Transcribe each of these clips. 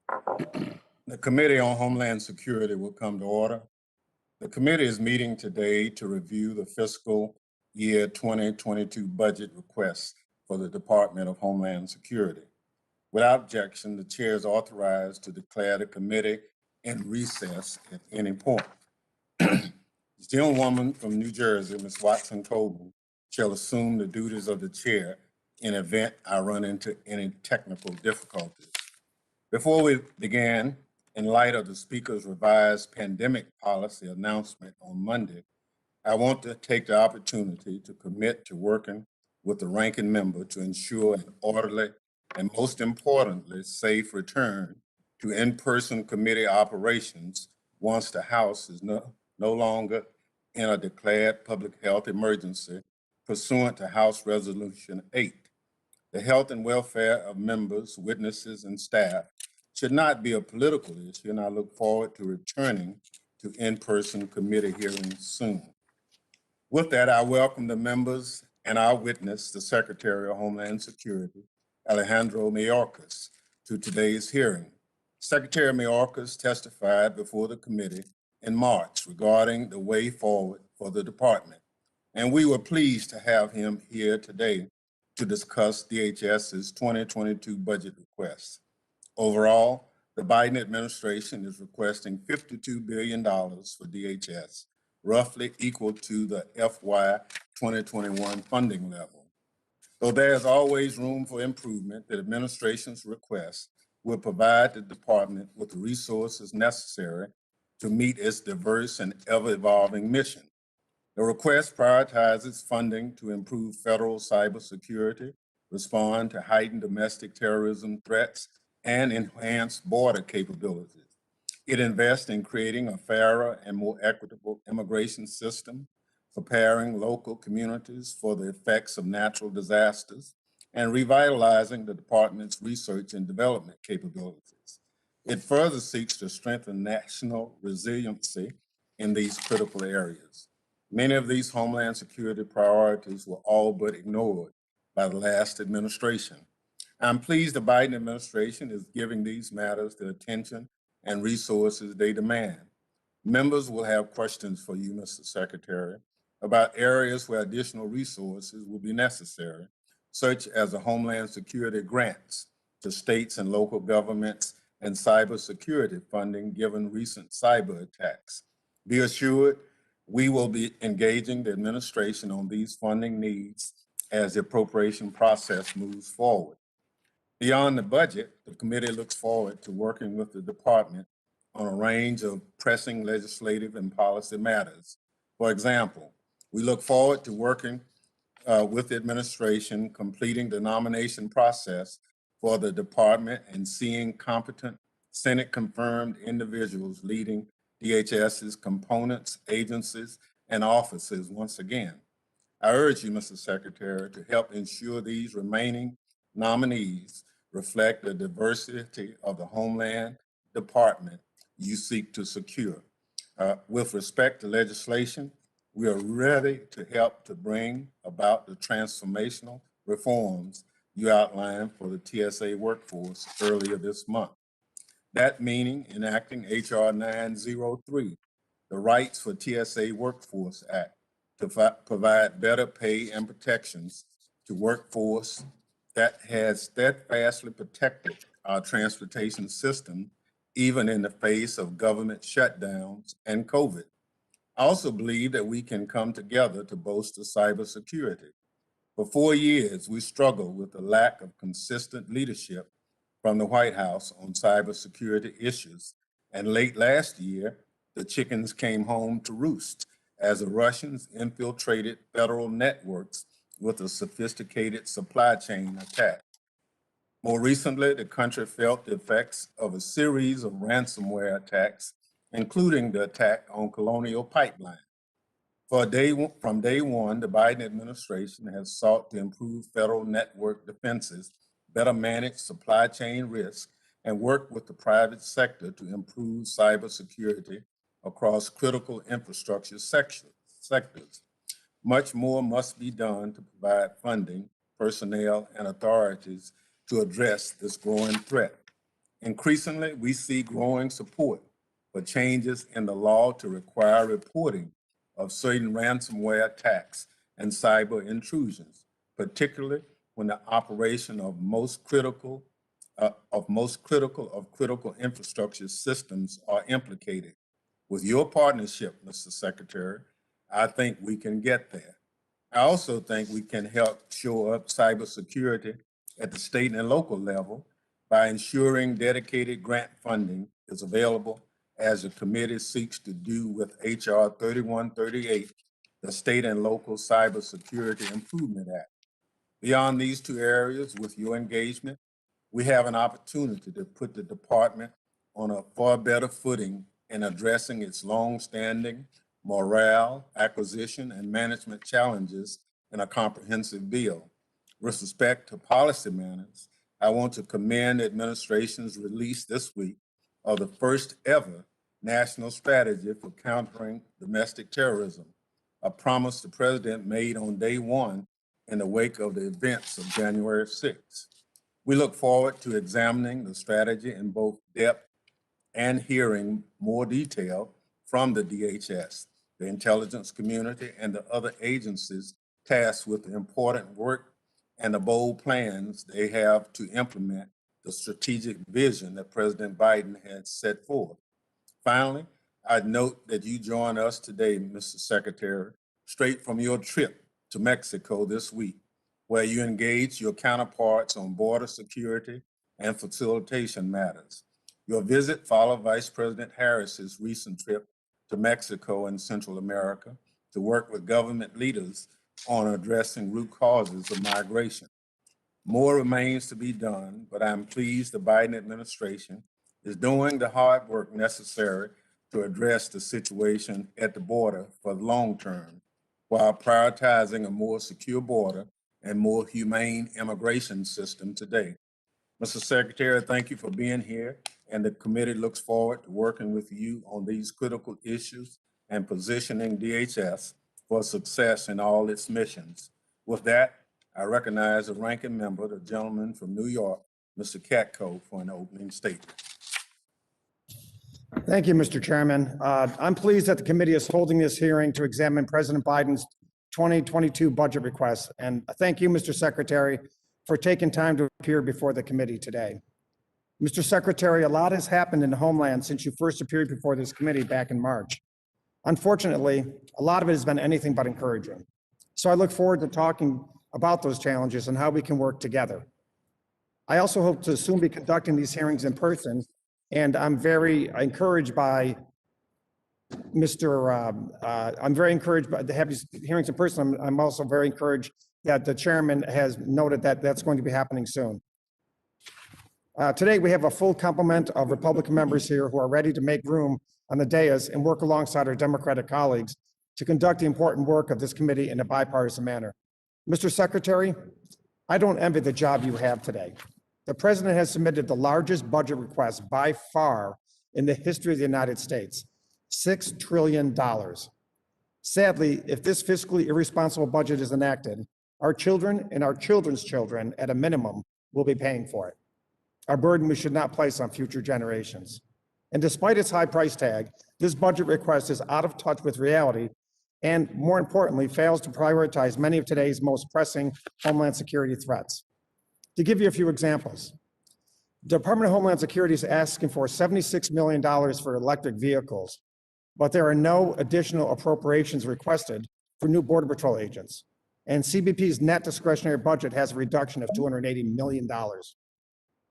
The Committee on Homeland Security will come to order. The committee is meeting today to review the fiscal year 2022 budget requests for the Department of Homeland Security. Without objection, the chair is authorized to declare the committee in recess at any point. The gentlewoman from New Jersey, Ms. Watson Coleman, shall assume the duties of the chair in event I run into any technical difficulties. Before we begin, in light of the Speaker's revised pandemic policy announcement on Monday, I want to take the opportunity to commit to working with the ranking member to ensure an orderly and, most importantly, safe return to in-person committee operations once the House is no longer in a declared public health emergency pursuant to House Resolution 8. The health and welfare of members, witnesses, and staff should not be a political issue, and I look forward to returning to in-person committee hearings soon. With that, I welcome the members and our witness, the Secretary of Homeland Security, Alejandro Mayorkas, to today's hearing. Secretary Mayorkas testified before the committee in March regarding the way forward for the department, and we were pleased to have him here today to discuss DHS's 2022 budget requests. Overall, the Biden administration is requesting $52 billion for DHS, roughly equal to the FY 2021 funding level. Though there is always room for improvement, the administration's request will provide the department with the resources necessary to meet its diverse and ever-evolving mission. The request prioritizes funding to improve federal cybersecurity, respond to heightened domestic terrorism threats, and enhance border capabilities. It invests in creating a fairer and more equitable immigration system, preparing local communities for the effects of natural disasters, and revitalizing the department's research and development capabilities. It further seeks to strengthen national resiliency in these critical areas. Many of these Homeland Security priorities were all but ignored by the last administration. I'm pleased the Biden administration is giving these matters the attention and resources they demand. Members will have questions for you, Mr. Secretary, about areas where additional resources will be necessary, such as the Homeland Security grants to states and local governments and cybersecurity funding given recent cyber attacks. Be assured, we will be engaging the administration on these funding needs as the appropriation process moves forward. Beyond the budget, the committee looks forward to working with the department on a range of pressing legislative and policy matters. For example, we look forward to working with the administration, completing the nomination process for the department and seeing competent Senate-confirmed individuals leading DHS's components, agencies, and offices once again. I urge you, Mr. Secretary, to help ensure these remaining nominees reflect the diversity of the Homeland Department you seek to secure. With respect to legislation, we are ready to help to bring about the transformational reforms you outlined for the TSA workforce earlier this month. That meaning enacting H.R. 903, the Rights for TSA Workforce Act, to provide better pay and protections to workforce that has steadfastly protected our transportation system, even in the face of government shutdowns and COVID. I also believe that we can come together to bolster cybersecurity. For 4 years, we struggled with the lack of consistent leadership from the White House on cybersecurity issues, and late last year, the chickens came home to roost as the Russians infiltrated federal networks with a sophisticated supply chain attack. More recently, the country felt the effects of a series of ransomware attacks, including the attack on Colonial Pipeline. From day one, the Biden administration has sought to improve federal network defenses, better manage supply chain risk, and work with the private sector to improve cybersecurity across critical infrastructure sectors. Much more must be done to provide funding, personnel, and authorities to address this growing threat. Increasingly, we see growing support for changes in the law to require reporting of certain ransomware attacks and cyber intrusions, particularly when the operation of critical infrastructure systems are implicated. With your partnership, Mr. Secretary, I think we can get there. I also think we can help shore up cybersecurity at the state and local level by ensuring dedicated grant funding is available as the committee seeks to do with HR 3138, the State and Local Cybersecurity Improvement Act. Beyond these two areas, with your engagement, we have an opportunity to put the department on a far better footing in addressing its longstanding morale, acquisition, and management challenges in a comprehensive bill. With respect to policy matters, I want to commend the administration's release this week of the first ever national strategy for countering domestic terrorism, a promise the president made on day one in the wake of the events of January 6th. We look forward to examining the strategy in both depth and hearing more detail from the DHS, the intelligence community, and the other agencies tasked with the important work and the bold plans they have to implement the strategic vision that President Biden has set forth. Finally, I'd note that you join us today, Mr. Secretary, straight from your trip to Mexico this week, where you engage your counterparts on border security and facilitation matters. Your visit followed Vice President Harris's recent trip to Mexico and Central America to work with government leaders on addressing root causes of migration. More remains to be done, but I'm pleased the Biden administration is doing the hard work necessary to address the situation at the border for the long term, while prioritizing a more secure border and more humane immigration system today. Mr. Secretary, thank you for being here, and the committee looks forward to working with you on these critical issues and positioning DHS for success in all its missions. With that, I recognize the ranking member, the gentleman from New York, Mr. Katko, for an opening statement. Thank you, Mr. Chairman. I'm pleased that the committee is holding this hearing to examine President Biden's 2022 budget request. And thank you, Mr. Secretary, for taking time to appear before the committee today. Mr. Secretary, a lot has happened in Homeland since you first appeared before this committee back in March. Unfortunately, a lot of it has been anything but encouraging. So I look forward to talking about those challenges and how we can work together. I also hope to soon be conducting these hearings in person, and I'm very encouraged by I'm very encouraged by to have these hearings in person. I'm also very encouraged that the chairman has noted that that's going to be happening soon. Today, we have a full complement of Republican members here who are ready to make room on the dais and work alongside our Democratic colleagues to conduct the important work of this committee in a bipartisan manner. Mr. Secretary, I don't envy the job you have today. The president has submitted the largest budget request by far in the history of the United States, $6 trillion. Sadly, if this fiscally irresponsible budget is enacted, our children and our children's children, at a minimum, will be paying for it. A burden we should not place on future generations. And despite its high price tag, this budget request is out of touch with reality and, more importantly, fails to prioritize many of today's most pressing Homeland Security threats. To give you a few examples, the Department of Homeland Security is asking for $76 million for electric vehicles, but there are no additional appropriations requested for new Border Patrol agents. And CBP's net discretionary budget has a reduction of $280 million.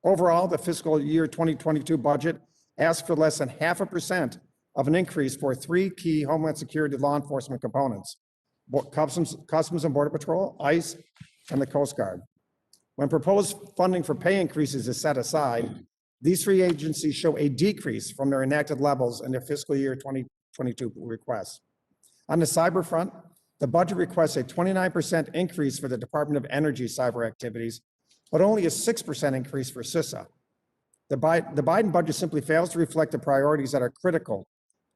Overall, the fiscal year 2022 budget asks for less than 0.5% of an increase for three key Homeland Security law enforcement components: Customs and Border Patrol, ICE, and the Coast Guard. When proposed funding for pay increases is set aside, these three agencies show a decrease from their enacted levels in their fiscal year 2022 requests. On the cyber front, the budget requests a 29% increase for the Department of Energy cyber activities, but only a 6% increase for CISA. The Biden budget simply fails to reflect the priorities that are critical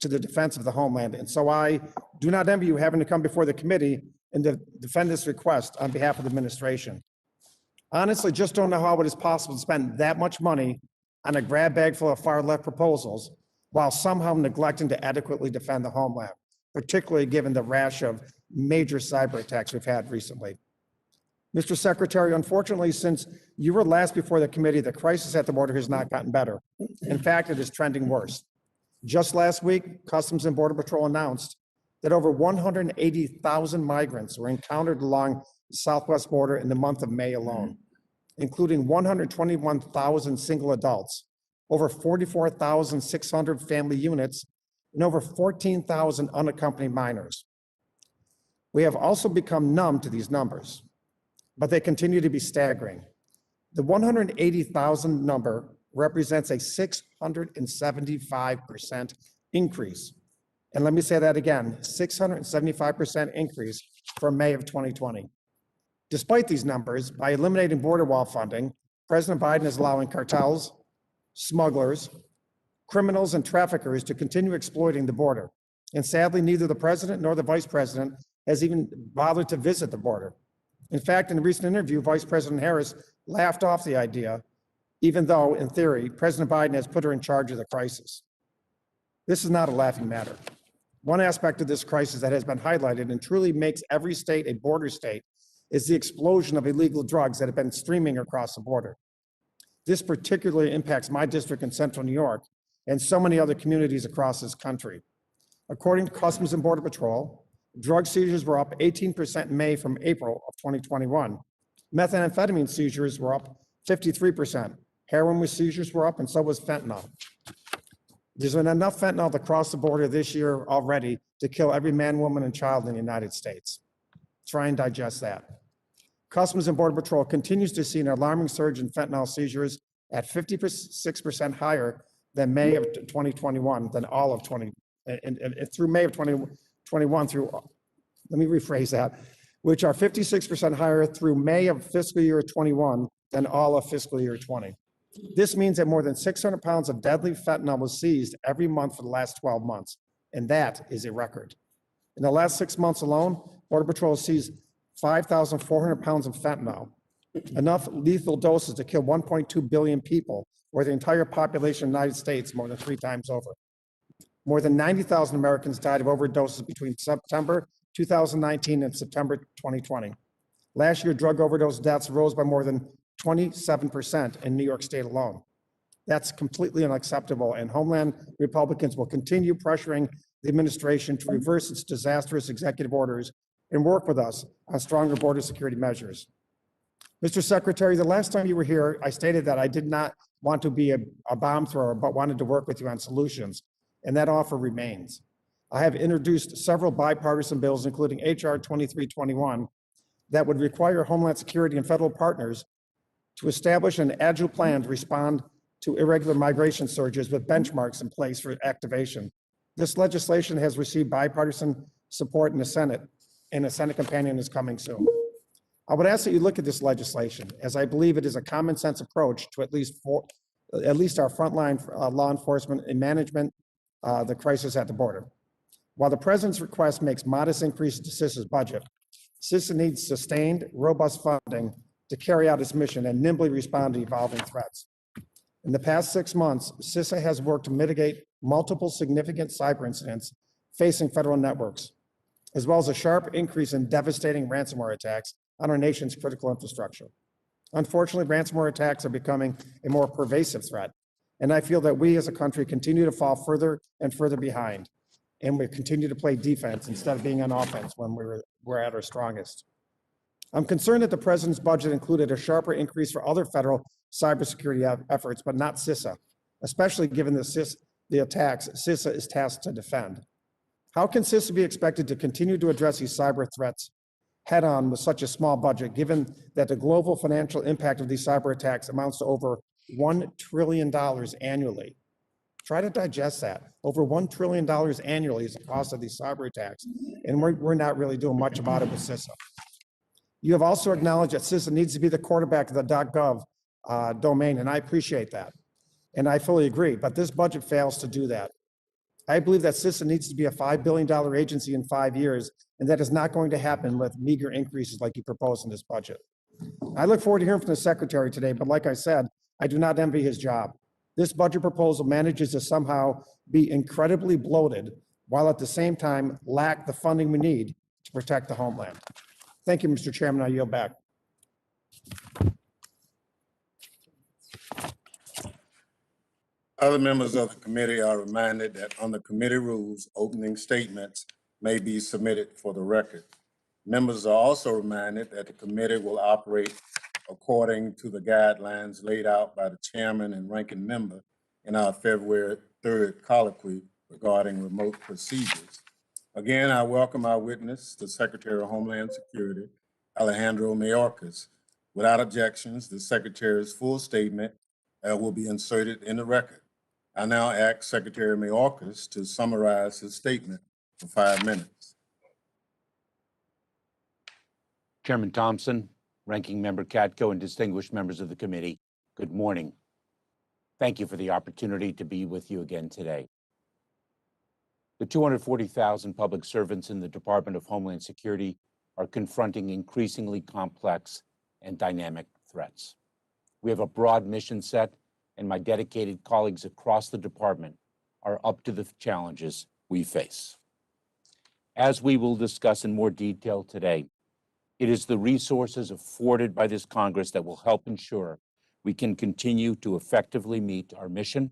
to the defense of the homeland. And so I do not envy you having to come before the committee and defend this request on behalf of the administration. Honestly, just don't know how it is possible to spend that much money on a grab bag full of far-left proposals while somehow neglecting to adequately defend the homeland, particularly given the rash of major cyber attacks we've had recently. Mr. Secretary, unfortunately, since you were last before the committee, the crisis at the border has not gotten better. In fact, it is trending worse. Just last week, Customs and Border Patrol announced that over 180,000 migrants were encountered along the southwest border in the month of May alone, including 121,000 single adults, over 44,600 family units, and over 14,000 unaccompanied minors. We have also become numb to these numbers, but they continue to be staggering. The 180,000 number represents a 675% increase. And let me say that again, 675% increase from May of 2020. Despite these numbers, by eliminating border wall funding, President Biden is allowing cartels, smugglers, criminals, and traffickers to continue exploiting the border. And sadly, neither the president nor the vice president has even bothered to visit the border. In fact, in a recent interview, Vice President Harris laughed off the idea, even though, in theory, President Biden has put her in charge of the crisis. This is not a laughing matter. One aspect of this crisis that has been highlighted and truly makes every state a border state is the explosion of illegal drugs that have been streaming across the border. This particularly impacts my district in central New York and so many other communities across this country. According to Customs and Border Patrol, drug seizures were up 18% in May from April of 2021. Methamphetamine seizures were up 53%. Heroin seizures were up, and so was fentanyl. There's been enough fentanyl across the border this year already to kill every man, woman, and child in the United States. Try and digest that. Customs and Border Patrol continues to see an alarming surge in fentanyl seizures at 56% higher than May of 2021, than all of 20, and through May of 2021 through, let me rephrase that, which are 56% higher through May of fiscal year 21 than all of fiscal year 20. This means that more than 600 pounds of deadly fentanyl was seized every month for the last 12 months, and that is a record. In the last 6 months alone, Border Patrol seized 5,400 pounds of fentanyl, enough lethal doses to kill 1.2 billion people, or the entire population of the United States more than 3 times over. More than 90,000 Americans died of overdoses between September 2019 and September 2020. Last year, drug overdose deaths rose by more than 27% in New York State alone. That's completely unacceptable, and Homeland Republicans will continue pressuring the administration to reverse its disastrous executive orders and work with us on stronger border security measures. Mr. Secretary, the last time you were here, I stated that I did not want to be a bomb thrower, but wanted to work with you on solutions, and that offer remains. I have introduced several bipartisan bills, including HR 2321, that would require Homeland Security and federal partners to establish an agile plan to respond to irregular migration surges with benchmarks in place for activation. This legislation has received bipartisan support in the Senate, and a Senate companion is coming soon. I would ask that you look at this legislation, as I believe it is a common sense approach to at least our frontline law enforcement and management the crisis at the border. While the president's request makes modest increases to CISA's budget, CISA needs sustained, robust funding to carry out its mission and nimbly respond to evolving threats. In the past 6 months, CISA has worked to mitigate multiple significant cyber incidents facing federal networks, as well as a sharp increase in devastating ransomware attacks on our nation's critical infrastructure. Unfortunately, ransomware attacks are becoming a more pervasive threat, and I feel that we as a country continue to fall further and further behind, and we continue to play defense instead of being on offense when we're at our strongest. I'm concerned that the president's budget included a sharper increase for other federal cybersecurity efforts, but not CISA, especially given the attacks CISA is tasked to defend. How can CISA be expected to continue to address these cyber threats head on with such a small budget, given that the global financial impact of these cyber attacks amounts to over $1 trillion annually? Try to digest that. Over $1 trillion annually is the cost of these cyber attacks, and we're not really doing much about it with CISA. You have also acknowledged that CISA needs to be the quarterback of the .gov domain, and I appreciate that. And I fully agree, but this budget fails to do that. I believe that CISA needs to be a $5 billion agency in 5 years, and that is not going to happen with meager increases like you propose in this budget. I look forward to hearing from the Secretary today, but like I said, I do not envy his job. This budget proposal manages to somehow be incredibly bloated while at the same time lack the funding we need to protect the homeland. Thank you, Mr. Chairman. I yield back. Other members of the committee are reminded that under committee rules, opening statements may be submitted for the record. Members are also reminded that the committee will operate according to the guidelines laid out by the chairman and ranking member in our February 3rd colloquy regarding remote procedures. Again, I welcome our witness, the Secretary of Homeland Security, Alejandro Mayorkas. Without objections, the Secretary's full statement will be inserted in the record. I now ask Secretary Mayorkas to summarize his statement for 5 minutes. Chairman Thompson, Ranking Member Katko, and distinguished members of the committee, good morning. Thank you for the opportunity to be with you again today. The 240,000 public servants in the Department of Homeland Security are confronting increasingly complex and dynamic threats. We have a broad mission set, and my dedicated colleagues across the department are up to the challenges we face. As we will discuss in more detail today, it is the resources afforded by this Congress that will help ensure we can continue to effectively meet our mission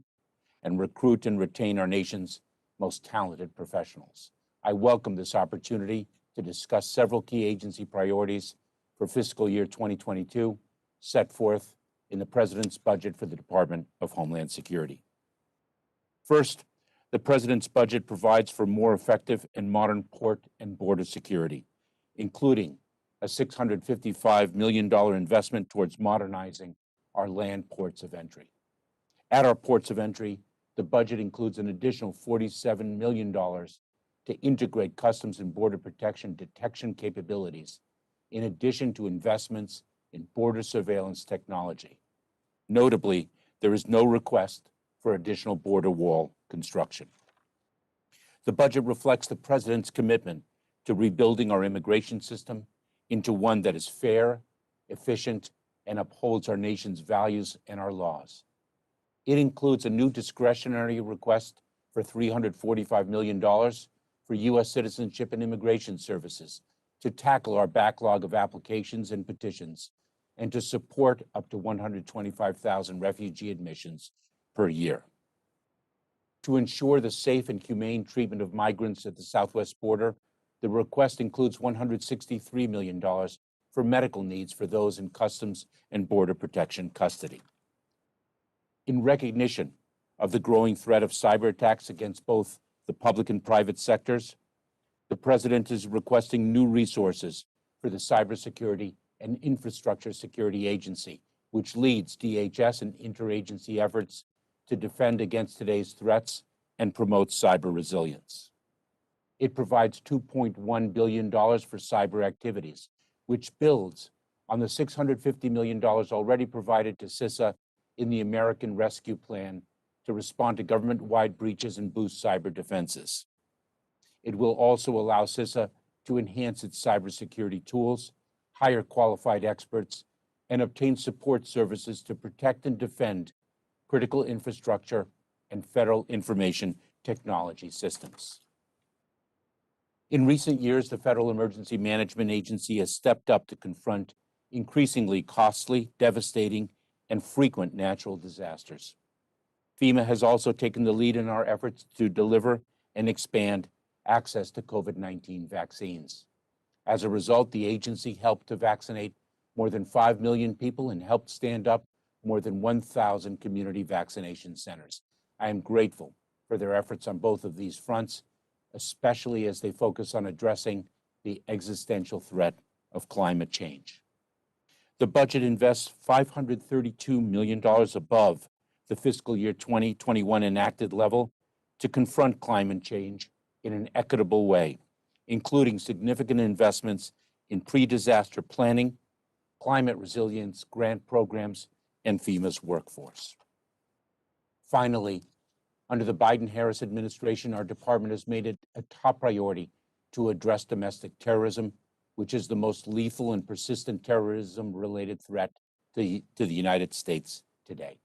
and recruit and retain our nation's most talented professionals. I welcome this opportunity to discuss several key agency priorities for fiscal year 2022 set forth in the President's budget for the Department of Homeland Security. First, the President's budget provides for more effective and modern port and border security, including a $655 million investment towards modernizing our land ports of entry. At our ports of entry, the budget includes an additional $47 million to integrate Customs and Border Protection detection capabilities, in addition to investments in border surveillance technology. Notably, there is no request for additional border wall construction. The budget reflects the President's commitment to rebuilding our immigration system into one that is fair, efficient, and upholds our nation's values and our laws. It includes a new discretionary request for $345 million for U.S. Citizenship and Immigration Services to tackle our backlog of applications and petitions and to support up to 125,000 refugee admissions per year. To ensure the safe and humane treatment of migrants at the southwest border, the request includes $163 million for medical needs for those in Customs and Border Protection custody. In recognition of the growing threat of cyber attacks against both the public and private sectors, the President is requesting new resources for the Cybersecurity and Infrastructure Security Agency, which leads DHS and interagency efforts to defend against today's threats and promote cyber resilience. It provides $2.1 billion for cyber activities, which builds on the $650 million already provided to CISA in the American Rescue Plan to respond to government-wide breaches and boost cyber defenses. It will also allow CISA to enhance its cybersecurity tools, hire qualified experts, and obtain support services to protect and defend critical infrastructure and federal information technology systems. In recent years, the Federal Emergency Management Agency has stepped up to confront increasingly costly, devastating, and frequent natural disasters. FEMA has also taken the lead in our efforts to deliver and expand access to COVID-19 vaccines. As a result, the agency helped to vaccinate more than 5 million people and helped stand up more than 1,000 community vaccination centers. I am grateful for their efforts on both of these fronts, especially as they focus on addressing the existential threat of climate change. The budget invests $532 million above the fiscal year 2021 enacted level to confront climate change in an equitable way, including significant investments in pre-disaster planning, climate resilience grant programs, and FEMA's workforce. Finally, under the Biden-Harris administration, our department has made it a top priority to address domestic terrorism, which is the most lethal and persistent terrorism-related threat to the United States today.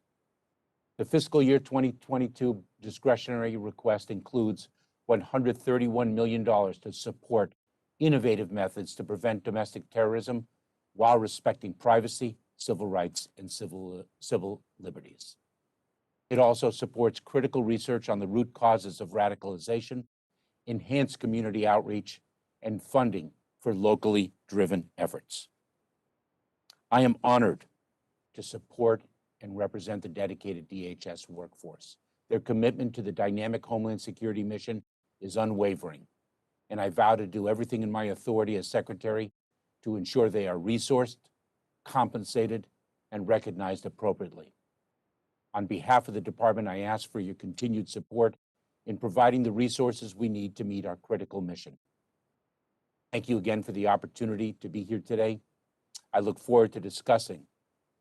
The fiscal year 2022 discretionary request includes $131 million to support innovative methods to prevent domestic terrorism while respecting privacy, civil rights, and civil liberties. It also supports critical research on the root causes of radicalization, enhanced community outreach, and funding for locally driven efforts. I am honored to support and represent the dedicated DHS workforce. Their commitment to the dynamic Homeland Security mission is unwavering, and I vow to do everything in my authority as Secretary to ensure they are resourced, compensated, and recognized appropriately. On behalf of the department, I ask for your continued support in providing the resources we need to meet our critical mission. Thank you again for the opportunity to be here today. I look forward to discussing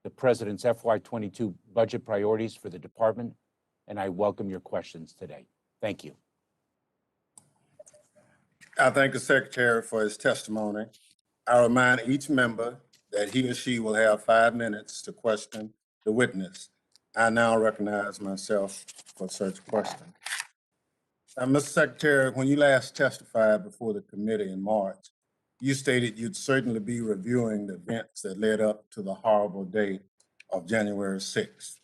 the President's FY22 budget priorities for the department, and I welcome your questions today. Thank you. I thank the Secretary for his testimony. I remind each member that he or she will have 5 minutes to question the witness. I now recognize myself for such question. Mr. Secretary, when you last testified before the committee in March, you stated you'd certainly be reviewing the events that led up to the horrible day of January 6th.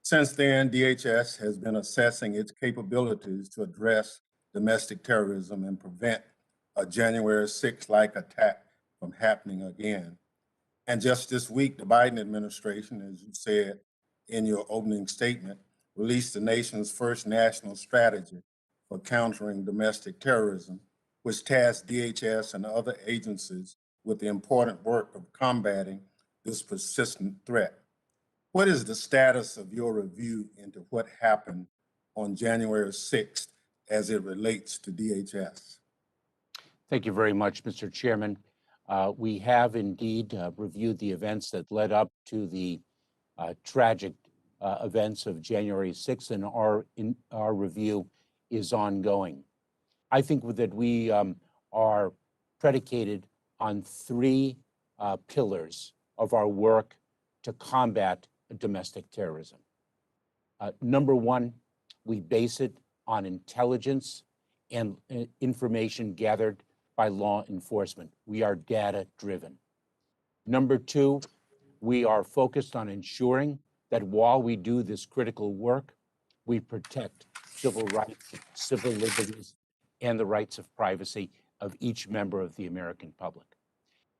Since then, DHS has been assessing its capabilities to address domestic terrorism and prevent a January 6th-like attack from happening again. And just this week, the Biden administration, as you said in your opening statement, released the nation's first national strategy for countering domestic terrorism, which tasked DHS and other agencies with the important work of combating this persistent threat. What is the status of your review into what happened on January 6th as it relates to DHS? Thank you very much, Mr. Chairman. We have indeed reviewed the events that led up to the tragic events of January 6th, and our review is ongoing. I think that we are predicated on 3 pillars of our work to combat domestic terrorism. Number 1, we base it on intelligence and information gathered by law enforcement. We are data-driven. Number 2, we are focused on ensuring that while we do this critical work, we protect civil rights, civil liberties, and the rights of privacy of each member of the American public.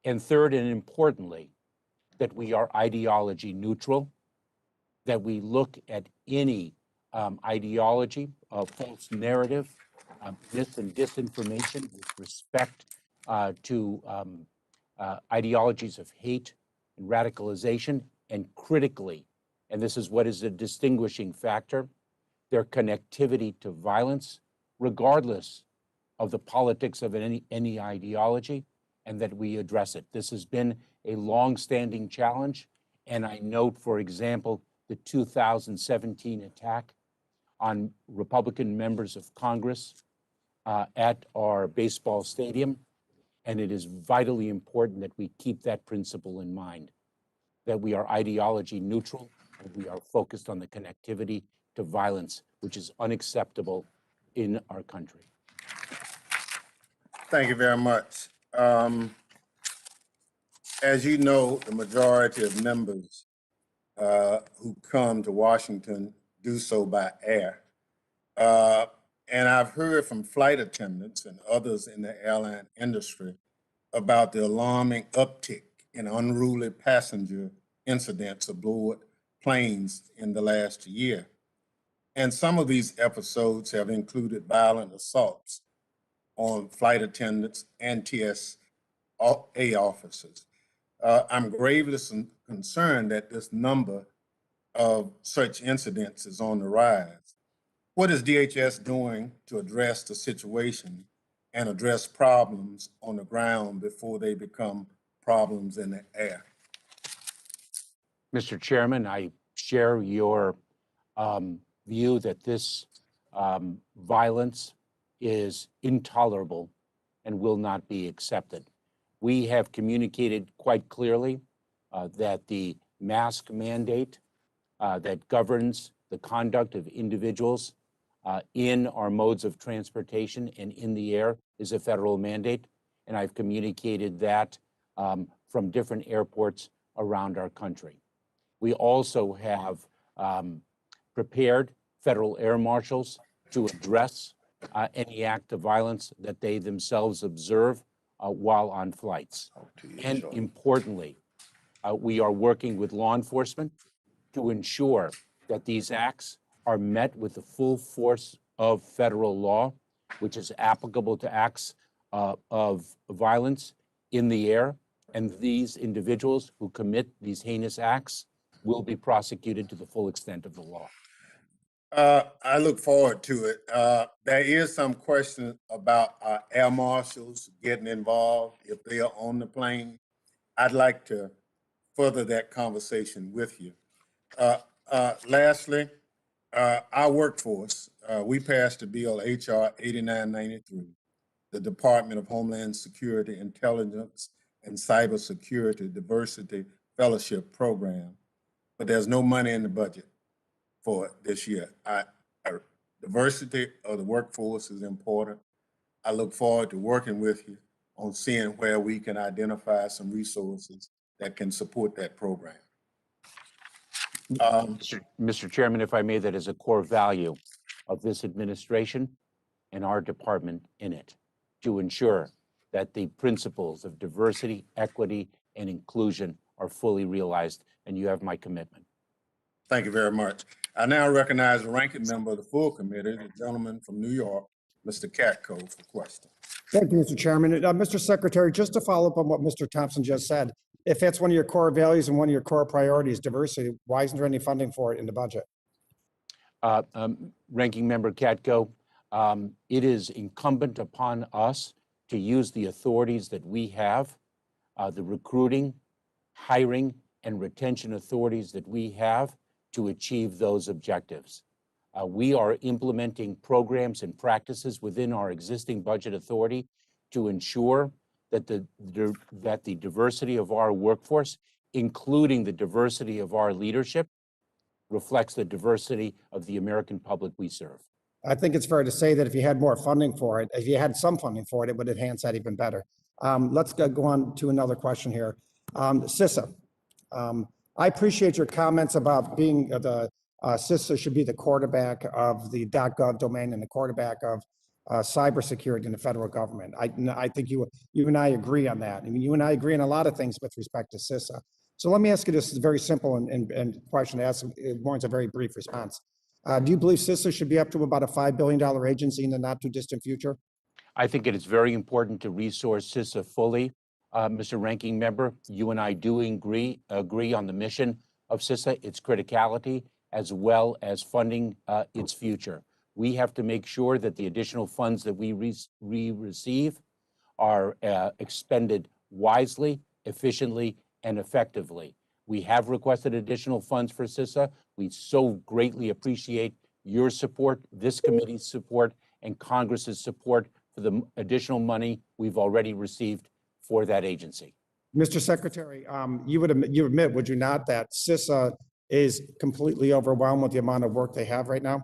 And third, and importantly, that we are ideology neutral, that we look at any ideology of false narrative, myth and disinformation with respect to ideologies of hate and radicalization, and critically, and this is what is a distinguishing factor, their connectivity to violence, regardless of the politics of any ideology, and that we address it. This has been a long-standing challenge, and I note, for example, the 2017 attack on Republican members of Congress at our baseball stadium, and it is vitally important that we keep that principle in mind, that we are ideology neutral, and we are focused on the connectivity to violence, which is unacceptable in our country. Thank you very much. As you know, the majority of members who come to Washington do so by air. And I've heard from flight attendants and others in the airline industry about the alarming uptick in unruly passenger incidents aboard planes in the last year. And some of these episodes have included violent assaults on flight attendants and TSA officers. I'm gravely concerned that this number of such incidents is on the rise. What is DHS doing to address the situation and address problems on the ground before they become problems in the air? Mr. Chairman, I share your view that this violence is intolerable and will not be accepted. We have communicated quite clearly that the mask mandate that governs the conduct of individuals in our modes of transportation and in the air is a federal mandate, and I've communicated that from different airports around our country. We also have prepared federal air marshals to address any act of violence that they themselves observe while on flights. And importantly, we are working with law enforcement to ensure that these acts are met with the full force of federal law, which is applicable to acts of violence in the air. And these individuals who commit these heinous acts will be prosecuted to the full extent of the law. I look forward to it. There is some question about air marshals getting involved if they are on the plane. I'd like to further that conversation with you. Lastly, our workforce, we passed a bill, HR 8993, the Department of Homeland Security, Intelligence, and Cybersecurity Diversity Fellowship Program, but there's no money in the budget for it this year. Diversity of the workforce is important. I look forward to working with you on seeing where we can identify some resources that can support that program. Mr. Chairman, if I may, that is a core value of this administration and our department in it, to ensure that the principles of diversity, equity, and inclusion are fully realized, and you have my commitment. Thank you very much. I now recognize the ranking member of the full committee, the gentleman from New York, Mr. Katko, for question. Thank you, Mr. Chairman. Mr. Secretary, just to follow up on what Mr. Thompson just said, if that's one of your core values and one of your core priorities, diversity, why isn't there any funding for it in the budget? Ranking Member Katko, it is incumbent upon us to use the authorities that we have, the recruiting, hiring, and retention authorities that we have to achieve those objectives. We are implementing programs and practices within our existing budget authority to ensure that the diversity of our workforce, including the diversity of our leadership, reflects the diversity of the American public we serve. I think it's fair to say that if you had more funding for it, if you had some funding for it, it would enhance that even better. Let's go on to another question here. CISA. I appreciate your comments about being CISA should be the quarterback of the .gov domain and the quarterback of cybersecurity in the federal government. I think you and I agree on that. I mean, you and I agree on a lot of things with respect to CISA. So let me ask you this very simple and question to ask. It warrants a very brief response. Do you believe CISA should be up to about a $5 billion agency in the not too distant future? I think it is very important to resource CISA fully. Mr. Ranking Member, you and I do agree on the mission of CISA, its criticality, as well as funding its future. We have to make sure that the additional funds that we receive are expended wisely, efficiently, and effectively. We have requested additional funds for CISA. We so greatly appreciate your support, this committee's support, and Congress's support for the additional money we've already received for that agency. Mr. Secretary, you admit, would you not, that CISA is completely overwhelmed with the amount of work they have right now?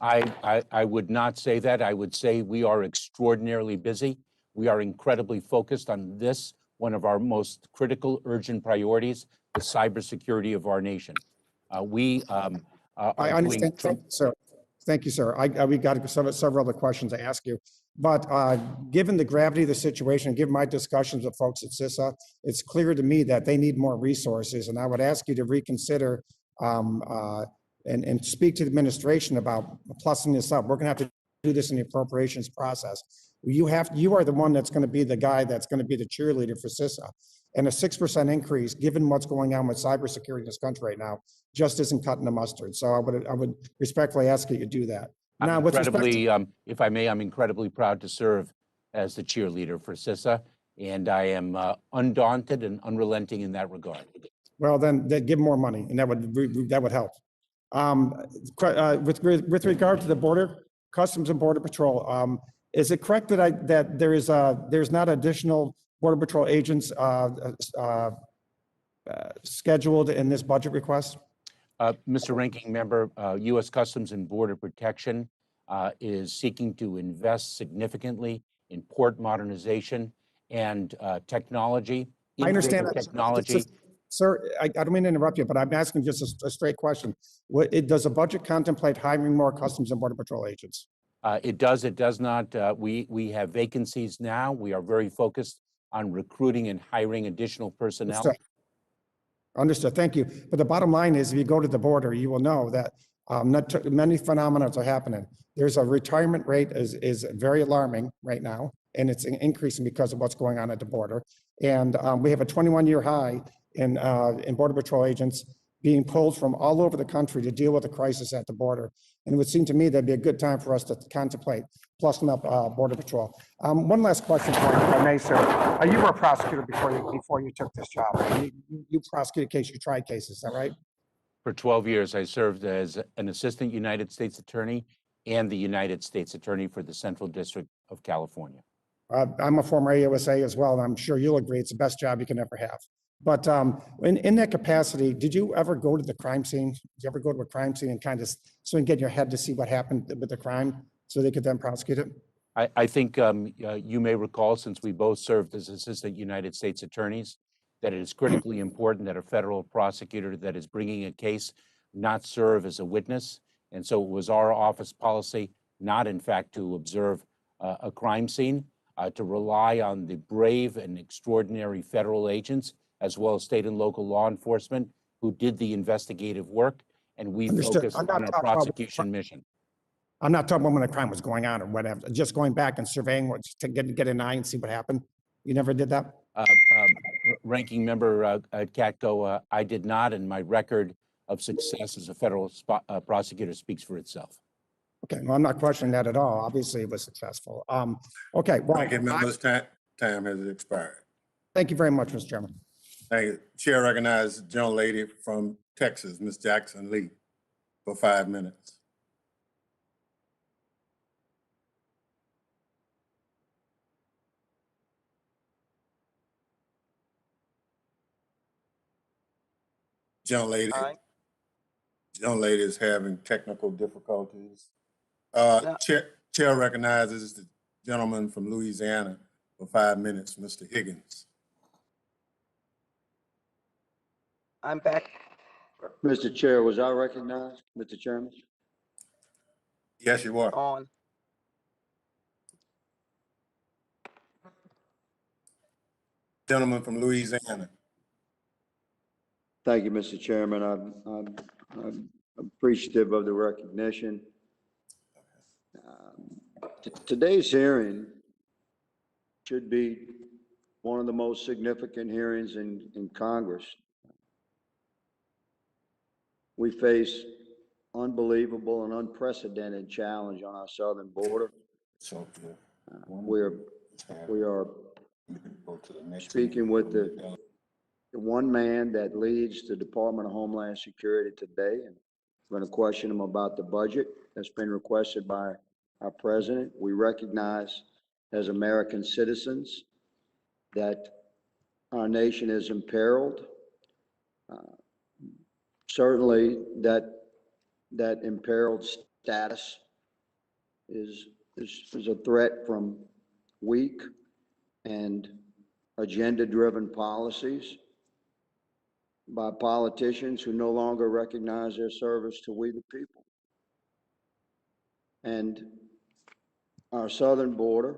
I would not say that. I would say we are extraordinarily busy. We are incredibly focused on this, one of our most critical, urgent priorities, the cybersecurity of our nation. I understand, sir. Thank you, sir. We got several other questions to ask you. But given the gravity of the situation, given my discussions with folks at CISA, it's clear to me that they need more resources. And I would ask you to reconsider and speak to the administration about plussing this up. We're going to have to do this in the appropriations process. You are the one that's going to be the guy that's going to be the cheerleader for CISA. And a 6% increase, given what's going on with cybersecurity in this country right now, just isn't cutting the mustard. So I would respectfully ask you to do that. Now, if I may, I'm incredibly proud to serve as the cheerleader for CISA, and I am undaunted and unrelenting in that regard. Well, then give more money, and that would help. With regard to the border, Customs and Border Patrol, is it correct that there's not additional Border Patrol agents scheduled in this budget request? Mr. Ranking Member, U.S. Customs and Border Protection is seeking to invest significantly in port modernization and technology, I understand innovative that. technology. Sir, I don't mean to interrupt you, but I'm asking just a straight question. Does the budget contemplate hiring more Customs and Border Patrol agents? It does, it does not. We have vacancies now. We are very focused on recruiting and hiring additional personnel. Understood. Thank you. But the bottom line is, if you go to the border, you will know that many phenomena are happening. There's a retirement rate is very alarming right now, and it's increasing because of what's going on at the border. And we have a 21-year high in Border Patrol agents being pulled from all over the country to deal with the crisis at the border. And it would seem to me that'd be a good time for us to contemplate plussing up Border Patrol. One last question for you, if I may, sir. You were a prosecutor before you took this job. You prosecuted cases, you tried cases, is that right? For 12 years, I served as an assistant United States attorney and the United States attorney for the Central District of California. I'm a former AUSA as well, and I'm sure you'll agree it's the best job you can ever have. But in that capacity, did you ever go to the crime scene? Did you ever go to a crime scene and kind of so you can get in your head to see what happened with the crime so they could then prosecute it? I think you may recall, since we both served as assistant United States attorneys, that it is critically important that a federal prosecutor that is bringing a case not serve as a witness. And so it was our office policy not, in fact, to observe a crime scene, to rely on the brave and extraordinary federal agents, as well as state and local law enforcement, who did the investigative work, and we focused on our prosecution mission. I'm not talking about when the crime was going on or whatever, just going back and surveying to get an eye and see what happened. You never did that? Ranking Member Katko, I did not, and my record of success as a federal prosecutor speaks for itself. Okay, well, I'm not questioning that at all. Obviously, it was successful. Okay, well, Ranking Member's time has expired. thank you very much, Mr. Chairman. Thank you. Chair recognizes the gentlelady from Texas, Ms. Jackson Lee, for 5 minutes. Gentlelady is having technical difficulties. Chair recognizes the gentleman from Louisiana for 5 minutes, Mr. Higgins. I'm back. Mr. Chair, was I recognized, Mr. Chairman? Yes, you are. On. Gentleman from Louisiana. Thank you, Mr. Chairman. I'm appreciative of the recognition. Today's hearing should be one of the most significant hearings in Congress. We face unbelievable and unprecedented challenge on our southern border. We are speaking with the one man that leads the Department of Homeland Security today, and we're going to question him about the budget that's been requested by our president. We recognize as American citizens that our nation is imperiled. Certainly that imperiled status is a threat from weak and agenda-driven policies by politicians who no longer recognize their service to we the people. And our southern border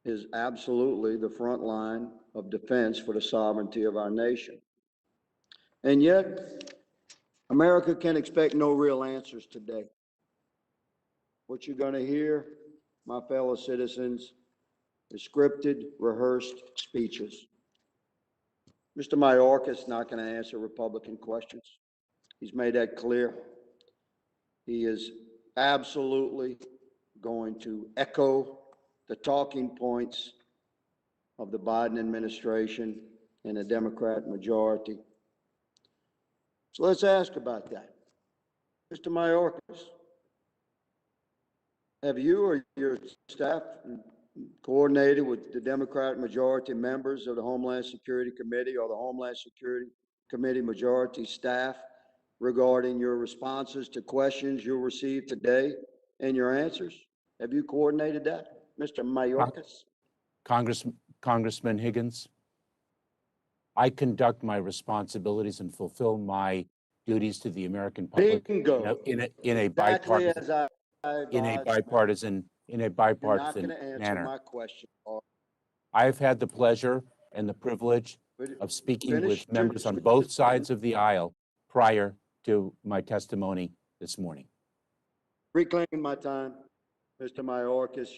is absolutely the front line of defense for the sovereignty of our nation. And yet, America can expect no real answers today. What you're going to hear, my fellow citizens, is scripted, rehearsed speeches. Mr. Mayorkas is not going to answer Republican questions. He's made that clear. He is absolutely going to echo the talking points of the Biden administration and a Democrat majority. So let's ask about that. Mr. Mayorkas, have you or your staff coordinated with the Democrat majority members of the Homeland Security Committee or the Homeland Security Committee majority staff regarding your responses to questions you'll receive today and your answers? Have you coordinated that, Mr. Mayorkas? Congressman Higgins, I conduct my responsibilities and fulfill my duties to the American public Bingo. in a Exactly bipartisan as I advised. You're not bipartisan going to answer manner. my question. I've had the pleasure and the privilege of speaking Finish with members on both sides of the aisle prior to my testimony this morning. Reclaiming my time, Mr. Mayorkas.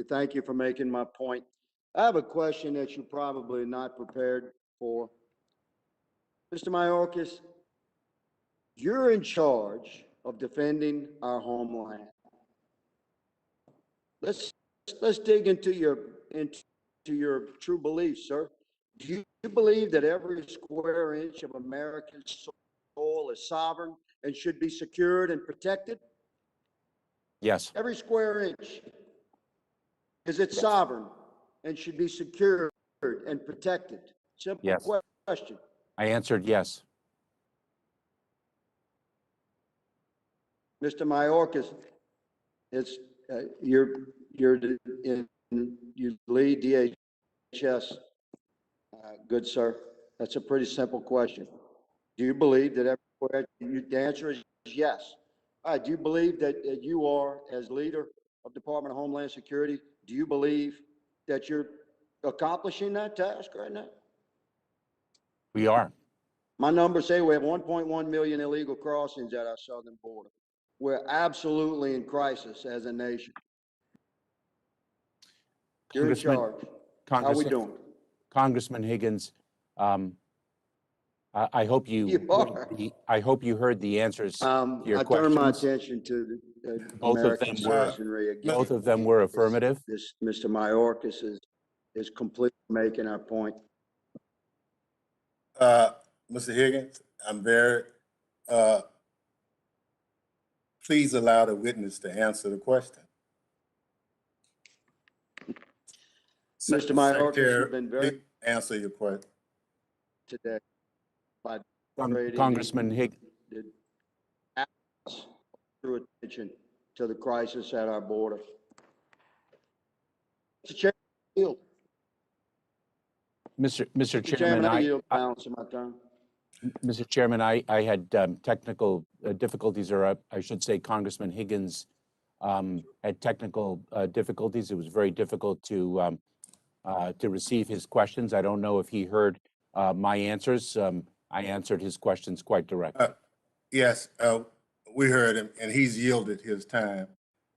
Thank you for making my point. I have a question that you're probably not prepared for. Mr. Mayorkas, you're in charge of defending our homeland. Let's dig into your true beliefs, sir. Do you believe that every square inch of American soil is sovereign and should be secured and protected? Yes. Every square inch. Is it Yes. sovereign and should be secured and protected? Simple Yes. question. I answered yes. Mr. Mayorkas, it's you lead DHS. Good sir. That's a pretty simple question. Do you believe that the answer is yes. All right. Do you believe that you are, as leader of Department of Homeland Security, do you believe that you're accomplishing that task right now? We are. My numbers say we have 1.1 million illegal crossings at our southern border. We're absolutely in crisis as a nation. You're in charge. How are we doing? Congressman Higgins, I hope you heard the answers to your I turn my questions. attention to the Both of American them were citizenry again. both of them were affirmative. This Mr. Mayorkas is completely making our point. Mr. Higgins, I'm very, please allow the witness to answer the question. Mr. Mayorkas, you've been very Please answer your question. today by Congressman Higgins. Through attention to the crisis at our border. Mr. Chairman, I yield. Mr. Chairman, I yield the balance of my time. Mr. Chairman, I had technical difficulties, or I should say Congressman Higgins had technical difficulties. It was very difficult to receive his questions. I don't know if he heard my answers. I answered his questions quite directly. Yes, we heard him, and he's yielded his time.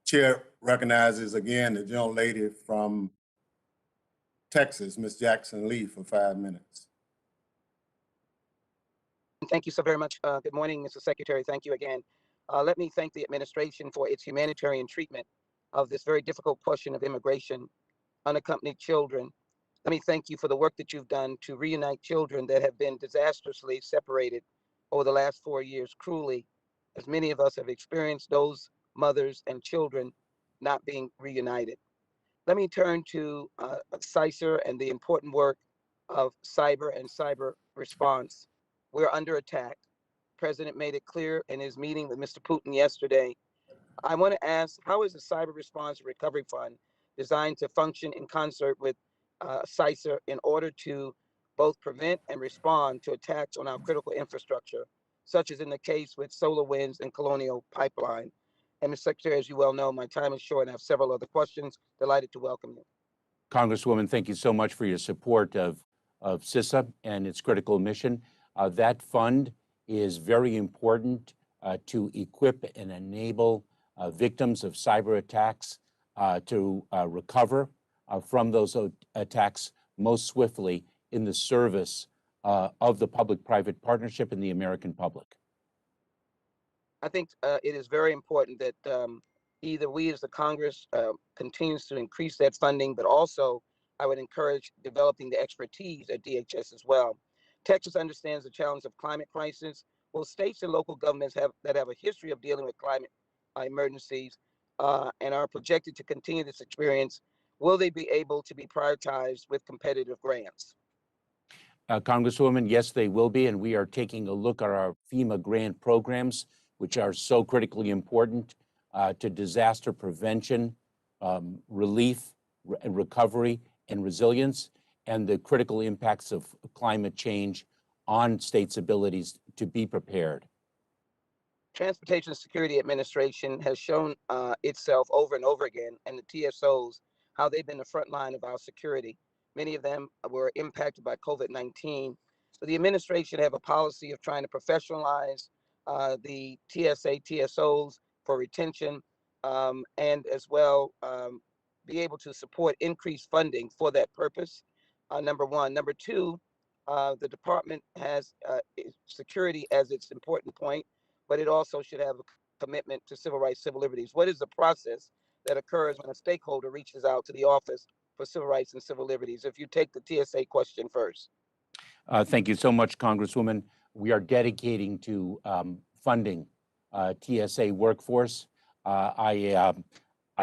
Chair recognizes again the gentlelady from Texas, Ms. Jackson Lee, for 5 minutes. Thank you so very much. Good morning, Mr. Secretary. Thank you again. Let me thank the administration for its humanitarian treatment of this very difficult question of immigration, unaccompanied children. Let me thank you for the work that you've done to reunite children that have been disastrously separated over the last 4 years, cruelly, as many of us have experienced those mothers and children not being reunited. Let me turn to CISR and the important work of cyber and cyber response. We're under attack. The President made it clear in his meeting with Mr. Putin yesterday. I want to ask, how is the Cyber Response Recovery Fund designed to function in concert with CISR in order to both prevent and respond to attacks on our critical infrastructure, such as in the case with SolarWinds and Colonial Pipeline? And Mr. Secretary, as you well know, my time is short and I have several other questions. Delighted to welcome you. Congresswoman, thank you so much for your support of CISA and its critical mission. That fund is very important to equip and enable victims of cyber attacks to recover from those attacks most swiftly in the service of the public-private partnership and the American public. I think it is very important that either we as the Congress continues to increase that funding, but also I would encourage developing the expertise at DHS as well. Texas understands the challenge of climate crisis. Well, states and local governments that have a history of dealing with climate emergencies and are projected to continue this experience. Will they be able to be prioritized with competitive grants? Congresswoman, yes, they will be, and we are taking a look at our FEMA grant programs, which are so critically important to disaster prevention, relief, recovery, and resilience, and the critical impacts of climate change on states' abilities to be prepared. Transportation Security Administration has shown itself over and over again, and the TSOs, how they've been the front line of our security. Many of them were impacted by COVID-19. So the administration have a policy of trying to professionalize the TSA, TSOs for retention, and as well be able to support increased funding for that purpose. Number one. Number two, the department has security as its important point, but it also should have a commitment to civil rights, civil liberties. What is the process that occurs when a stakeholder reaches out to the Office for Civil Rights and Civil Liberties? If you take the TSA question first. Thank you so much, Congresswoman. We are dedicating to funding TSA workforce. I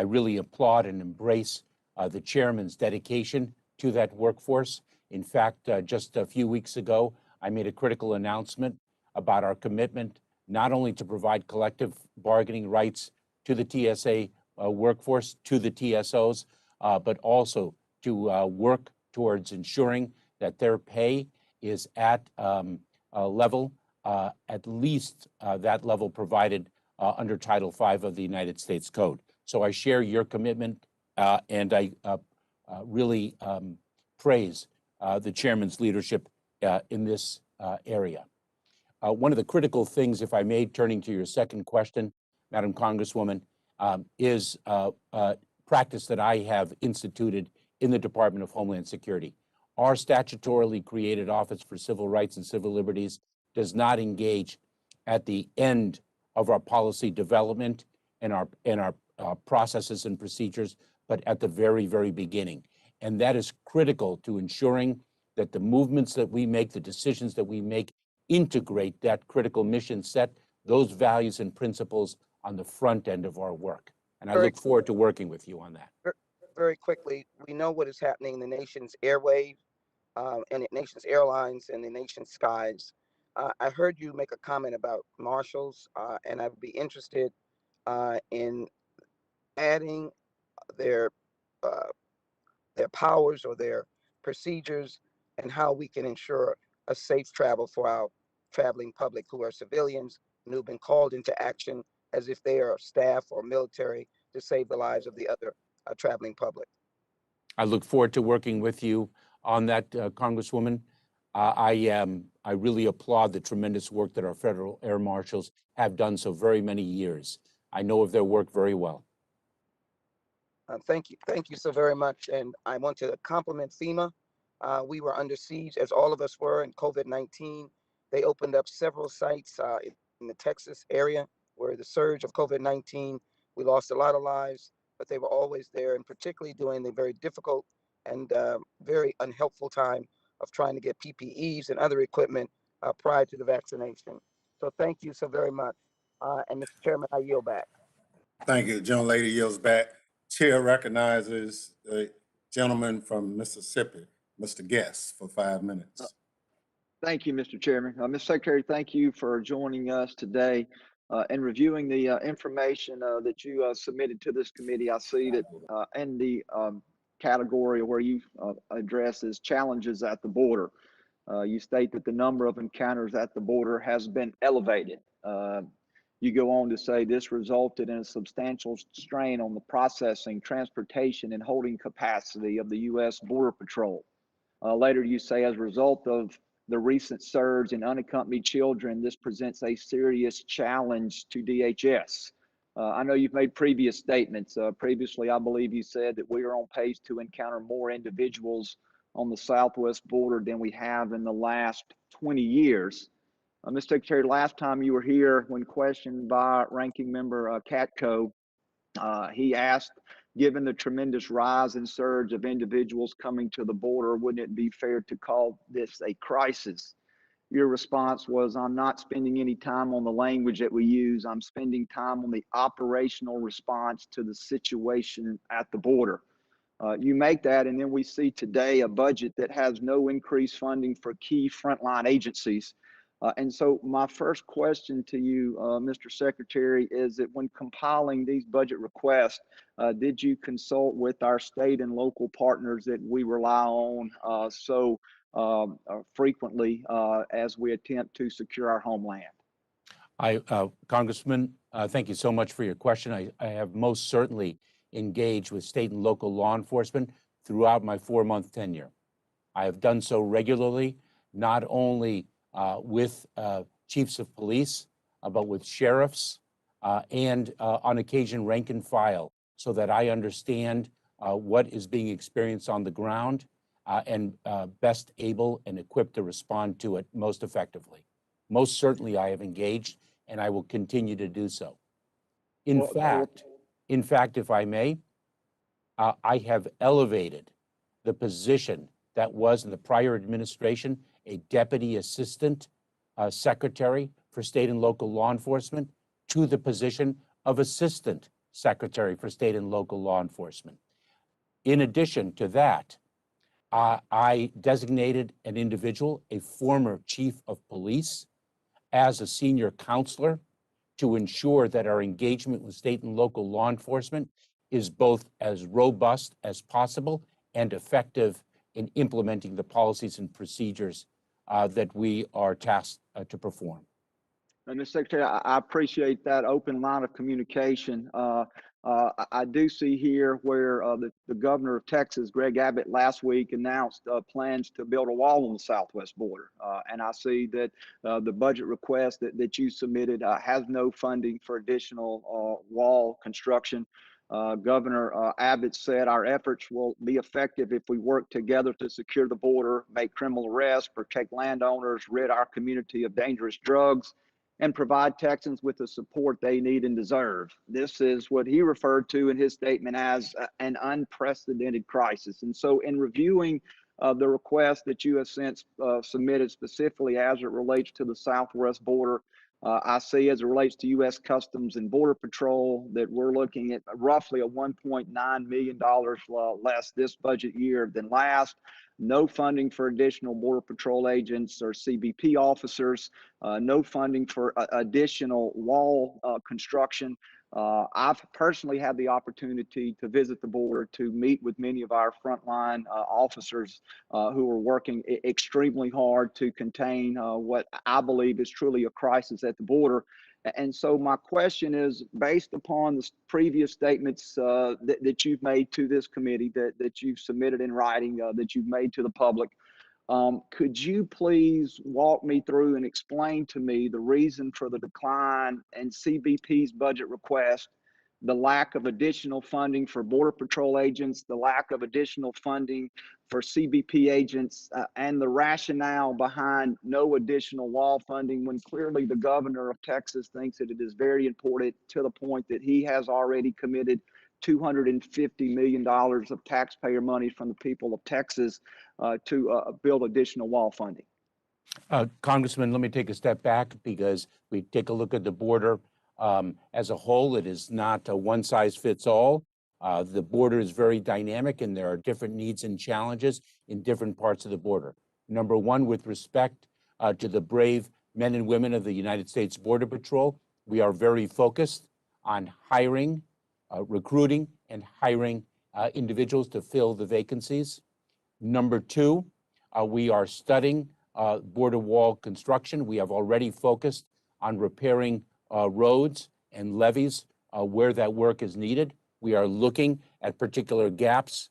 really applaud and embrace the chairman's dedication to that workforce. In fact, just a few weeks ago, I made a critical announcement about our commitment not only to provide collective bargaining rights to the TSA workforce, to the TSOs, but also to work towards ensuring that their pay is at a level, at least that level provided under Title V of the United States Code. So I share your commitment, and I really praise the chairman's leadership in this area. One of the critical things, if I may, turning to your second question, Madam Congresswoman, is practice that I have instituted in the Department of Homeland Security. Our statutorily created Office for Civil Rights and Civil Liberties does not engage at the end of our policy development and our processes and procedures, but at the very, very beginning. And that is critical to ensuring that the movements that we make, the decisions that we make, integrate that critical mission set, those values and principles on the front end of our work. And I look forward to working with you on that. Very quickly, we know what is happening in the nation's airwaves, and the nation's airlines and the nation's skies. I heard you make a comment about marshals, and I'd be interested in adding their powers or their procedures and how we can ensure a safe travel for our traveling public who are civilians and who've been called into action as if they are staff or military to save the lives of the other traveling public. I look forward to working with you on that, Congresswoman. I really applaud the tremendous work that our federal air marshals have done so very many years. I know of their work very well. Thank you so very much. And I want to compliment FEMA. We were under siege, as all of us were, in COVID-19. They opened up several sites in the Texas area where the surge of COVID-19, we lost a lot of lives, but they were always there, and particularly during the very difficult and very unhelpful time of trying to get PPEs and other equipment prior to the vaccination. So thank you so very much. And Mr. Chairman, I yield back. Thank you. The gentlelady yields back. Chair recognizes the gentleman from Mississippi, Mr. Guest, for 5 minutes. Thank you, Mr. Chairman. Mr. Secretary, thank you for joining us today and reviewing the information that you submitted to this committee. I see that in the category where you address is challenges at the border. You state that the number of encounters at the border has been elevated. You go on to say this resulted in a substantial strain on the processing, transportation, and holding capacity of the U.S. Border Patrol. Later, you say, as a result of the recent surge in unaccompanied children, this presents a serious challenge to DHS. I know you've made previous statements. Previously, I believe you said that we are on pace to encounter more individuals on the southwest border than we have in the last 20 years. Mr. Secretary, last time you were here, when questioned by Ranking Member Katko, he asked, given the tremendous rise and surge of individuals coming to the border, wouldn't it be fair to call this a crisis? Your response was, I'm not spending any time on the language that we use. I'm spending time on the operational response to the situation at the border. You make that, and then we see today a budget that has no increased funding for key frontline agencies. And so my first question to you, Mr. Secretary, is that when compiling these budget requests, did you consult with our state and local partners that we rely on so frequently as we attempt to secure our homeland? Congressman, thank you so much for your question. I have most certainly engaged with state and local law enforcement throughout my 4-month tenure. I have done so regularly, not only with chiefs of police, but with sheriffs and on occasion rank and file, so that I understand what is being experienced on the ground and best able and equipped to respond to it most effectively. Most certainly I have engaged, and I will continue to do so. In fact, if I may, I have elevated the position that was in the prior administration a deputy assistant secretary for state and local law enforcement to the position of assistant secretary for state and local law enforcement. In addition to that, I designated an individual, a former chief of police, as a senior counselor to ensure that our engagement with state and local law enforcement is both as robust as possible and effective in implementing the policies and procedures that we are tasked to perform. And Mr. Secretary, I appreciate that open line of communication. I do see here where the governor of Texas, Greg Abbott, last week announced plans to build a wall on the southwest border. And I see that the budget request that you submitted has no funding for additional wall construction. Governor Abbott said our efforts will be effective if we work together to secure the border, make criminal arrests, protect landowners, rid our community of dangerous drugs, and provide Texans with the support they need and deserve. This is what he referred to in his statement as an unprecedented crisis. And so in reviewing the request that you have since submitted specifically as it relates to the southwest border, I see as it relates to U.S. Customs and Border Patrol that we're looking at roughly a $1.9 million less this budget year than last. No funding for additional Border Patrol agents or CBP officers, no funding for additional wall construction. I've personally had the opportunity to visit the border to meet with many of our frontline officers who are working extremely hard to contain what I believe is truly a crisis at the border. And so my question is, based upon the previous statements that you've made to this committee, that you've submitted in writing, that you've made to the public, could you please walk me through and explain to me the reason for the decline in CBP's budget request, the lack of additional funding for Border Patrol agents, the lack of additional funding for CBP agents, and the rationale behind no additional wall funding when clearly the governor of Texas thinks that it is very important, to the point that he has already committed $250 million of taxpayer money from the people of Texas to build additional wall funding. Congressman, let me take a step back, because we take a look at the border as a whole. It is not a one size fits all. The border is very dynamic, and there are different needs and challenges in different parts of the border. Number one, with respect to the brave men and women of the United States Border Patrol, we are very focused on hiring, recruiting, and hiring individuals to fill the vacancies. Number two, we are studying border wall construction. We have already focused on repairing roads and levees where that work is needed. We are looking at particular gaps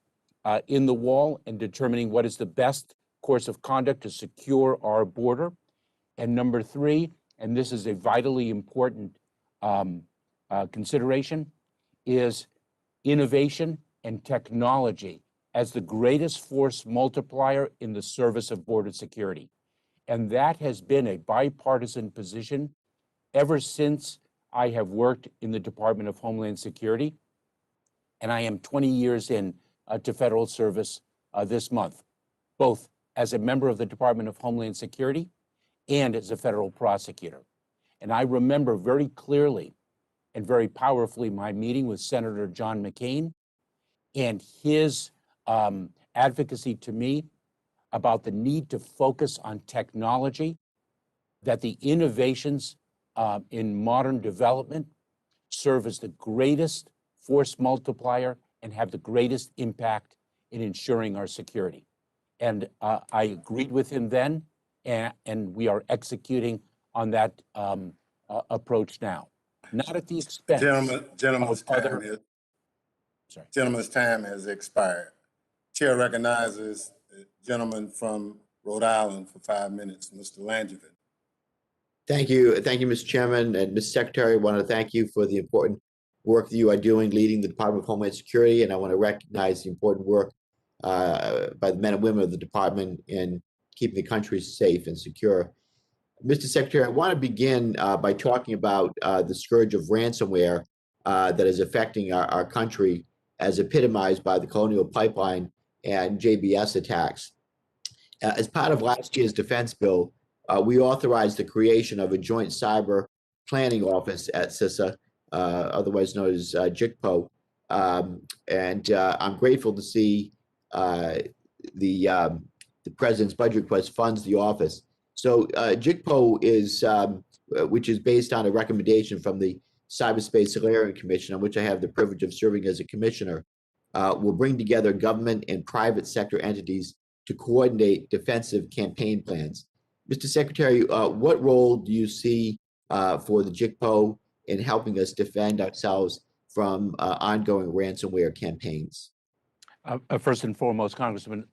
in the wall and determining what is the best course of conduct to secure our border. And number three, and this is a vitally important consideration, is innovation and technology as the greatest force multiplier in the service of border security. And that has been a bipartisan position ever since I have worked in the Department of Homeland Security. And I am 20 years in to federal service this month, both as a member of the Department of Homeland Security and as a federal prosecutor. And I remember very clearly and very powerfully my meeting with Senator John McCain and his advocacy to me about the need to focus on technology, that the innovations in modern development serve as the greatest force multiplier and have the greatest impact in ensuring our security. And I agreed with him then, and we are executing on that approach now. Not at the expense Gentleman's of other. Sorry. Gentleman's time has expired. Chair recognizes the gentleman from Rhode Island for 5 minutes, Mr. Langevin. Thank you, Mr. Chairman and Mr. Secretary. I want to thank you for the important work that you are doing, leading the Department of Homeland Security, and I want to recognize the important work by the men and women of the department in keeping the country safe and secure. Mr. Secretary, I want to begin by talking about the scourge of ransomware that is affecting our country, as epitomized by the Colonial Pipeline and JBS attacks. As part of last year's defense bill, we authorized the creation of a joint cyber planning office at CISA, otherwise known as JICPO. And I'm grateful to see the President's budget request funds the office. So JICPO is, which is based on a recommendation from the Cyberspace Solarium Commission, on which I have the privilege of serving as a commissioner, will bring together government and private sector entities to coordinate defensive campaign plans. Mr. Secretary, what role do you see for the JICPO in helping us defend ourselves from ongoing ransomware campaigns? First and foremost, Congressman,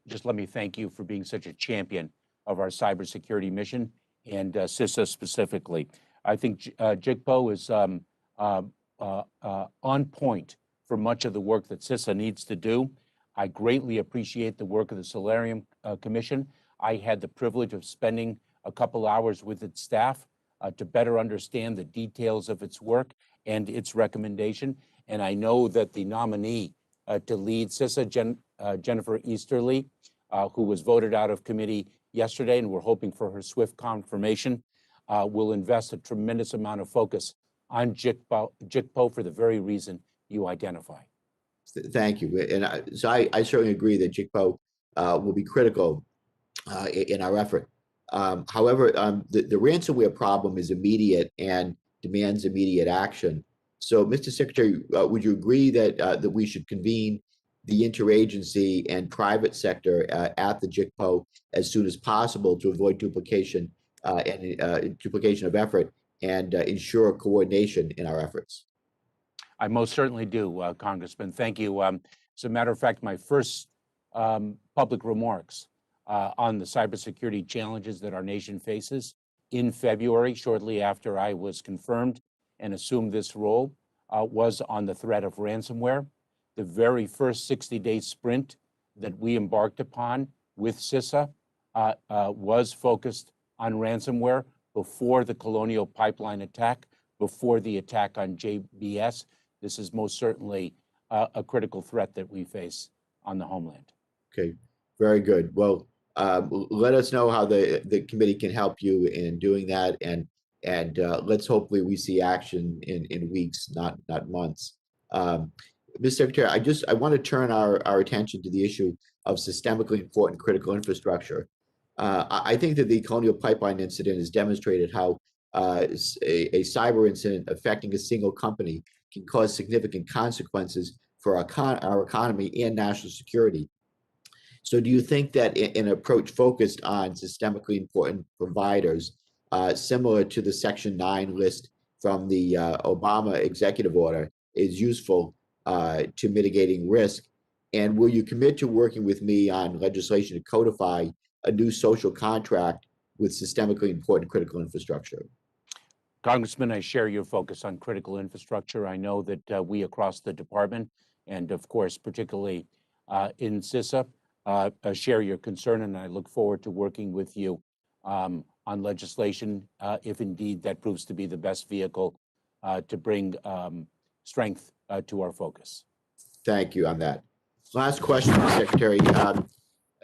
just let me thank you for being such a champion of our cybersecurity mission and CISA specifically. I think JICPO is on point for much of the work that CISA needs to do. I greatly appreciate the work of the Solarium Commission. I had the privilege of spending a couple hours with its staff to better understand the details of its work and its recommendation. And I know that the nominee to lead CISA, Jennifer Easterly, who was voted out of committee yesterday, and we're hoping for her swift confirmation, will invest a tremendous amount of focus on JICPO for the very reason you identify. Thank you. And so I certainly agree that JICPO will be critical in our effort. However, the ransomware problem is immediate and demands immediate action. So, Mr. Secretary, would you agree that we should convene the interagency and private sector at the JICPO as soon as possible to avoid duplication and duplication of effort and ensure coordination in our efforts? I most certainly do, Congressman. Thank you. As a matter of fact, my first public remarks on the cybersecurity challenges that our nation faces in February, shortly after I was confirmed and assumed this role, was on the threat of ransomware. The very first 60-day sprint that we embarked upon with CISA was focused on ransomware before the Colonial Pipeline attack, before the attack on JBS. This is most certainly a critical threat that we face on the Homeland. Okay, very good. Well, let us know how the committee can help you in doing that, and let's hopefully we see action in weeks, not months. Mr. Secretary, I want to turn our attention to the issue of systemically important critical infrastructure. I think that the Colonial Pipeline incident has demonstrated how a cyber incident affecting a single company can cause significant consequences for our economy and national security. So do you think that an approach focused on systemically important providers, similar to the Section 9 list from the Obama executive order, is useful to mitigating risk? And will you commit to working with me on legislation to codify a new social contract with systemically important critical infrastructure? Congressman, I share your focus on critical infrastructure. I know that we across the department, and of course, particularly in CISA, share your concern, and I look forward to working with you on legislation, if indeed that proves to be the best vehicle to bring strength to our focus. Thank you on that. Last question, Mr. Secretary.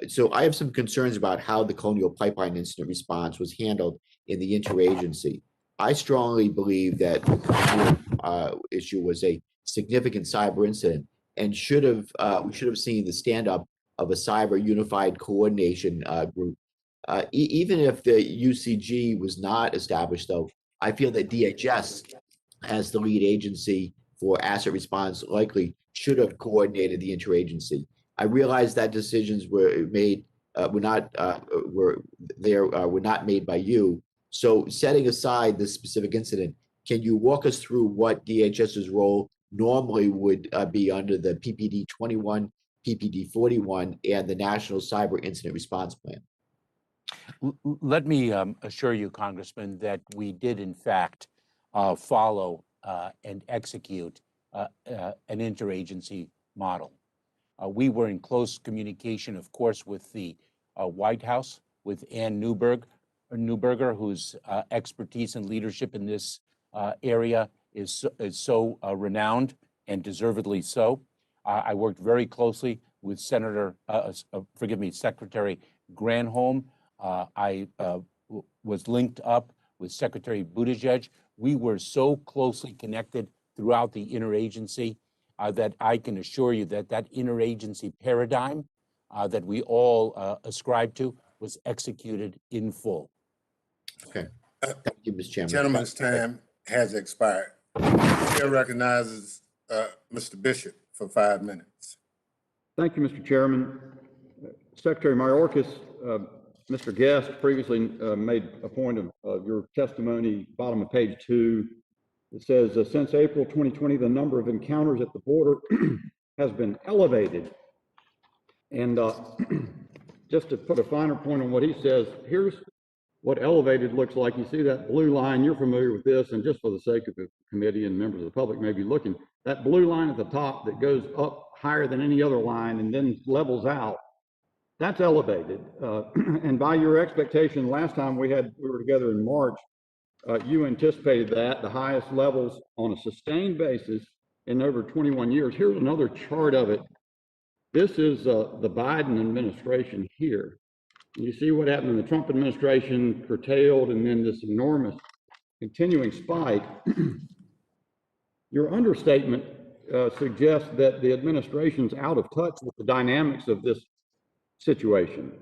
So I have some concerns about how the Colonial Pipeline incident response was handled in the interagency. I strongly believe that the issue was a significant cyber incident, and we should have seen the stand up of a cyber unified coordination group. Even if the UCG was not established, though, I feel that DHS, as the lead agency for asset response, likely should have coordinated the interagency. I realize that decisions were made were not made by you. So, setting aside this specific incident, can you walk us through what DHS's role normally would be under the PPD 21, PPD 41, and the National Cyber Incident Response Plan? Let me assure you, Congressman, that we did in fact follow and execute an interagency model. We were in close communication, of course, with the White House, with Ann Neuberger, whose expertise and leadership in this area is so renowned, and deservedly so. I worked very closely with Secretary Granholm. I was linked up with Secretary Buttigieg. We were so closely connected throughout the interagency that I can assure you that that interagency paradigm that we all ascribe to was executed in full. Okay. Thank you, Mr. Chairman. Gentleman's time has expired. Chair recognizes Mr. Bishop for 5 minutes. Thank you, Mr. Chairman. Secretary Mayorkas, Mr. Guest previously made a point of your testimony, bottom of page 2. It says, since April 2020, the number of encounters at the border has been elevated. And just to put a finer point on what he says, here's what elevated looks like. You see that blue line, you're familiar with this, and just for the sake of the committee and members of the public may be looking, that blue line at the top that goes up higher than any other line and then levels out, that's elevated. And by your expectation, last time we were together in March, you anticipated that the highest levels on a sustained basis in over 21 years. Here's another chart of it. This is the Biden administration here. You see what happened in the Trump administration, curtailed, and then this enormous continuing spike. Your understatement suggests that the administration's out of touch with the dynamics of this situation.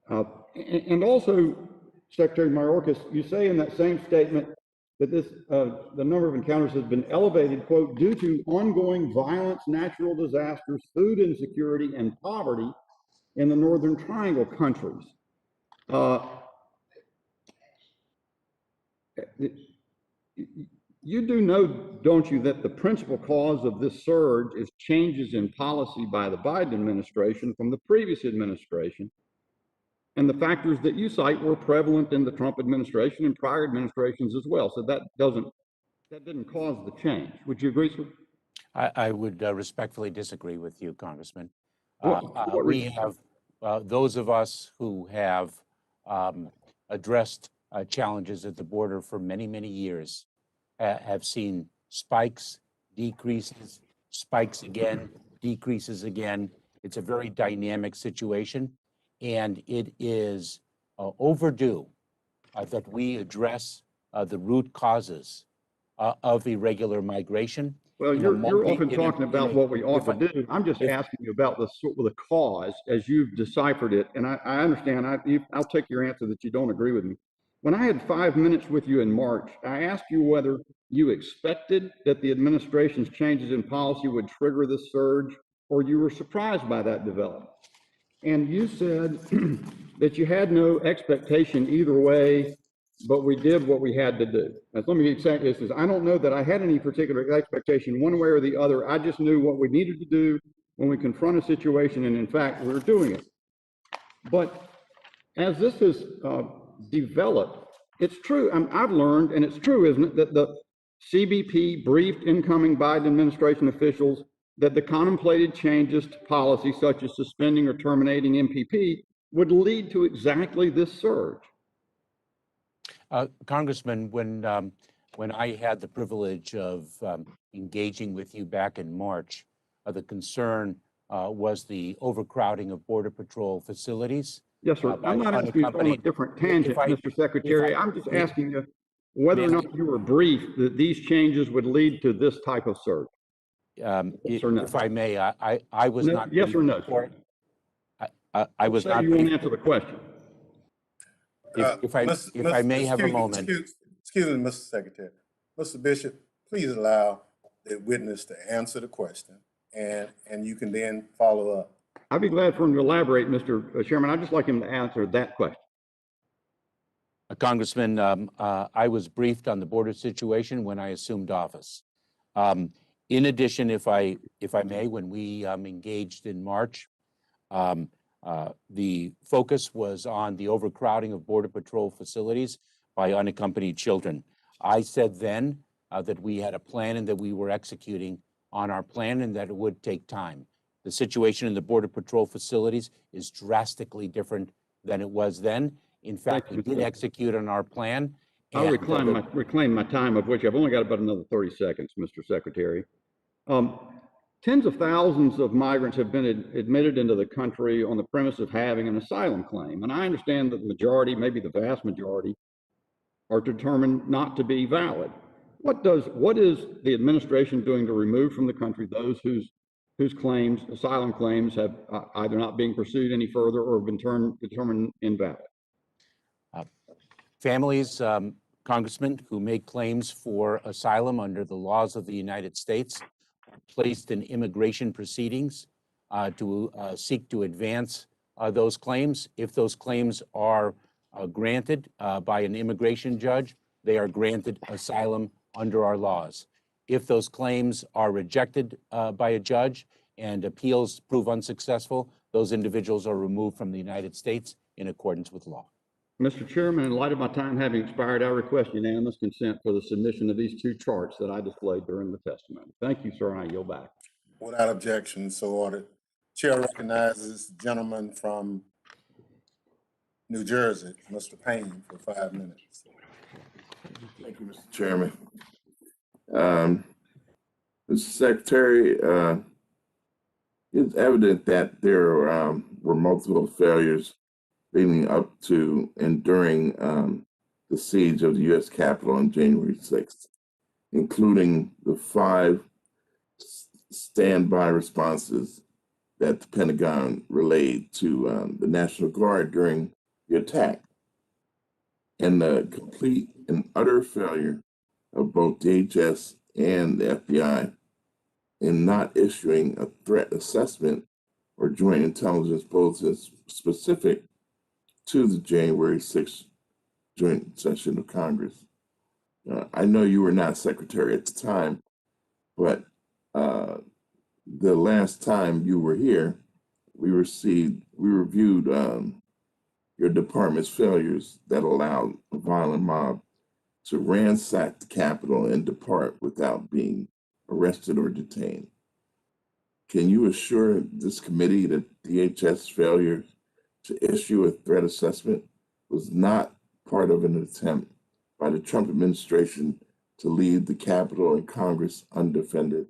And also, Secretary Mayorkas, you say in that same statement that the number of encounters has been elevated, quote, due to ongoing violence, natural disasters, food insecurity, and poverty in the Northern Triangle countries. You do know, don't you, that the principal cause of this surge is changes in policy by the Biden administration from the previous administration, and the factors that you cite were prevalent in the Trump administration and prior administrations as well. So that didn't cause the change. Would you agree, sir? I would respectfully disagree with you, Congressman. What We have, those of us who have addressed challenges at the border for many, many years have seen spikes, decreases, spikes again, decreases again. It's a very dynamic situation, and it is overdue that we address the root causes of irregular migration. Well, you're often talking about what we ought to do. I'm just asking you about the cause as you've deciphered it. And I understand, I'll take your answer that you don't agree with me. When I had 5 minutes with you in March, I asked you whether you expected that the administration's changes in policy would trigger this surge, or you were surprised by that development. And you said that you had no expectation either way, but we did what we had to do. Now, let me exactly this is, I don't know that I had any particular expectation one way or the other. I just knew what we needed to do when we confront a situation, and in fact, we're doing it. But as this has developed, it's true, I've learned, and it's true, isn't it, that the CBP briefed incoming Biden administration officials that the contemplated changes to policy, such as suspending or terminating MPP, would lead to exactly this surge. Congressman, when I had the privilege of engaging with you back in March, the concern was the overcrowding of Border Patrol facilities. Yes, sir. I'm not asking you on a different tangent, Mr. Secretary. I'm just asking you whether or not you were briefed that these changes would lead to this type of surge. Yes or no? If I may, I was No, not. yes briefed or no, for sir? it. I was Say not. you won't briefed. answer the question. If I may have a moment. Excuse me, Mr. Secretary. Mr. Bishop, please allow the witness to answer the question, and you can then follow up. I'd be glad for him to elaborate, Mr. Chairman. I'd just like him to answer that question. Congressman, I was briefed on the border situation when I assumed office. In addition, if I may, when we engaged in March, the focus was on the overcrowding of Border Patrol facilities by unaccompanied children. I said then that we had a plan and that we were executing on our plan and that it would take time. The situation in the Border Patrol facilities is drastically different than it was then. In fact, we did execute on our plan. I'll reclaim my time, of which I've only got about another 30 seconds, Mr. Secretary. Tens of thousands of migrants have been admitted into the country on the premise of having an asylum claim. And I understand that the majority, maybe the vast majority, are determined not to be valid. What is the administration doing to remove from the country those whose claims, asylum claims, have either not being pursued any further or have been determined invalid? Families, Congressman, who make claims for asylum under the laws of the United States are placed in immigration proceedings to seek to advance those claims. If those claims are granted by an immigration judge, they are granted asylum under our laws. If those claims are rejected by a judge and appeals prove unsuccessful, those individuals are removed from the United States in accordance with law. Mr. Chairman, in light of my time having expired, I request unanimous consent for the submission of these two charts that I displayed during the testimony. Thank you, sir, and I yield back. Without objection, so ordered. Chair recognizes the gentleman from New Jersey, Mr. Payne, for 5 minutes. Thank you, Mr. Chairman. Mr. Secretary, it's evident that there were multiple failures leading up to and during the siege of the U.S. Capitol on January 6th, including the 5 standby responses that the Pentagon relayed to the National Guard during the attack, and the complete and utter failure of both DHS and the FBI in not issuing a threat assessment or joint intelligence bulletin specific to the January 6th joint session of Congress. I know you were not secretary at the time, but the last time you were here, we reviewed your department's failures that allowed a violent mob to ransack the Capitol and depart without being arrested or detained. Can you assure this committee that DHS failure to issue a threat assessment was not part of an attempt by the Trump administration to leave the Capitol and Congress undefended?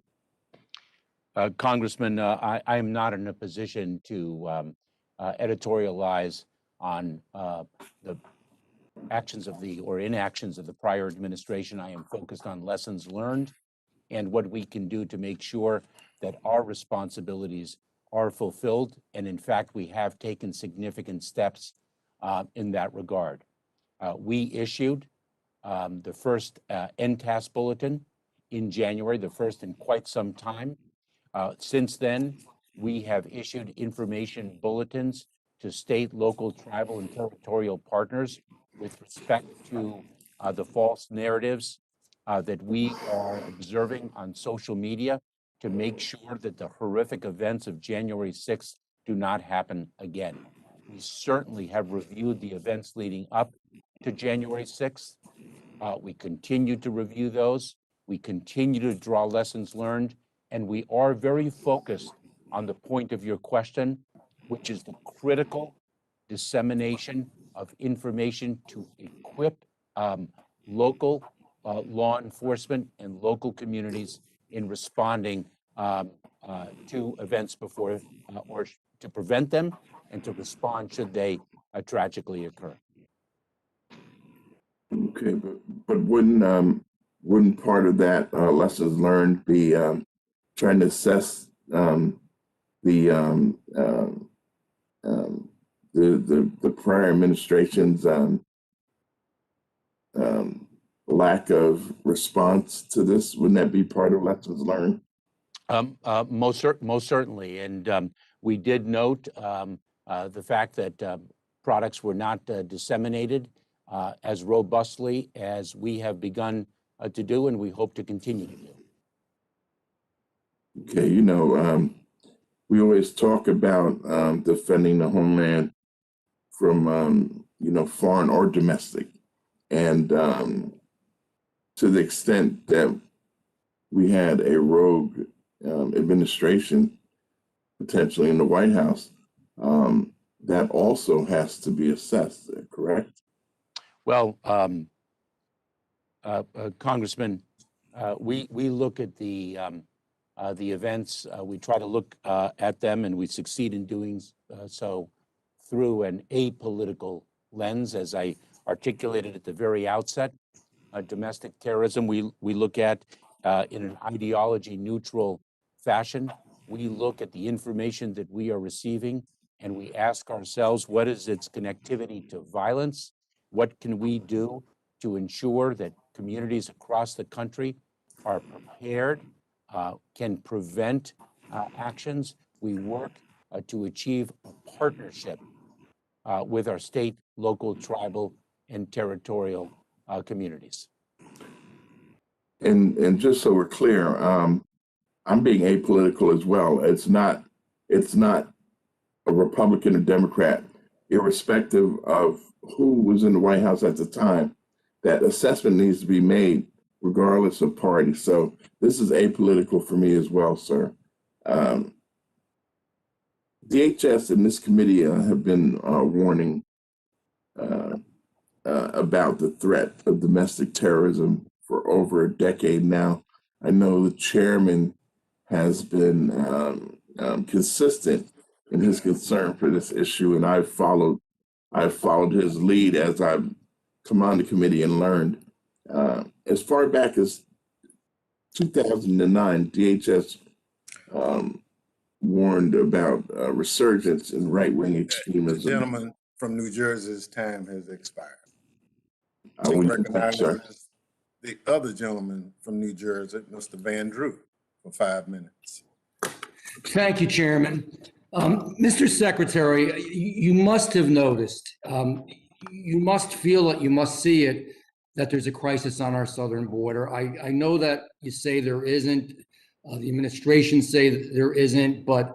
Congressman, I am not in a position to editorialize on the actions of or inactions of the prior administration. I am focused on lessons learned and what we can do to make sure that our responsibilities are fulfilled. And in fact, we have taken significant steps in that regard. We issued the first NTAS bulletin in January, the first in quite some time. Since then, we have issued information bulletins to state, local, tribal, and territorial partners with respect to the false narratives that we are observing on social media to make sure that the horrific events of January 6th do not happen again. We certainly have reviewed the events leading up to January 6th. We continue to review those. We continue to draw lessons learned. And we are very focused on the point of your question, which is the critical dissemination of information to equip local law enforcement and local communities in responding to events before or to prevent them and to respond should they tragically occur. Okay, but wouldn't part of that lessons learned be trying to assess the, the prior administration's lack of response to this? Wouldn't that be part of lessons learned? Most certainly. And we did note the fact that products were not disseminated as robustly as we have begun to do, and we hope to continue to do. Okay, you know, we always talk about defending the homeland from, you know, foreign or domestic. And to the extent that we had a rogue administration potentially in the White House, that also has to be assessed, correct? Well, Congressman, we look at the events. We try to look at them, and we succeed in doing so through an apolitical lens, as I articulated at the very outset. Domestic terrorism we look at in an ideology neutral fashion. We look at the information that we are receiving, and we ask ourselves, what is its connectivity to violence? What can we do to ensure that communities across the country are prepared, can prevent actions? We work to achieve a partnership with our state, local, tribal, and territorial communities. And just so we're clear, I'm being apolitical as well. It's not a Republican or Democrat, irrespective of who was in the White House at the time. That assessment needs to be made regardless of party. So this is apolitical for me as well, sir. DHS and this committee have been warning about the threat of domestic terrorism for over a decade now. I know the chairman has been consistent in his concern for this issue, and I've followed his lead as I've come on the committee and learned. As far back as 2009, DHS warned about resurgence in right-wing extremism. The gentleman from New Jersey's time has expired. I will yield back, Recognize sir. the other gentleman from New Jersey, Mr. Van Drew, for 5 minutes. Thank you, Chairman. Mr. Secretary, you must have noticed, you must feel it, you must see it, that there's a crisis on our southern border. I know that you say there isn't, the administration say that there isn't, but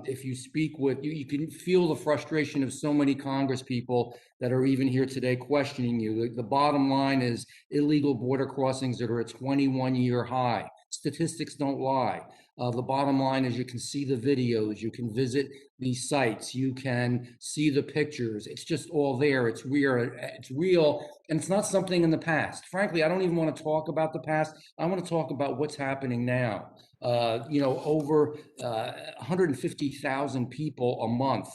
if you speak with, you can feel the frustration of so many Congress people that are even here today questioning you. The bottom line is illegal border crossings that are at 21-year high. Statistics don't lie. The bottom line is you can see the videos, you can visit these sites, you can see the pictures. It's just all there. It's real, and it's not something in the past. Frankly, I don't even want to talk about the past. I want to talk about what's happening now. You know, over 150,000 people a month.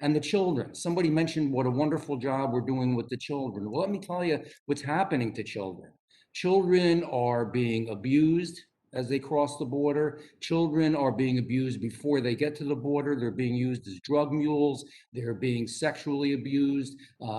And the children. Somebody mentioned what a wonderful job we're doing with the children. Well, let me tell you what's happening to children. Children are being abused as they cross the border. Children are being abused before they get to the border. They're being used as drug mules. They're being sexually abused.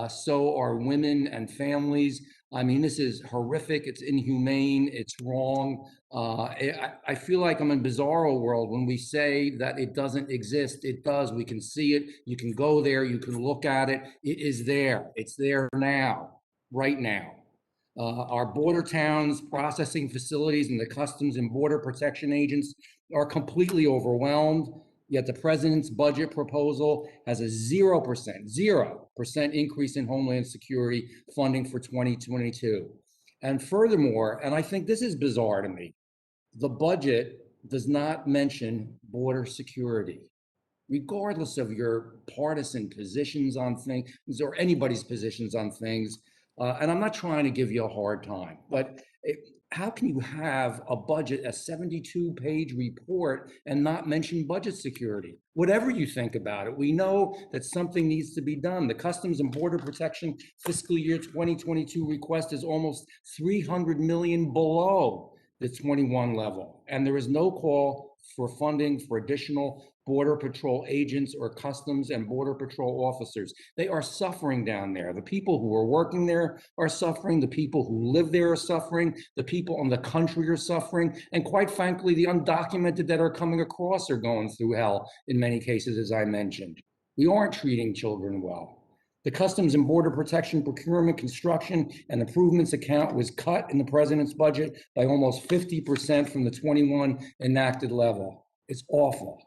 So are women and families. I mean, this is horrific. It's inhumane. It's wrong. I feel like I'm in bizarro world when we say that it doesn't exist. It does. We can see it. You can go there. You can look at it. It is there. It's there now, right now. Our border towns, processing facilities, and the Customs and Border Protection agents are completely overwhelmed. Yet the president's budget proposal has a 0% increase in Homeland Security funding for 2022. And furthermore, and I think this is bizarre to me, the budget does not mention border security. Regardless of your partisan positions on things or anybody's positions on things, and I'm not trying to give you a hard time, but how can you have a budget, a 72-page report, and not mention budget security? Whatever you think about it, we know that something needs to be done. The Customs and Border Protection fiscal year 2022 request is almost $300 million below the 21 level. And there is no call for funding for additional Border Patrol agents or Customs and Border Patrol officers. They are suffering down there. The people who are working there are suffering. The people who live there are suffering. The people in the country are suffering. And quite frankly, the undocumented that are coming across are going through hell in many cases, as I mentioned. We aren't treating children well. The Customs and Border Protection Procurement, Construction, and Improvements account was cut in the president's budget by almost 50% from the 21 enacted level. It's awful.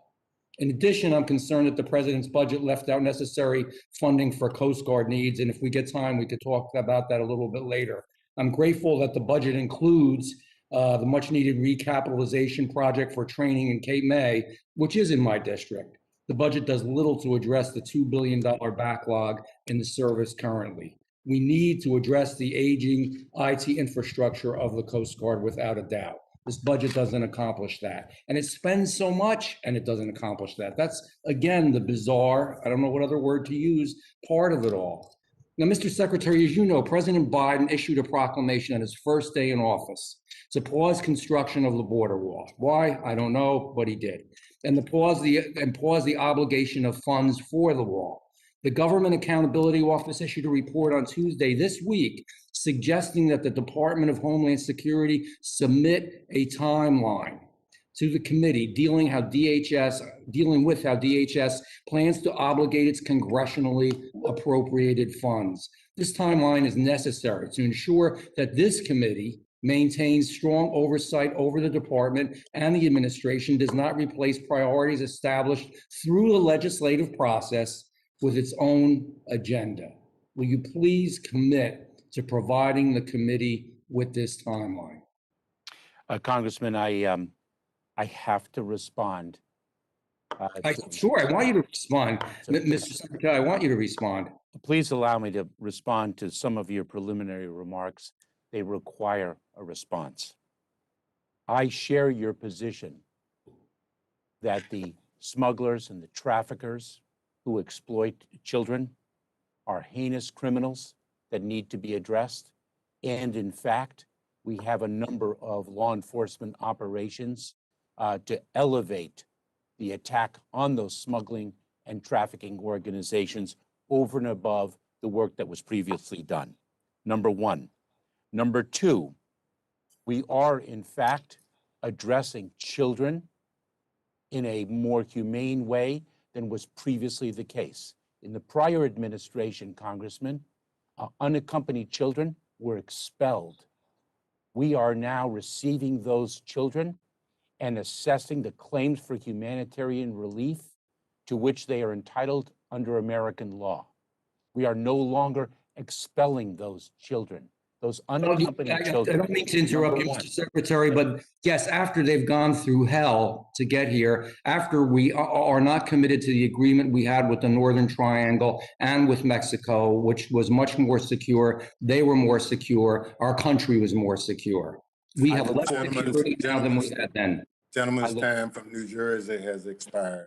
In addition, I'm concerned that the president's budget left out necessary funding for Coast Guard needs, and if we get time, we could talk about that a little bit later. I'm grateful that the budget includes the much-needed recapitalization project for training in Cape May, which is in my district. The budget does little to address the $2 billion backlog in the service currently. We need to address the aging IT infrastructure of the Coast Guard without a doubt. This budget doesn't accomplish that. And it spends so much and it doesn't accomplish that. That's, again, the bizarre, I don't know what other word to use, part of it all. Now, Mr. Secretary, as you know, President Biden issued a proclamation on his first day in office to pause construction of the border wall. Why? I don't know, but he did. And to pause the obligation of funds for the wall. The Government Accountability Office issued a report on Tuesday this week suggesting that the Department of Homeland Security submit a timeline to the committee dealing with how DHS plans to obligate its congressionally appropriated funds. This timeline is necessary to ensure that this committee maintains strong oversight over the department and the administration, does not replace priorities established through the legislative process with its own agenda. Will you please commit to providing the committee with this timeline? Congressman, I have to respond. Sure, I want you to respond. Mr. Secretary, I want you to respond. Please allow me to respond to some of your preliminary remarks. They require a response. I share your position that the smugglers and the traffickers who exploit children are heinous criminals that need to be addressed. And in fact, we have a number of law enforcement operations to elevate the attack on those smuggling and trafficking organizations over and above the work that was previously done. Number one. Number two, we are in fact addressing children in a more humane way than was previously the case. In the prior administration, Congressman, unaccompanied children were expelled. We are now receiving those children and assessing the claims for humanitarian relief to which they are entitled under American law. We are no longer expelling those children. Those unaccompanied children. I don't mean to interrupt you, Mr. Secretary, but yes, after they've gone through hell to get here, after we are not committed to the agreement we had with the Northern Triangle and with Mexico, which was much more secure, they were more secure, our country was more secure. We have less security now than we had then. Gentleman's time from New Jersey has expired.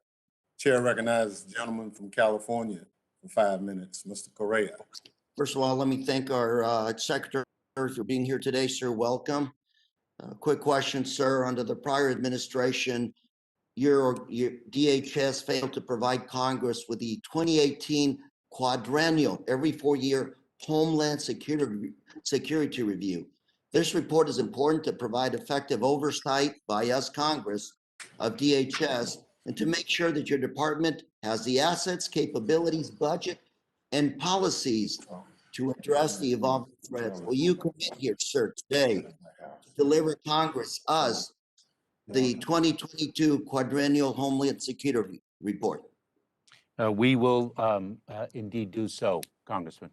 Chair recognizes the gentleman from California for 5 minutes, Mr. Correa. First of all, let me thank our secretary for being here today, sir. Welcome. Quick question, sir. Under the prior administration, your DHS failed to provide Congress with the 2018 quadrennial, every 4-year Homeland Security Review. This report is important to provide effective oversight by us, Congress, of DHS, and to make sure that your department has the assets, capabilities, budget, and policies to address the evolving threats. Will you commit here, sir, today to deliver Congress, us, the 2022 Quadrennial Homeland Security Report? We will indeed do so, Congressman.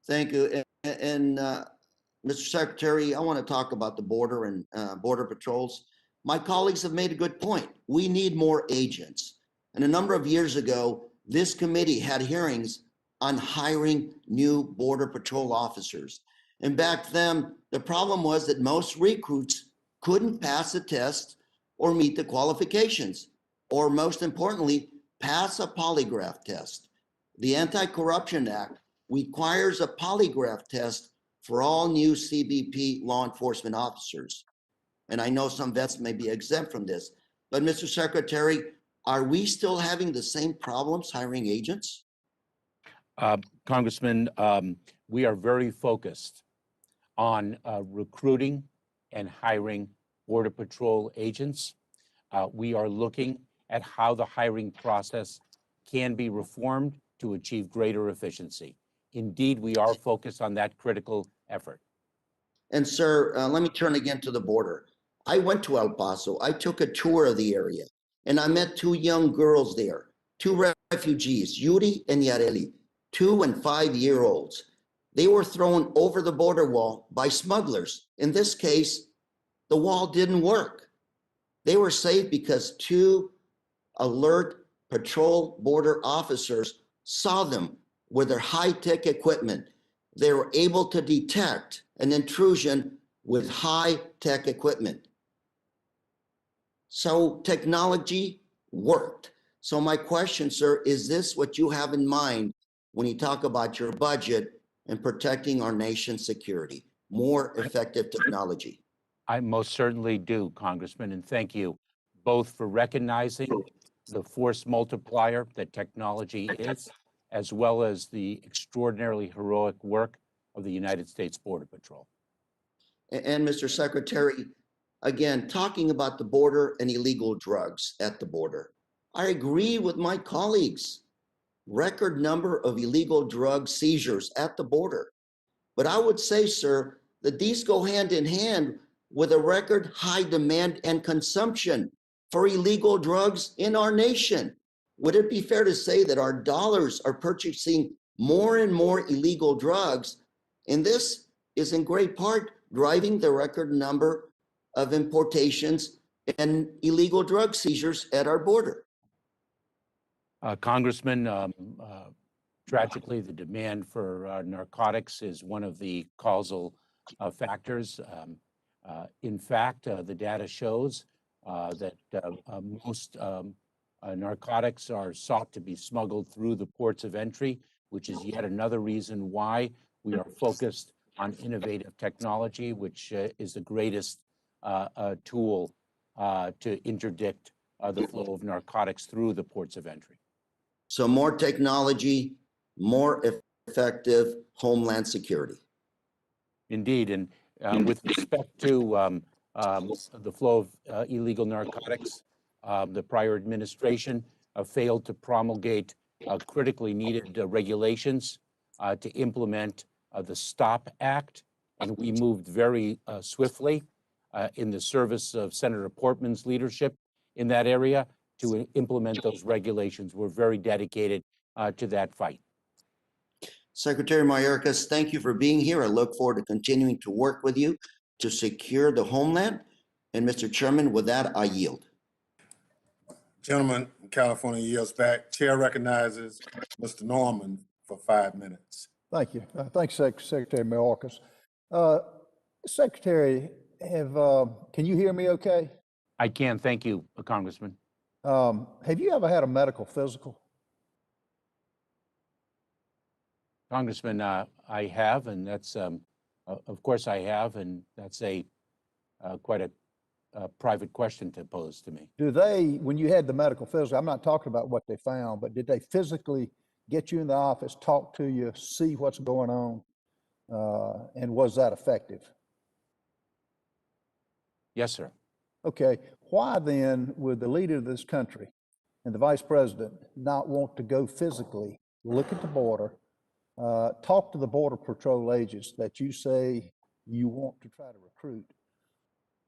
Thank you. And Mr. Secretary, I want to talk about the border and border patrols. My colleagues have made a good point. We need more agents. And a number of years ago, this committee had hearings on hiring new Border Patrol officers. And back then, the problem was that most recruits couldn't pass a test or meet the qualifications, or most importantly, pass a polygraph test. The Anti-Corruption Act requires a polygraph test for all new CBP law enforcement officers. And I know some vets may be exempt from this, but Mr. Secretary, are we still having the same problems hiring agents? Congressman, we are very focused on recruiting and hiring Border Patrol agents. We are looking at how the hiring process can be reformed to achieve greater efficiency. Indeed, we are focused on that critical effort. And sir, let me turn again to the border. I went to El Paso. I took a tour of the area and I met two young girls there, two refugees, Yuri and Yareli, 2 and 5-year-olds. They were thrown over the border wall by smugglers. In this case, the wall didn't work. They were saved because 2 alert patrol border officers saw them with their high-tech equipment. They were able to detect an intrusion with high-tech equipment. So technology worked. So my question, sir, is this what you have in mind when you talk about your budget and protecting our nation's security? More effective technology? I most certainly do, Congressman, and thank you both for recognizing the force multiplier that technology is, as well as the extraordinarily heroic work of the United States Border Patrol. And Mr. Secretary, again, talking about the border and illegal drugs at the border, I agree with my colleagues. Record number of illegal drug seizures at the border. But I would say, sir, that these go hand in hand with a record high demand and consumption for illegal drugs in our nation. Would it be fair to say that our dollars are purchasing more and more illegal drugs? And this is in great part driving the record number of importations and illegal drug seizures at our border. Congressman, tragically, the demand for narcotics is one of the causal factors. In fact, the data shows that most narcotics are sought to be smuggled through the ports of entry, which is yet another reason why we are focused on innovative technology, which is the greatest tool to interdict the flow of narcotics through the ports of entry. So more technology, more effective Homeland Security. Indeed, and with respect to the flow of illegal narcotics, the prior administration failed to promulgate critically needed regulations to implement the STOP Act, and we moved very swiftly in the service of Senator Portman's leadership in that area to implement those regulations. We're very dedicated to that fight. Secretary Mayorkas, thank you for being here. I look forward to continuing to work with you to secure the homeland. And Mr. Chairman, with that, I yield. Gentleman from California yields back. Chair recognizes Mr. Norman for 5 minutes. Thank you. Thanks, Secretary Mayorkas. Secretary, can you hear me okay? I can, thank you, Congressman. Have you ever had a medical physical? Congressman, I have, and that's, of course I have, and that's quite a private question to pose to me. Do they, when you had the medical physical, I'm not talking about what they found, but did they physically get you in the office, talk to you, see what's going on? And was that effective? Yes, sir. Okay, why then would the leader of this country and the vice president not want to go physically, look at the border, talk to the Border Patrol agents that you say you want to try to recruit?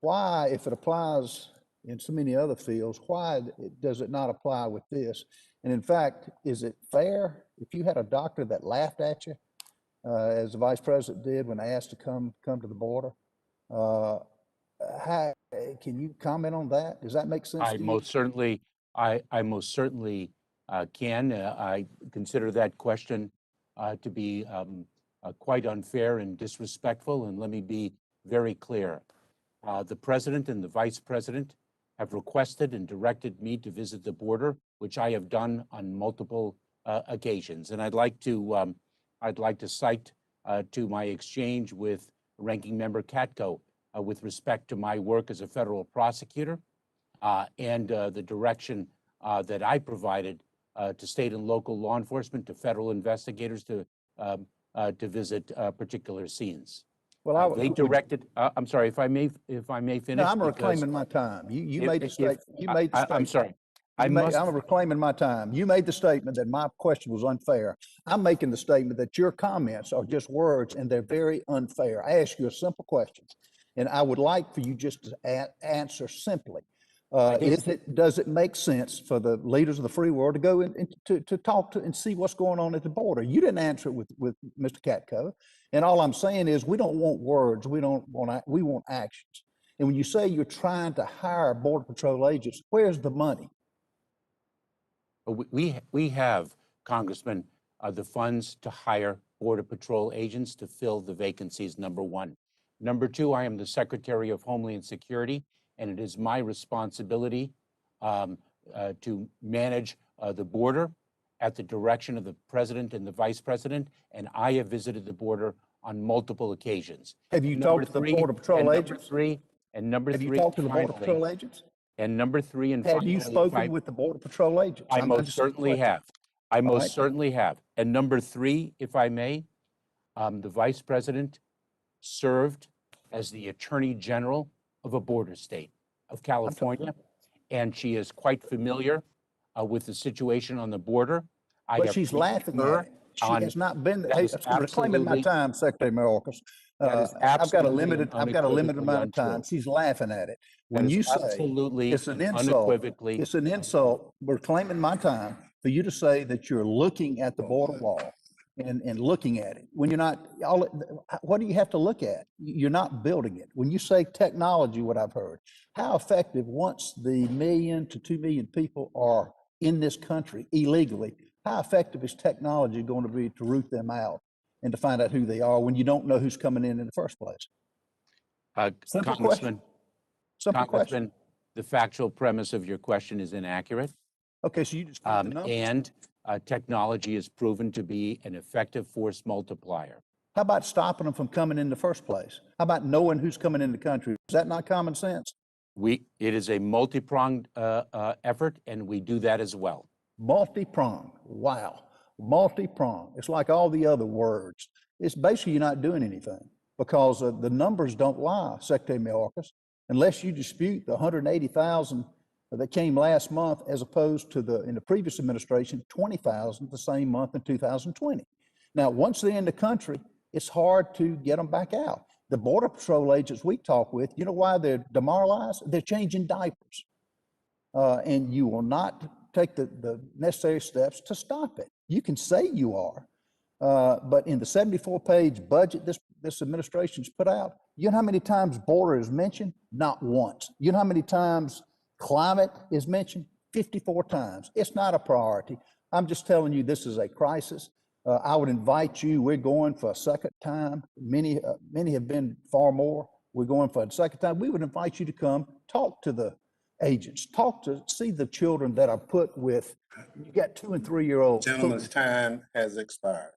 Why, if it applies in so many other fields, why does it not apply with this? And in fact, is it fair if you had a doctor that laughed at you, as the vice president did when asked to come to the border? Can you comment on that? Does that make sense to you? I most certainly can. I consider that question to be quite unfair and disrespectful. And let me be very clear. The president and the vice president have requested and directed me to visit the border, which I have done on multiple occasions. And I'd like to cite to my exchange with Ranking Member Katko with respect to my work as a federal prosecutor and the direction that I provided to state and local law enforcement, to federal investigators to visit particular scenes. Well, They directed. I'm sorry, if I may finish. no, I'm because reclaiming my time. You made the if- statement. You made the I'm statement. sorry. I'm reclaiming my time. You made the statement that my question was unfair. I'm making the statement that your comments are just words and they're very unfair. I ask you a simple question, and I would like for you just to answer simply. Does it make sense for the leaders of the free world to go to talk to and see what's going on at the border? You didn't answer it with Mr. Katko. And all I'm saying is we don't want words. We want actions. And when you say you're trying to hire Border Patrol agents, where's the money? We have, Congressman, the funds to hire Border Patrol agents to fill the vacancies, number one. Number two, I am the Secretary of Homeland Security, and it is my responsibility to manage the border at the direction of the President and the Vice President, and I have visited the border on multiple occasions. Have you talked to the Border Patrol agents? Have you talked to the Border Patrol agents? And number three, and Have you spoken with the Border Patrol agents? I most certainly have. I most certainly have. And number three, if I may, the Vice President served as the Attorney General of a border state of California, and she is quite familiar with the situation on the border. But she's laughing at it. She has not been. Hey, I'm reclaiming my time, Secretary Mayorkas. I've got a limited amount of time. She's laughing at it. When you say it's an insult, it's an insult. We're claiming my time for you to say that you're looking at the border wall and looking at it when you're not. What do you have to look at? You're not building it. When you say technology, what I've heard, how effective once the 1 million to 2 million people are in this country illegally, how effective is technology going to be to root them out and to find out who they are when you don't know who's coming in the first place? Congressman, Question. the factual premise of your question is inaccurate. Okay, so you just gave the numbers. And technology is proven to be an effective force multiplier. How about stopping them from coming in the first place? How about knowing who's coming in the country? Is that not common sense? It is a multi-pronged effort, and we do that as well. Multi-pronged. Wow. Multi-pronged. It's like all the other words. It's basically you're not doing anything because the numbers don't lie, Secretary Mayorkas, unless you dispute the 180,000 that came last month as opposed to in the previous administration, 20,000 the same month in 2020. Now, once they're in the country, it's hard to get them back out. The Border Patrol agents we talk with, you know why they're demoralized? They're changing diapers. And you will not take the necessary steps to stop it. You can say you are, but in the 74-page budget this administration's put out, you know how many times border is mentioned? Not once. You know how many times climate is mentioned? 54 times. It's not a priority. I'm just telling you this is a crisis. I would invite you, we're going for a second time. Many have been far more. We're going for a second time. We would invite you to come talk to the agents, see the children that are put with, you got 2 and 3 year olds. Gentleman's time has expired.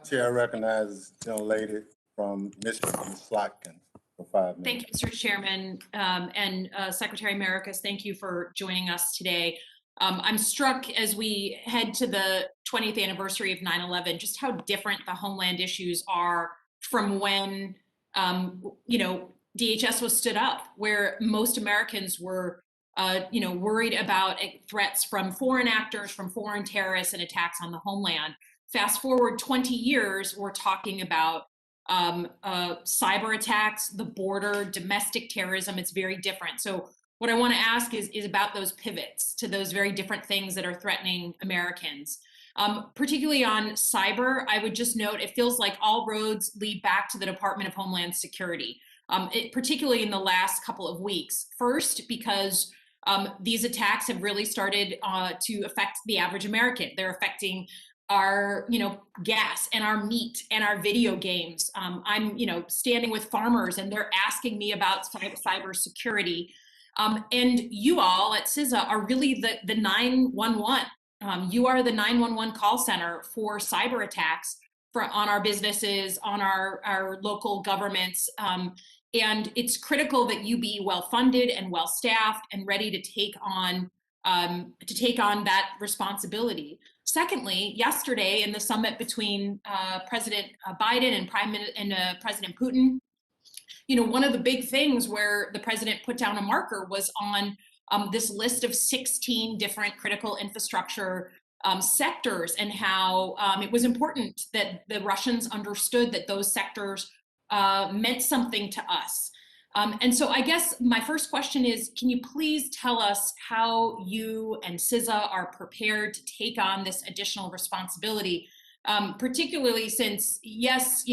Chair recognizes the gentlelady from Michigan, Slotkin, for 5 minutes. Thank you, Mr. Chairman. And Secretary Mayorkas, thank you for joining us today. I'm struck as we head to the 20th anniversary of 9/11, just how different the Homeland issues are from when, DHS was stood up, where most Americans were, worried about threats from foreign actors, from foreign terrorists and attacks on the homeland. Fast forward 20 years, we're talking about cyber attacks, the border, domestic terrorism. It's very different. So what I want to ask is about those pivots to those very different things that are threatening Americans. Particularly on cyber, I would just note, it feels like all roads lead back to the Department of Homeland Security, particularly in the last couple of weeks. First, because these attacks have really started to affect the average American. They're affecting our, gas and our meat and our video games. I'm, standing with farmers and they're asking me about cyber security. And you all at CISA are really the 911. You are the 911 call center for cyber attacks on our businesses, on our local governments. And it's critical that you be well-funded and well-staffed and ready to take on that responsibility. Secondly, yesterday in the summit between President Biden and President Putin, one of the big things where the president put down a marker was on this list of 16 different critical infrastructure sectors, and how it was important that the Russians understood that those sectors meant something to us. And so I guess my first question is, can you please tell us how you and CISA are prepared to take on this additional responsibility, particularly since, yes,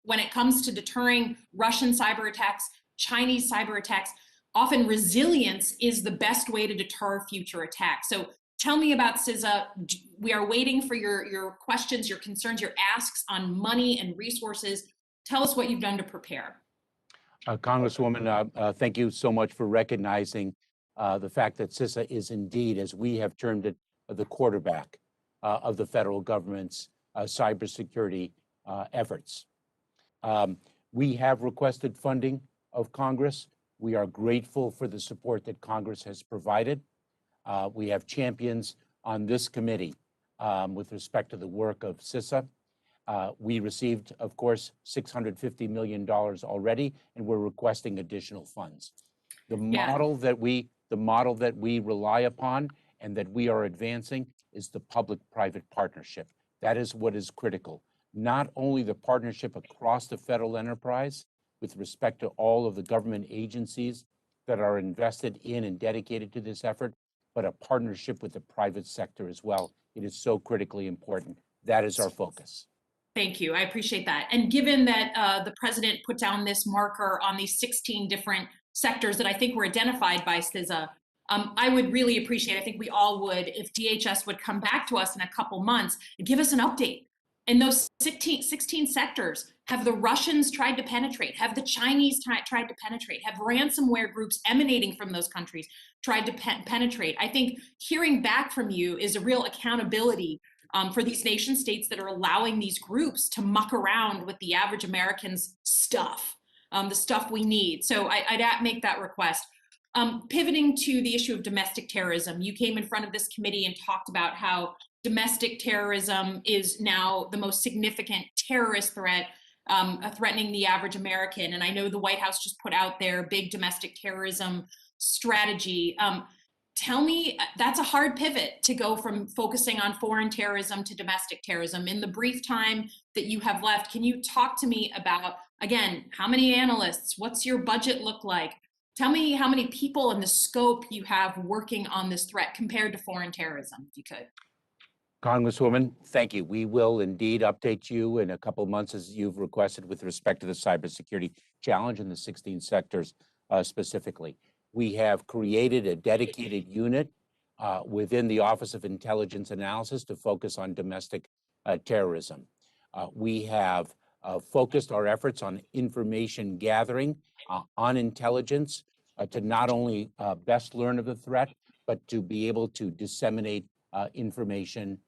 when it comes to deterring Russian cyber attacks, Chinese cyber attacks, often resilience is the best way to deter future attacks. So tell me about CISA. We are waiting for your questions, your concerns, your asks on money and resources. Tell us what you've done to prepare. Congresswoman, thank you so much for recognizing the fact that CISA is indeed, as we have termed it, the quarterback of the federal government's cybersecurity efforts. We have requested funding of Congress. We are grateful for the support that Congress has provided. We have champions on this committee with respect to the work of CISA. We received, of course, $650 million already, and we're requesting additional funds. The model that we rely upon and that we are advancing is the public-private partnership. That is what is critical. Not only the partnership across the federal enterprise with respect to all of the government agencies that are invested in and dedicated to this effort, but a partnership with the private sector as well. It is so critically important. That is our focus. Thank you. I appreciate that. And given that the president put down this marker on these 16 different sectors that I think were identified by CISA, I would really appreciate, I think we all would, if DHS would come back to us in a couple months and give us an update. In those 16 sectors, have the Russians tried to penetrate? Have the Chinese tried to penetrate? Have ransomware groups emanating from those countries tried to penetrate? I think hearing back from you is a real accountability for these nation states that are allowing these groups to muck around with the average American's stuff, the stuff we need. So I'd make that request. Pivoting to the issue of domestic terrorism, you came in front of this committee and talked about how domestic terrorism is now the most significant terrorist threat threatening the average American. And I know the White House just put out their big domestic terrorism strategy. Tell me, that's a hard pivot to go from focusing on foreign terrorism to domestic terrorism. In the brief time that you have left, can you talk to me about, again, how many analysts, what's your budget look like? Tell me how many people and the scope you have working on this threat compared to foreign terrorism, if you could. Congresswoman, thank you. We will indeed update you in a couple of months as you've requested with respect to the cybersecurity challenge in the 16 sectors specifically. We have created a dedicated unit within the Office of Intelligence Analysis to focus on domestic terrorism. We have focused our efforts on information gathering, on intelligence, to not only best learn of the threat, but to be able to disseminate information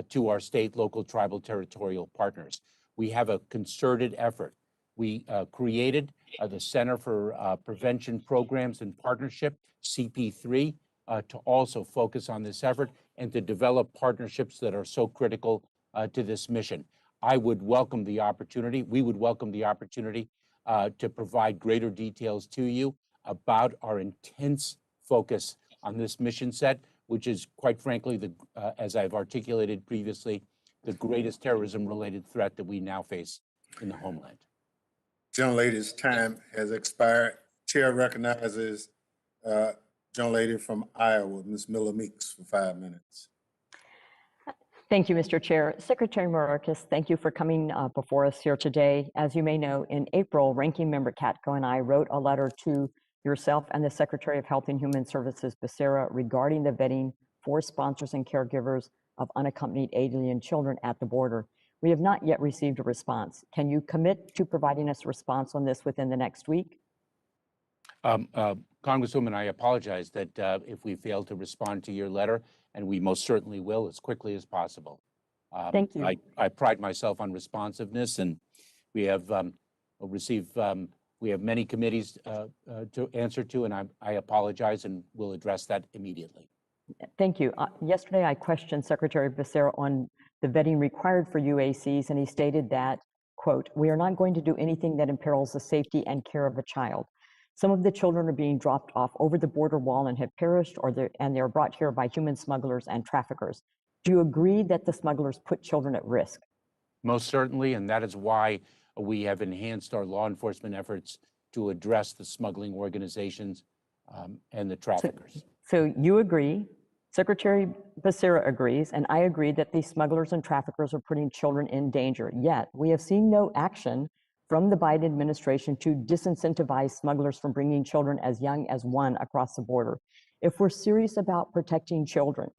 to our state, local, tribal, territorial partners. We have a concerted effort. We created the Center for Prevention Programs and Partnership, CP3, to also focus on this effort and to develop partnerships that are so critical to this mission. I would welcome the opportunity, we would welcome the opportunity to provide greater details to you about our intense focus on this mission set, which is, quite frankly, as I've articulated previously, the greatest terrorism-related threat that we now face in the homeland. Gentlelady's time has expired. Chair recognizes gentlelady from Iowa, Ms. Miller Meeks, for 5 minutes. Thank you, Mr. Chair. Secretary Mayorkas, thank you for coming before us here today. As you may know, in April, Ranking Member Katko and I wrote a letter to yourself and the Secretary of Health and Human Services, Becerra, regarding the vetting for sponsors and caregivers of unaccompanied alien children at the border. We have not yet received a response. Can you commit to providing us a response on this within the next week? Congresswoman, I apologize that if we fail to respond to your letter, and we most certainly will as quickly as possible. Thank you. I pride myself on responsiveness, and we have received We have many committees to answer to, and I apologize, and we'll address that immediately. Thank you. Yesterday, I questioned Secretary Becerra on the vetting required for UACs, and he stated that, quote, "We are not going to do anything that imperils the safety and care of a child. Some of the children are being dropped off over the border wall and have perished, and they are brought here by human smugglers and traffickers. Do you agree that the smugglers put children at risk?" Most certainly, and that is why we have enhanced our law enforcement efforts to address the smuggling organizations and the traffickers. So you agree, Secretary Becerra agrees, and I agree that these smugglers and traffickers are putting children in danger. Yet we have seen no action from the Biden administration to disincentivize smugglers from bringing children as young as 1 across the border. If we're serious about protecting children,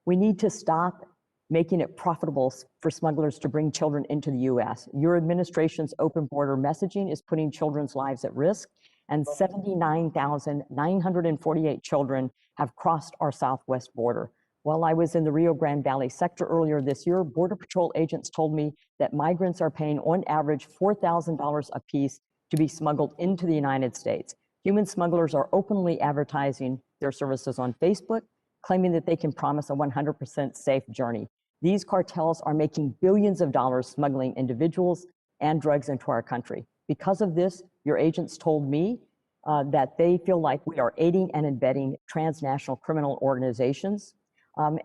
we need to stop making it profitable for smugglers to bring children into the U.S. Your administration's open border messaging is putting children's lives at risk, and 79,948 children have crossed our southwest border. While I was in the Rio Grande Valley sector earlier this year, Border Patrol agents told me that migrants are paying on average $4,000 apiece to be smuggled into the United States. Human smugglers are openly advertising their services on Facebook, claiming that they can promise a 100% safe journey. These cartels are making billions of dollars smuggling individuals and drugs into our country. Because of this, your agents told me that they feel like we are aiding and abetting transnational criminal organizations,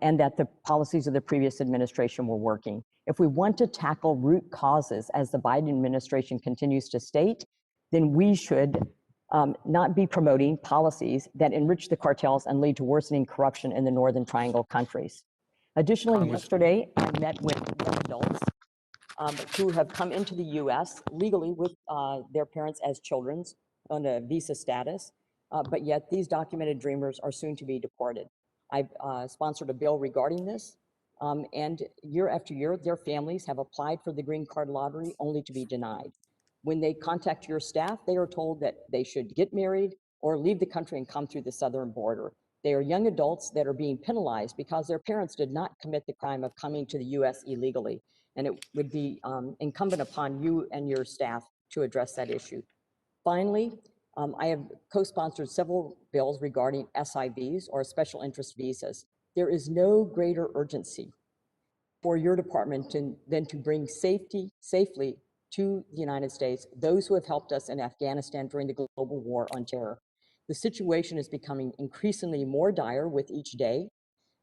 and that the policies of the previous administration were working. If we want to tackle root causes, as the Biden administration continues to state, then we should not be promoting policies that enrich the cartels and lead to worsening corruption in the Northern Triangle countries. Additionally, yesterday, I met with young adults who have come into the U.S. legally with their parents as children on a visa status, but yet these documented dreamers are soon to be deported. I've sponsored a bill regarding this, and year after year, their families have applied for the green card lottery only to be denied. When they contact your staff, they are told that they should get married or leave the country and come through the southern border. They are young adults that are being penalized because their parents did not commit the crime of coming to the U.S. illegally. And it would be incumbent upon you and your staff to address that issue. Finally, I have co-sponsored several bills regarding SIVs, or special interest visas. There is no greater urgency for your department than to bring safely to the United States those who have helped us in Afghanistan during the global war on terror. The situation is becoming increasingly more dire with each day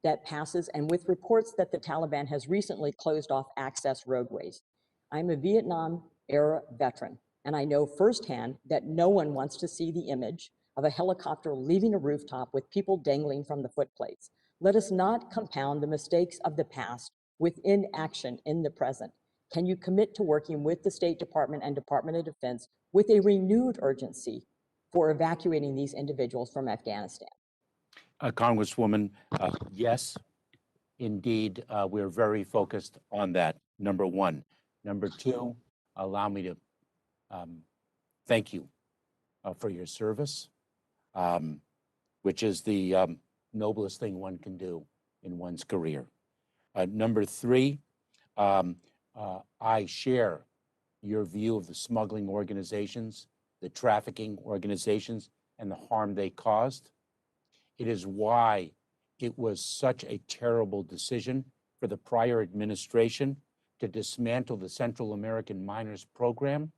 that passes, and with reports that the Taliban has recently closed off access roadways. I'm a Vietnam-era veteran, and I know firsthand that no one wants to see the image of a helicopter leaving a rooftop with people dangling from the footplates. Let us not compound the mistakes of the past with inaction in the present. Can you commit to working with the State Department and Department of Defense with a renewed urgency for evacuating these individuals from Afghanistan? Congresswoman, yes, indeed, we're very focused on that, number one. Number two, allow me to thank you for your service, which is the noblest thing one can do in one's career. Number three, I share your view of the smuggling organizations, the trafficking organizations, and the harm they caused. It is why it was such a terrible decision for the prior administration to dismantle the Central American Minors Program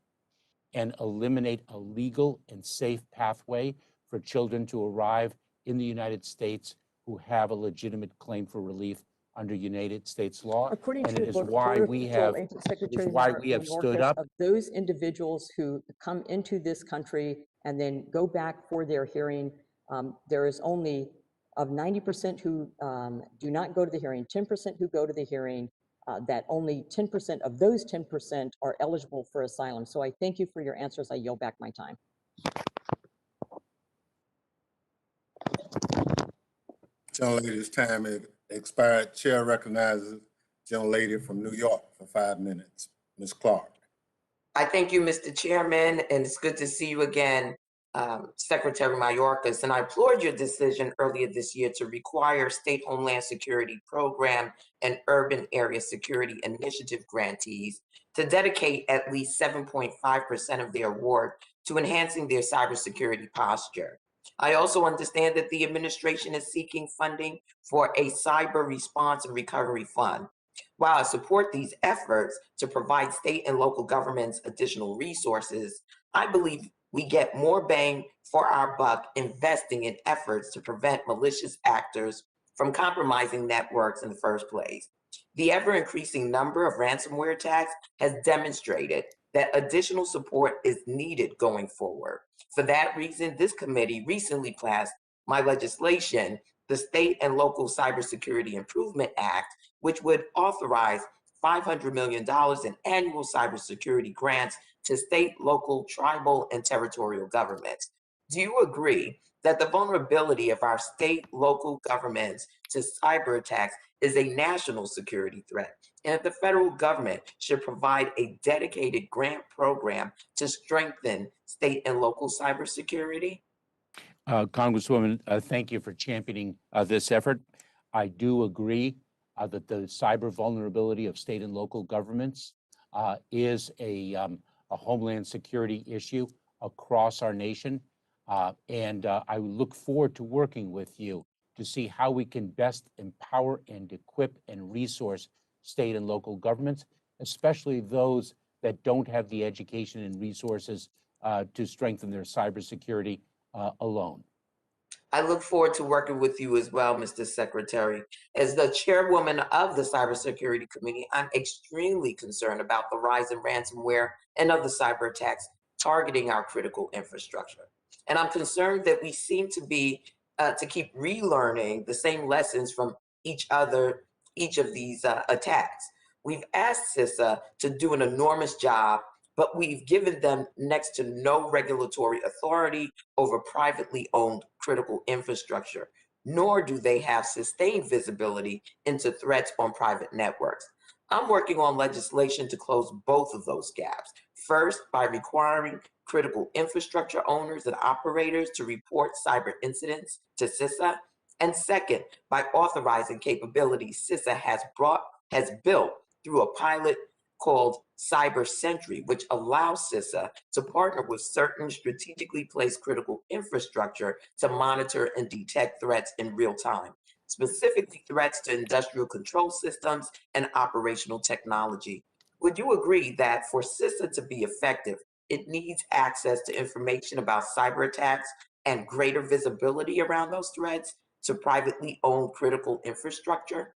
and eliminate a legal and safe pathway for children to arrive in the United States who have a legitimate claim for relief under United States law. According and to it is the why Border we Patrol have, Agent it Secretary is why we have stood Mayorkas, up. of those individuals who come into this country and then go back for their hearing, there is only of 90% who do not go to the hearing, 10% who go to the hearing, that only 10% of those 10% are eligible for asylum. So I thank you for your answers. I yield back my time. Gentlelady's time has expired. Chair recognizes gentlelady from New York for 5 minutes. Ms. Clark. I thank you, Mr. Chairman, and it's good to see you again, Secretary Mayorkas. And I applaud your decision earlier this year to require State Homeland Security Program and Urban Area Security Initiative grantees to dedicate at least 7.5% of their award to enhancing their cybersecurity posture. I also understand that the administration is seeking funding for a cyber response and recovery fund. While I support these efforts to provide state and local governments additional resources, I believe we get more bang for our buck investing in efforts to prevent malicious actors from compromising networks in the first place. The ever-increasing number of ransomware attacks has demonstrated that additional support is needed going forward. For that reason, this committee recently passed my legislation, the State and Local Cybersecurity Improvement Act, which would authorize $500 million in annual cybersecurity grants to state, local, tribal, and territorial governments. Do you agree that the vulnerability of our state, local governments to cyber attacks is a national security threat, and that the federal government should provide a dedicated grant program to strengthen state and local cybersecurity? Congresswoman, thank you for championing this effort. I do agree that the cyber vulnerability of state and local governments is a homeland security issue across our nation. And I look forward to working with you to see how we can best empower and equip and resource state and local governments, especially those that don't have the education and resources to strengthen their cybersecurity alone. I look forward to working with you as well, Mr. Secretary. As the chairwoman of the Cybersecurity Committee, I'm extremely concerned about the rise in ransomware and other cyber attacks targeting our critical infrastructure. And I'm concerned that we seem to be to keep relearning the same lessons from each of these attacks. We've asked CISA to do an enormous job, but we've given them next to no regulatory authority over privately owned critical infrastructure, nor do they have sustained visibility into threats on private networks. I'm working on legislation to close both of those gaps. First, by requiring critical infrastructure owners and operators to report cyber incidents to CISA. And second, by authorizing capabilities CISA has built through a pilot called Cyber Sentry, which allows CISA to partner with certain strategically placed critical infrastructure to monitor and detect threats in real time, specifically threats to industrial control systems and operational technology. Would you agree that for CISA to be effective, it needs access to information about cyber attacks and greater visibility around those threats to privately owned critical infrastructure?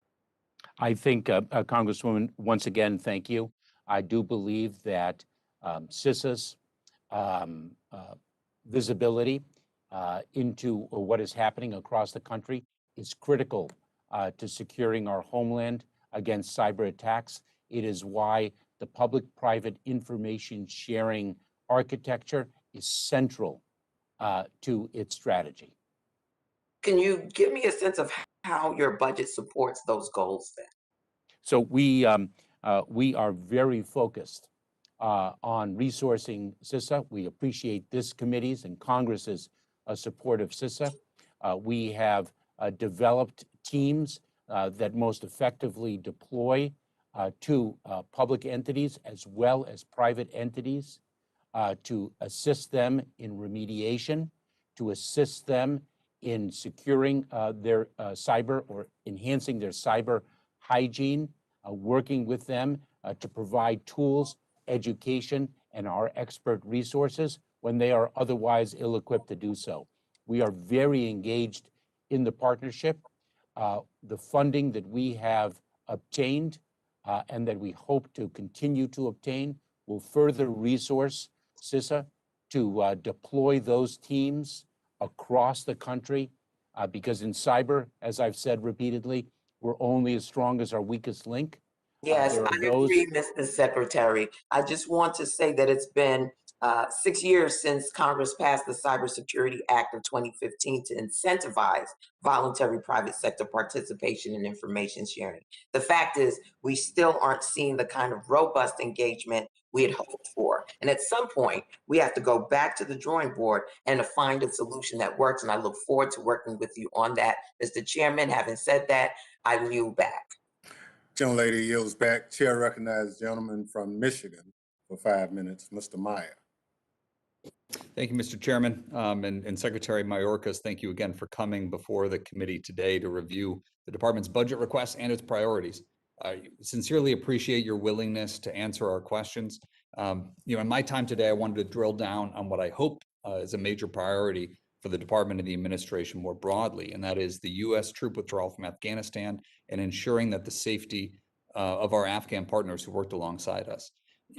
I think, Congresswoman, once again, thank you. I do believe that CISA's visibility into what is happening across the country is critical to securing our homeland against cyber attacks. It is why the public-private information sharing architecture is central to its strategy. Can you give me a sense of how your budget supports those goals then? So we are very focused on resourcing CISA. We appreciate this committee's and Congress's support of CISA. We have developed teams that most effectively deploy to public entities as well as private entities to assist them in remediation, to assist them in securing their cyber or enhancing their cyber hygiene, working with them to provide tools, education, and our expert resources when they are otherwise ill-equipped to do so. We are very engaged in the partnership. The funding that we have obtained and that we hope to continue to obtain will further resource CISA to deploy those teams across the country because in cyber, as I've said repeatedly, we're only as strong as our weakest link. Yes, I agree, Mr. Secretary. I just want to say that it's been 6 years since Congress passed the Cybersecurity Act of 2015 to incentivize voluntary private sector participation in information sharing. The fact is, we still aren't seeing the kind of robust engagement we had hoped for. And at some point, we have to go back to the drawing board and to find a solution that works. And I look forward to working with you on that. Mr. Chairman, having said that, I yield back. Gentlelady yields back. Chair recognizes the gentleman from Michigan for 5 minutes, Mr. Meyer. Thank you, Mr. Chairman. And Secretary Mayorkas, thank you again for coming before the committee today to review the department's budget requests and its priorities. I sincerely appreciate your willingness to answer our questions. In my time today, I wanted to drill down on what I hope is a major priority for the department and the administration more broadly, and that is the U.S. troop withdrawal from Afghanistan and ensuring that the safety of our Afghan partners who worked alongside us.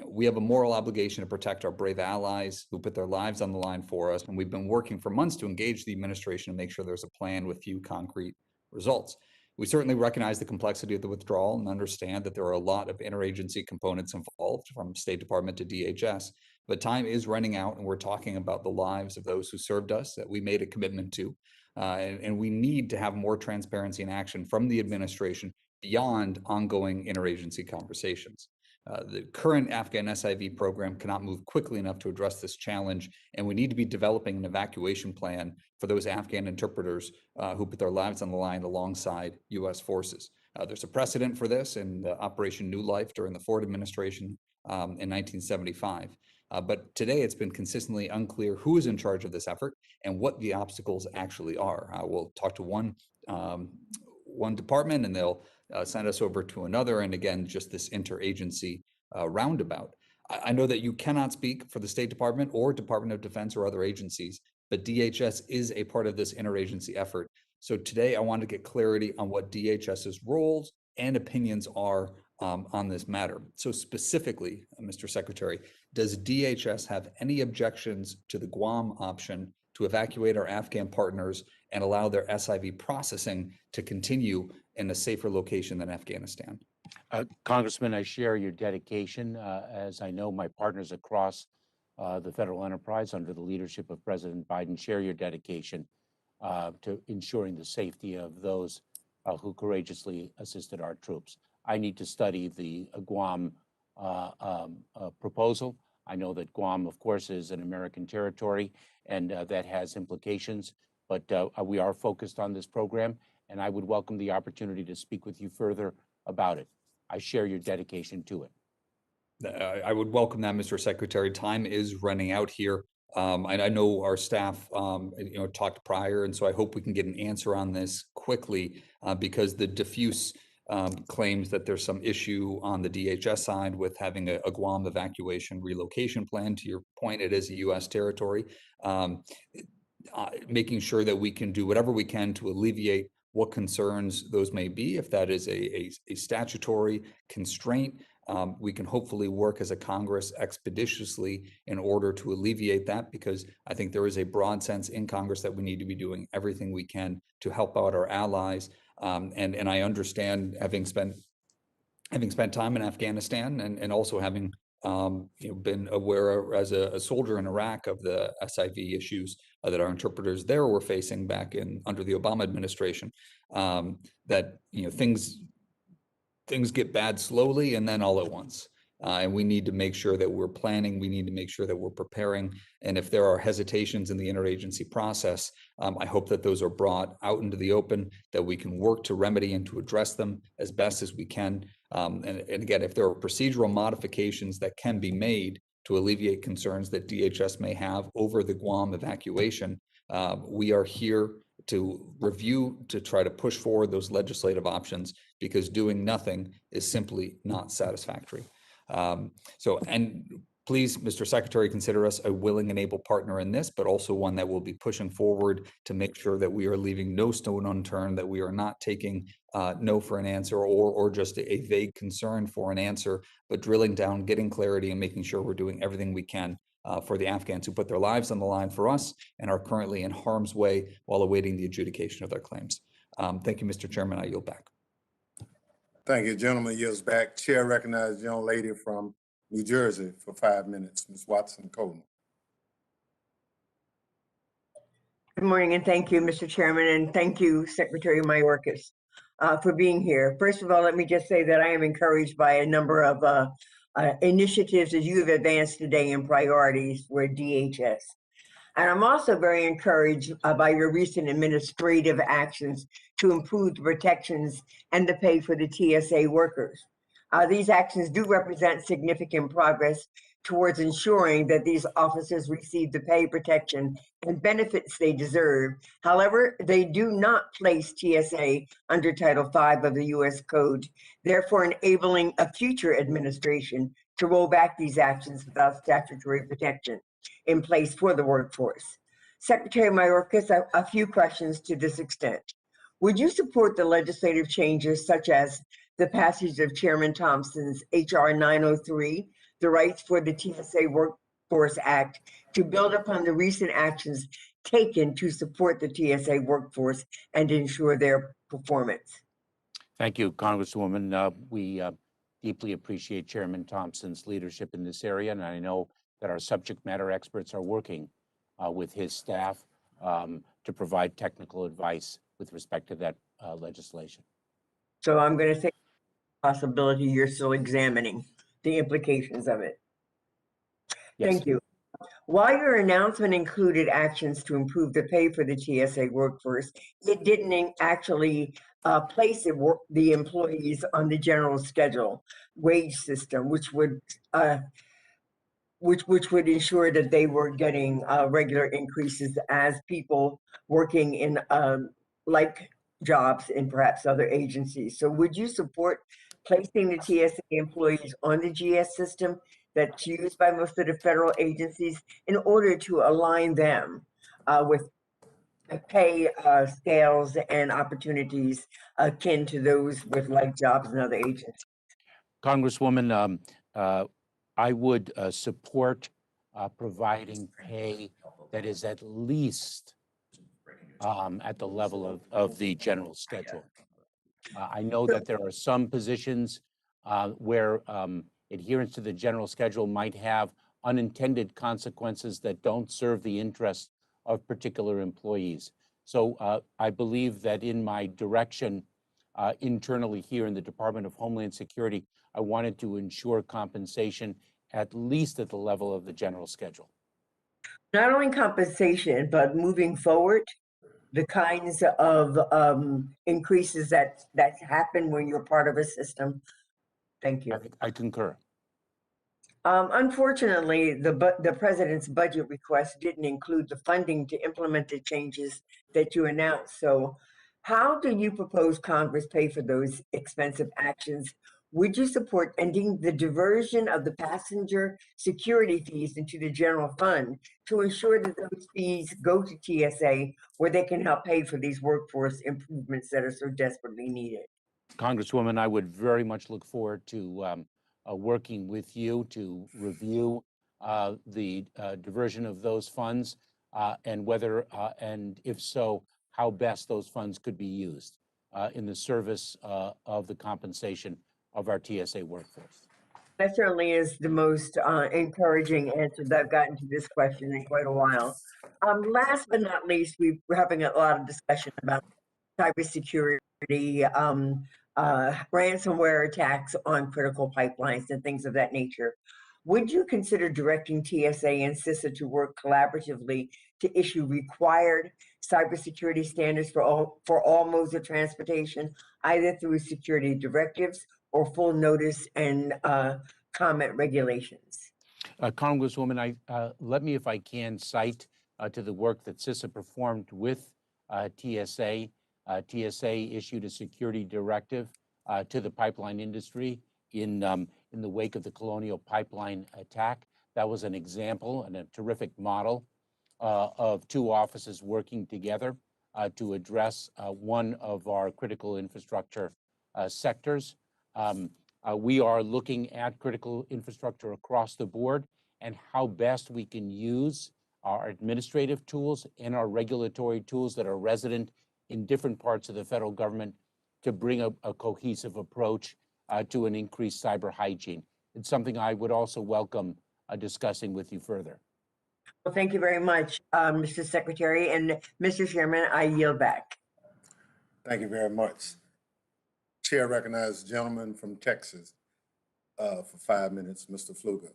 We have a moral obligation to protect our brave allies who put their lives on the line for us, and we've been working for months to engage the administration and make sure there's a plan with few concrete results. We certainly recognize the complexity of the withdrawal and understand that there are a lot of interagency components involved, from State Department to DHS, but time is running out, and we're talking about the lives of those who served us that we made a commitment to, and we need to have more transparency and action from the administration beyond ongoing interagency conversations. The current Afghan SIV program cannot move quickly enough to address this challenge, and we need to be developing an evacuation plan for those Afghan interpreters who put their lives on the line alongside U.S. forces. There's a precedent for this in Operation New Life during the Ford administration in 1975. But today it's been consistently unclear who is in charge of this effort and what the obstacles actually are. We'll talk to one department and they'll send us over to another, and again, just this interagency roundabout. I know that you cannot speak for the State Department or Department of Defense or other agencies, but DHS is a part of this interagency effort. So today I want to get clarity on what DHS's roles and opinions are on this matter. So specifically, Mr. Secretary, does DHS have any objections to the Guam option to evacuate our Afghan partners and allow their SIV processing to continue in a safer location than Afghanistan? Congressman, I share your dedication, as I know my partners across the federal enterprise under the leadership of President Biden share your dedication to ensuring the safety of those who courageously assisted our troops. I need to study the Guam proposal. I know that Guam, of course, is an American territory, and that has implications, but we are focused on this program, and I would welcome the opportunity to speak with you further about it. I share your dedication to it. I would welcome that, Mr. Secretary. Time is running out here. I know our staff, talked prior, and so I hope we can get an answer on this quickly because the diffuse claims that there's some issue on the DHS side with having a Guam evacuation relocation plan. To your point, it is a U.S. territory. Making sure that we can do whatever we can to alleviate what concerns those may be. If that is a statutory constraint, we can hopefully work as a Congress expeditiously in order to alleviate that, because I think there is a broad sense in Congress that we need to be doing everything we can to help out our allies. And I understand, having spent time in Afghanistan and also having been aware as a soldier in Iraq of the SIV issues that our interpreters there were facing back under the Obama administration, that things get bad slowly and then all at once. And we need to make sure that we're planning. We need to make sure that we're preparing. And if there are hesitations in the interagency process, I hope that those are brought out into the open, that we can work to remedy and to address them as best as we can. And again, if there are procedural modifications that can be made to alleviate concerns that DHS may have over the Guam evacuation, we are here to review, to try to push forward those legislative options, because doing nothing is simply not satisfactory. And please, Mr. Secretary, consider us a willing and able partner in this, but also one that will be pushing forward to make sure that we are leaving no stone unturned, that we are not taking no for an answer or just a vague concern for an answer, but drilling down, getting clarity, and making sure we're doing everything we can for the Afghans who put their lives on the line for us and are currently in harm's way while awaiting the adjudication of their claims. Thank you, Mr. Chairman. I yield back. Thank you. Gentleman yields back. Chair recognizes the young lady from New Jersey for 5 minutes, Ms. Watson-Coleman. Good morning, and thank you, Mr. Chairman, and thank you, Secretary Mayorkas, for being here. First of all, let me just say that I am encouraged by a number of initiatives that you have advanced today in priorities for DHS. And I'm also very encouraged by your recent administrative actions to improve the protections and the pay for the TSA workers. These actions do represent significant progress towards ensuring that these officers receive the pay, protection, and benefits they deserve. However, they do not place TSA under Title V of the U.S. Code, therefore enabling a future administration to roll back these actions without statutory protection in place for the workforce. Secretary Mayorkas, a few questions to this extent. Would you support the legislative changes such as the passage of Chairman Thompson's H.R. 903, the Rights for the TSA Workforce Act, to build upon the recent actions taken to support the TSA workforce and ensure their performance? Thank you, Congresswoman. We deeply appreciate Chairman Thompson's leadership in this area, and I know that our subject matter experts are working with his staff to provide technical advice with respect to that legislation. So I'm going to say possibility you're still examining the implications of it. Yes. Thank you. While your announcement included actions to improve the pay for the TSA workforce, it didn't actually place the employees on the general schedule wage system, which would ensure that they were getting regular increases as people working in like jobs in perhaps other agencies. So would you support placing the TSA employees on the GS system that's used by most of the federal agencies in order to align them with pay scales and opportunities akin to those with like jobs in other agencies? Congresswoman, I would support providing pay that is at least at the level of the general schedule. I know that there are some positions where adherence to the general schedule might have unintended consequences that don't serve the interests of particular employees. So I believe that in my direction internally here in the Department of Homeland Security, I wanted to ensure compensation at least at the level of the general schedule. Not only compensation, but moving forward, the kinds of increases that happen when you're part of a system. Thank you. I concur. Unfortunately, the president's budget request didn't include the funding to implement the changes that you announced. So how do you propose Congress pay for those expensive actions? Would you support ending the diversion of the passenger security fees into the general fund to ensure that those fees go to TSA where they can help pay for these workforce improvements that are so desperately needed? Congresswoman, I would very much look forward to working with you to review the diversion of those funds and whether, and if so, how best those funds could be used in the service of the compensation of our TSA workforce. That certainly is the most encouraging answer that I've gotten to this question in quite a while. Last but not least, we're having a lot of discussion about cybersecurity, ransomware attacks on critical pipelines and things of that nature. Would you consider directing TSA and CISA to work collaboratively to issue required cybersecurity standards for all modes of transportation, either through security directives or full notice and comment regulations? Congresswoman, let me, if I can, cite to the work that CISA performed with TSA. TSA issued a security directive to the pipeline industry in the wake of the Colonial Pipeline attack. That was an example and a terrific model of two offices working together to address one of our critical infrastructure sectors. We are looking at critical infrastructure across the board and how best we can use our administrative tools and our regulatory tools that are resident in different parts of the federal government to bring a cohesive approach to an increased cyber hygiene. It's something I would also welcome discussing with you further. Well, thank you very much, Mr. Secretary. And Mr. Chairman, I yield back. Thank you very much. Chair recognizes the gentleman from Texas for 5 minutes, Mr. Fluger.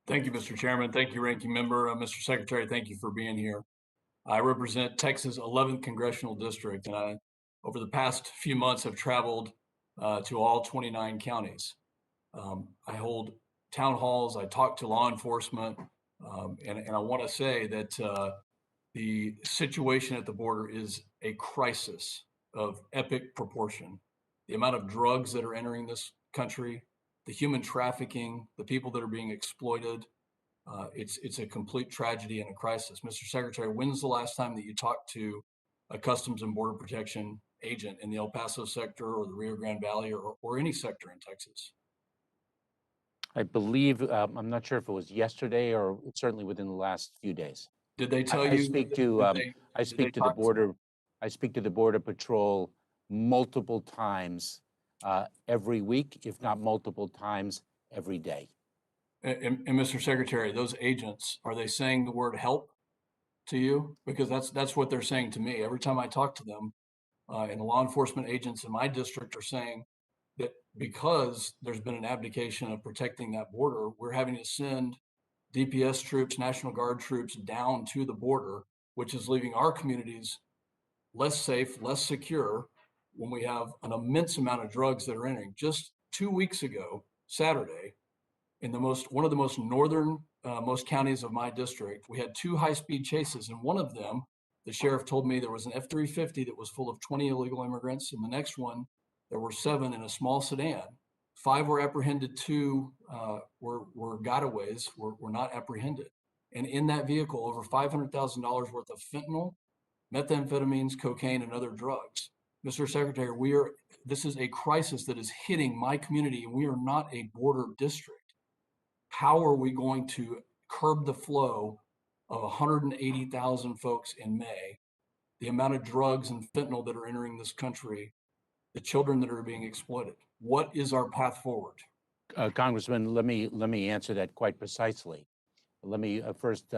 Thank you, Mr. Chairman. Thank you, Ranking Member. Mr. Secretary, thank you for being here. I represent Texas' 11th Congressional District, and I, over the past few months, have traveled to all 29 counties. I hold town halls, I talk to law enforcement, and I want to say that the situation at the border is a crisis of epic proportion. The amount of drugs that are entering this country, the human trafficking, the people that are being exploited, it's a complete tragedy and a crisis. Mr. Secretary, when's the last time that you talked to a Customs and Border Protection agent in the El Paso sector or the Rio Grande Valley or any sector in Texas? I believe, I'm not sure if it was yesterday or certainly within the last few days. Did they tell I you? speak did to, they- I did speak they to the talk border, I speak to the Border Patrol multiple times every week, if not multiple times every day. And Mr. Secretary, those agents, are they saying the word help to you? Because that's what they're saying to me. Every time I talk to them, and the law enforcement agents in my district are saying that because there's been an abdication of protecting that border, we're having to send DPS troops, National Guard troops down to the border, which is leaving our communities less safe, less secure when we have an immense amount of drugs that are entering. Just 2 weeks ago, Saturday, in one of the most northern most counties of my district, we had 2 high-speed chases, and one of them, the sheriff told me there was an F-350 that was full of 20 illegal immigrants, and the next one, there were 7 in a small sedan. 5 were apprehended, 2 were gotaways, were not apprehended. And in that vehicle, over $500,000 worth of fentanyl, methamphetamines, cocaine, and other drugs. Mr. Secretary, this is a crisis that is hitting my community, and we are not a border district. How are we going to curb the flow of 180,000 folks in May, the amount of drugs and fentanyl that are entering this country, the children that are being exploited? What is our path forward? Congressman, let me answer that quite precisely. Let me first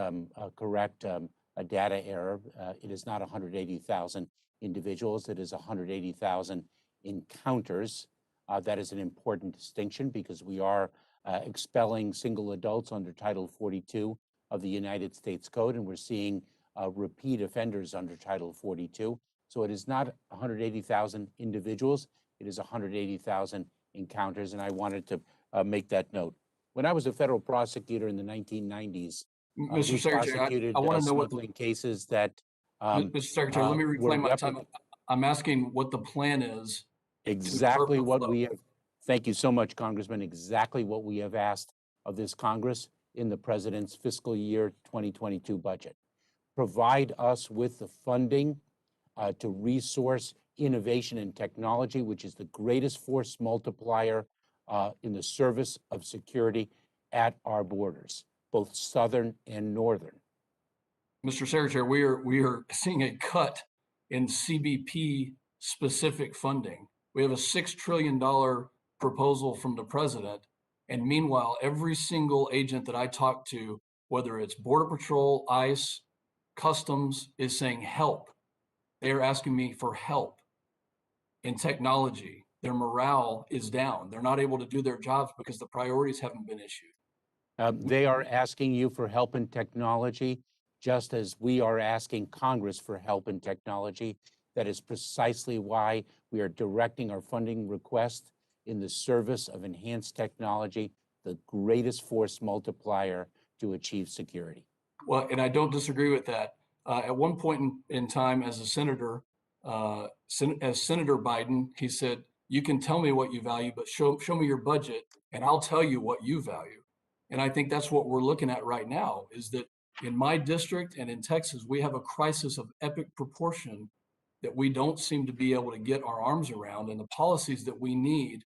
correct a data error. It is not 180,000 individuals. It is 180,000 encounters. That is an important distinction because we are expelling single adults under Title 42 of the United States Code, and we're seeing repeat offenders under Title 42. So it is not 180,000 individuals. It is 180,000 encounters, and I wanted to make that note. When I was a federal prosecutor in the 1990s, Mr. we Secretary, prosecuted I want to know what smuggling cases that Mr. Secretary, let me were reclaim my time. I'm asking what the plan is. exactly what flow. we have. Thank you so much, Congressman. Exactly what we have asked of this Congress in the president's fiscal year 2022 budget. Provide us with the funding to resource innovation and technology, which is the greatest force multiplier in the service of security at our borders, both southern and northern. Mr. Secretary, we are seeing a cut in CBP specific funding. We have a $6 trillion proposal from the president. And meanwhile, every single agent that I talk to, whether it's Border Patrol, ICE, Customs, is saying help. They are asking me for help in technology. Their morale is down. They're not able to do their jobs because the priorities haven't been issued. They are asking you for help in technology, just as we are asking Congress for help in technology. That is precisely why we are directing our funding request in the service of enhanced technology, the greatest force multiplier to achieve security. Well, and I don't disagree with that. At one point in time, as a senator, as Senator Biden, he said, "You can tell me what you value, but show me your budget, and I'll tell you what you value." And I think that's what we're looking at right now. Is that in my district and in Texas, we have a crisis of epic proportion that we don't seem to be able to get our arms around, and the policies that we need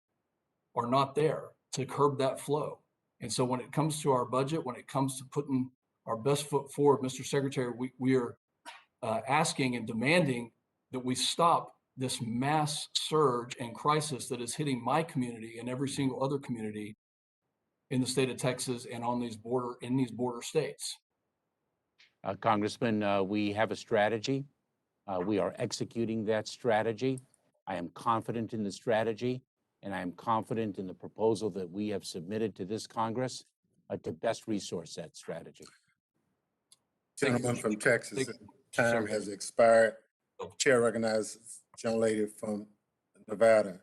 are not there to curb that flow. And so when it comes to our budget, when it comes to putting our best foot forward, Mr. Secretary, we are asking and demanding that we stop this mass surge and crisis that is hitting my community and every single other community in the state of Texas and in these border states. Congressman, we have a strategy. We are executing that strategy. I am confident in the strategy, and I am confident in the proposal that we have submitted to this Congress to best resource that strategy. Gentleman from Texas, time has expired. Chair recognizes gentlelady from Nevada,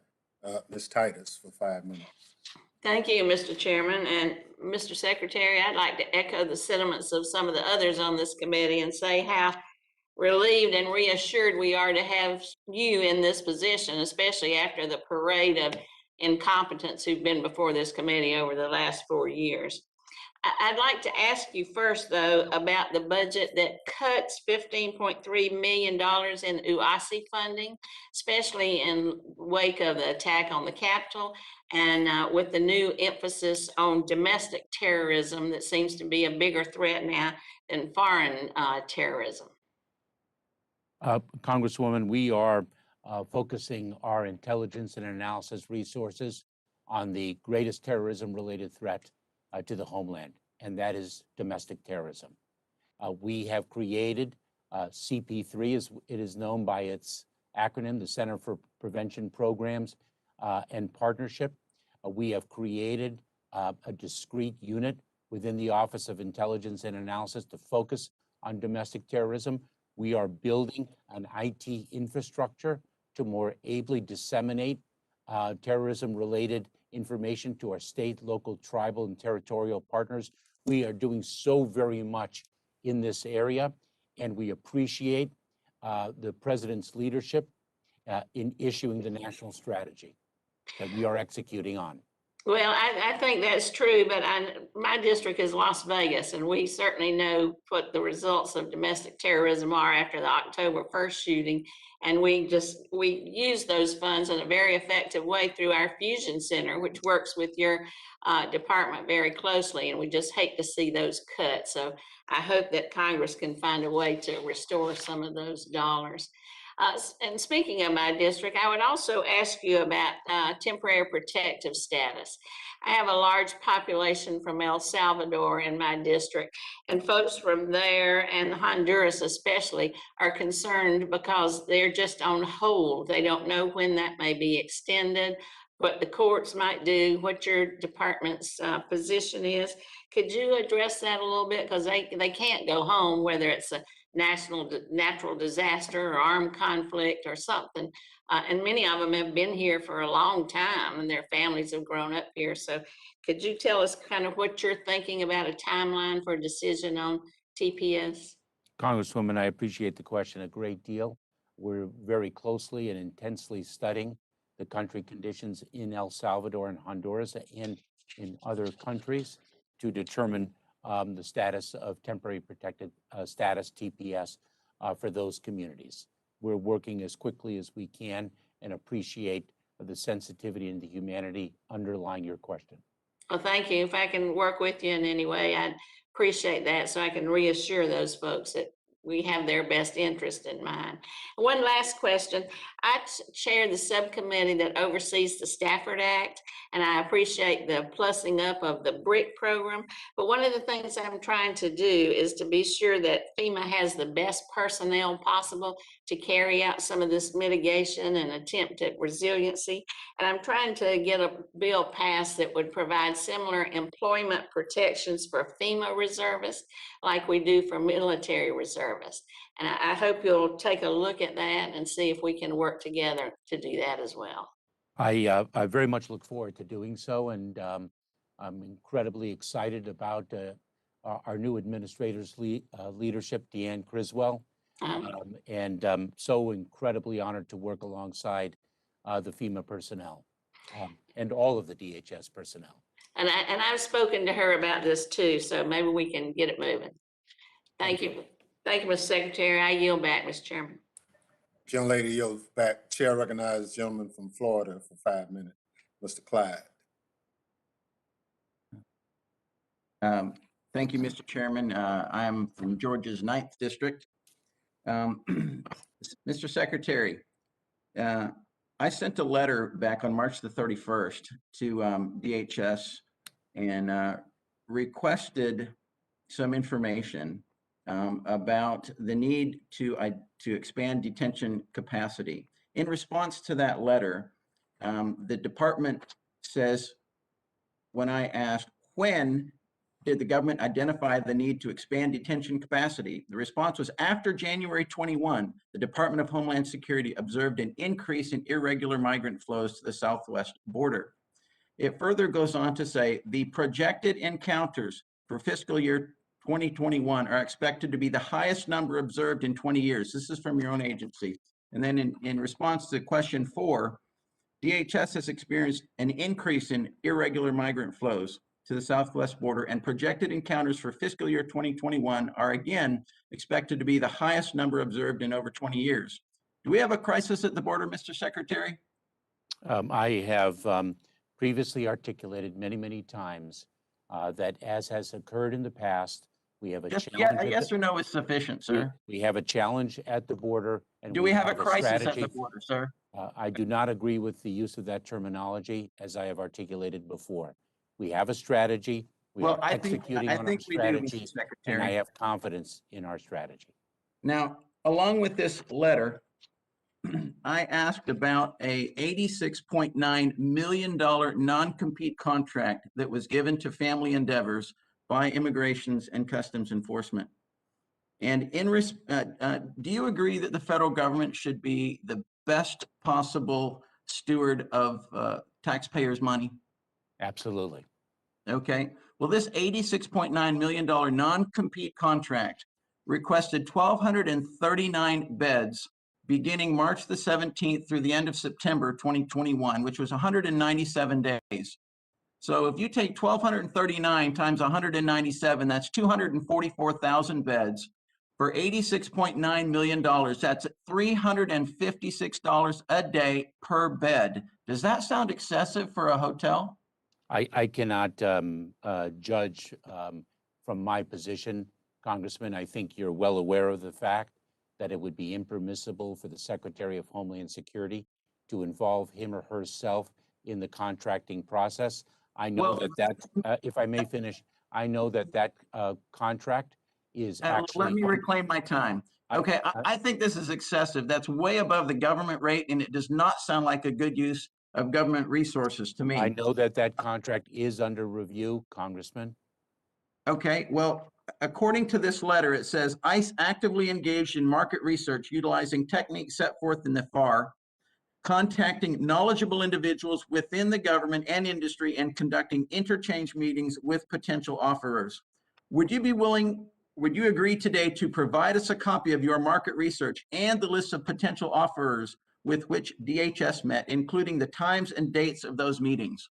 Ms. Titus, for 5 minutes. Thank you, Mr. Chairman. And Mr. Secretary, I'd like to echo the sentiments of some of the others on this committee and say how relieved and reassured we are to have you in this position, especially after the parade of incompetents who've been before this committee over the last 4 years. I'd like to ask you first, though, about the budget that cuts $15.3 million in UASI funding, especially in wake of the attack on the Capitol and with the new emphasis on domestic terrorism that seems to be a bigger threat now than foreign terrorism. Congresswoman, we are focusing our intelligence and analysis resources on the greatest terrorism-related threat to the homeland, and that is domestic terrorism. We have created CP3, as it is known by its acronym, the Center for Prevention Programs and Partnership. We have created a discrete unit within the Office of Intelligence and Analysis to focus on domestic terrorism. We are building an IT infrastructure to more ably disseminate terrorism-related information to our state, local, tribal, and territorial partners. We are doing so very much in this area, and we appreciate the President's leadership in issuing the national strategy that we are executing on. Well, I think that's true, but my district is Las Vegas, and we certainly know what the results of domestic terrorism are after the October 1st shooting. And we use those funds in a very effective way through our Fusion Center, which works with your department very closely. And we just hate to see those cut. So I hope that Congress can find a way to restore some of those dollars. And speaking of my district, I would also ask you about temporary protective status. I have a large population from El Salvador in my district, and folks from there and Honduras especially are concerned because they're just on hold. They don't know when that may be extended, what the courts might do, what your department's position is. Could you address that a little bit? Because they can't go home, whether it's a natural disaster or armed conflict or something. And many of them have been here for a long time and their families have grown up here. So could you tell us kind of what you're thinking about a timeline for a decision on TPS? Congresswoman, I appreciate the question a great deal. We're very closely and intensely studying the country conditions in El Salvador and Honduras and in other countries to determine the status of temporary protected status, TPS, for those communities. We're working as quickly as we can and appreciate the sensitivity and the humanity underlying your question. Well, thank you. If I can work with you in any way, I'd appreciate that so I can reassure those folks that we have their best interest in mind. One last question. I chair the subcommittee that oversees the Stafford Act, and I appreciate the plussing up of the BRIC program. But one of the things I'm trying to do is to be sure that FEMA has the best personnel possible to carry out some of this mitigation and attempt at resiliency. And I'm trying to get a bill passed that would provide similar employment protections for FEMA reservists like we do for military reservists. And I hope you'll take a look at that and see if we can work together to do that as well. I very much look forward to doing so, and I'm incredibly excited about our new administrator's leadership, Deanne Criswell, and so incredibly honored to work alongside the FEMA personnel and all of the DHS personnel. And I've spoken to her about this too, so maybe we can get it moving. Thank you. Thank you, Mr. Secretary. I yield back, Mr. Chairman. Gentlelady yields back. Chair recognizes gentleman from Florida for 5 minutes. Mr. Clyde. Thank you, Mr. Chairman. I am from Georgia's 9th District. Mr. Secretary, I sent a letter back on March the 31st to DHS and requested some information about the need to expand detention capacity. In response to that letter, the department says, when I asked, when did the government identify the need to expand detention capacity? The response was, after January 21, the Department of Homeland Security observed an increase in irregular migrant flows to the southwest border. It further goes on to say the projected encounters for fiscal year 2021 are expected to be the highest number observed in 20 years. This is from your own agency. And then in response to question 4, DHS has experienced an increase in irregular migrant flows to the southwest border, and projected encounters for fiscal year 2021 are again expected to be the highest number observed in over 20 years. Do we have a crisis at the border, Mr. Secretary? I have previously articulated many times that, as has occurred in the past, we have a Just challenge. a yes or no is sufficient, sir. We have a challenge at the border. And Do we have a crisis at strategy. the border, sir? I do not agree with the use of that terminology, as I have articulated before. We have a strategy. We are executing on our strategy, Mr. Secretary. and I have confidence in our strategy. Now, along with this letter, I asked about a $86.9 million non-compete contract that was given to Family Endeavors by Immigrations and Customs Enforcement. And do you agree that the federal government should be the best possible steward of taxpayers' money? Absolutely. Okay. Well, this $86.9 million non-compete contract requested 1,239 beds beginning March the 17th through the end of September 2021, which was 197 days. So if you take 1,239 times 197, that's 244,000 beds for $86.9 million. That's $356 a day per bed. Does that sound excessive for a hotel? I cannot judge from my position, Congressman. I think you're well aware of the fact that it would be impermissible for the Secretary of Homeland Security to involve him or herself in the contracting process. I know if I may finish, I know that contract is actually— Let me reclaim my time. Okay, I think this is excessive. That's way above the government rate, and it does not sound like a good use of government resources to me. I know that contract is under review, Congressman. Okay, well, according to this letter, it says ICE actively engaged in market research utilizing techniques set forth in the FAR, contacting knowledgeable individuals within the government and industry, and conducting interchange meetings with potential offerers. Would you agree today to provide us a copy of your market research and the list of potential offerers with which DHS met, including the times and dates of those meetings?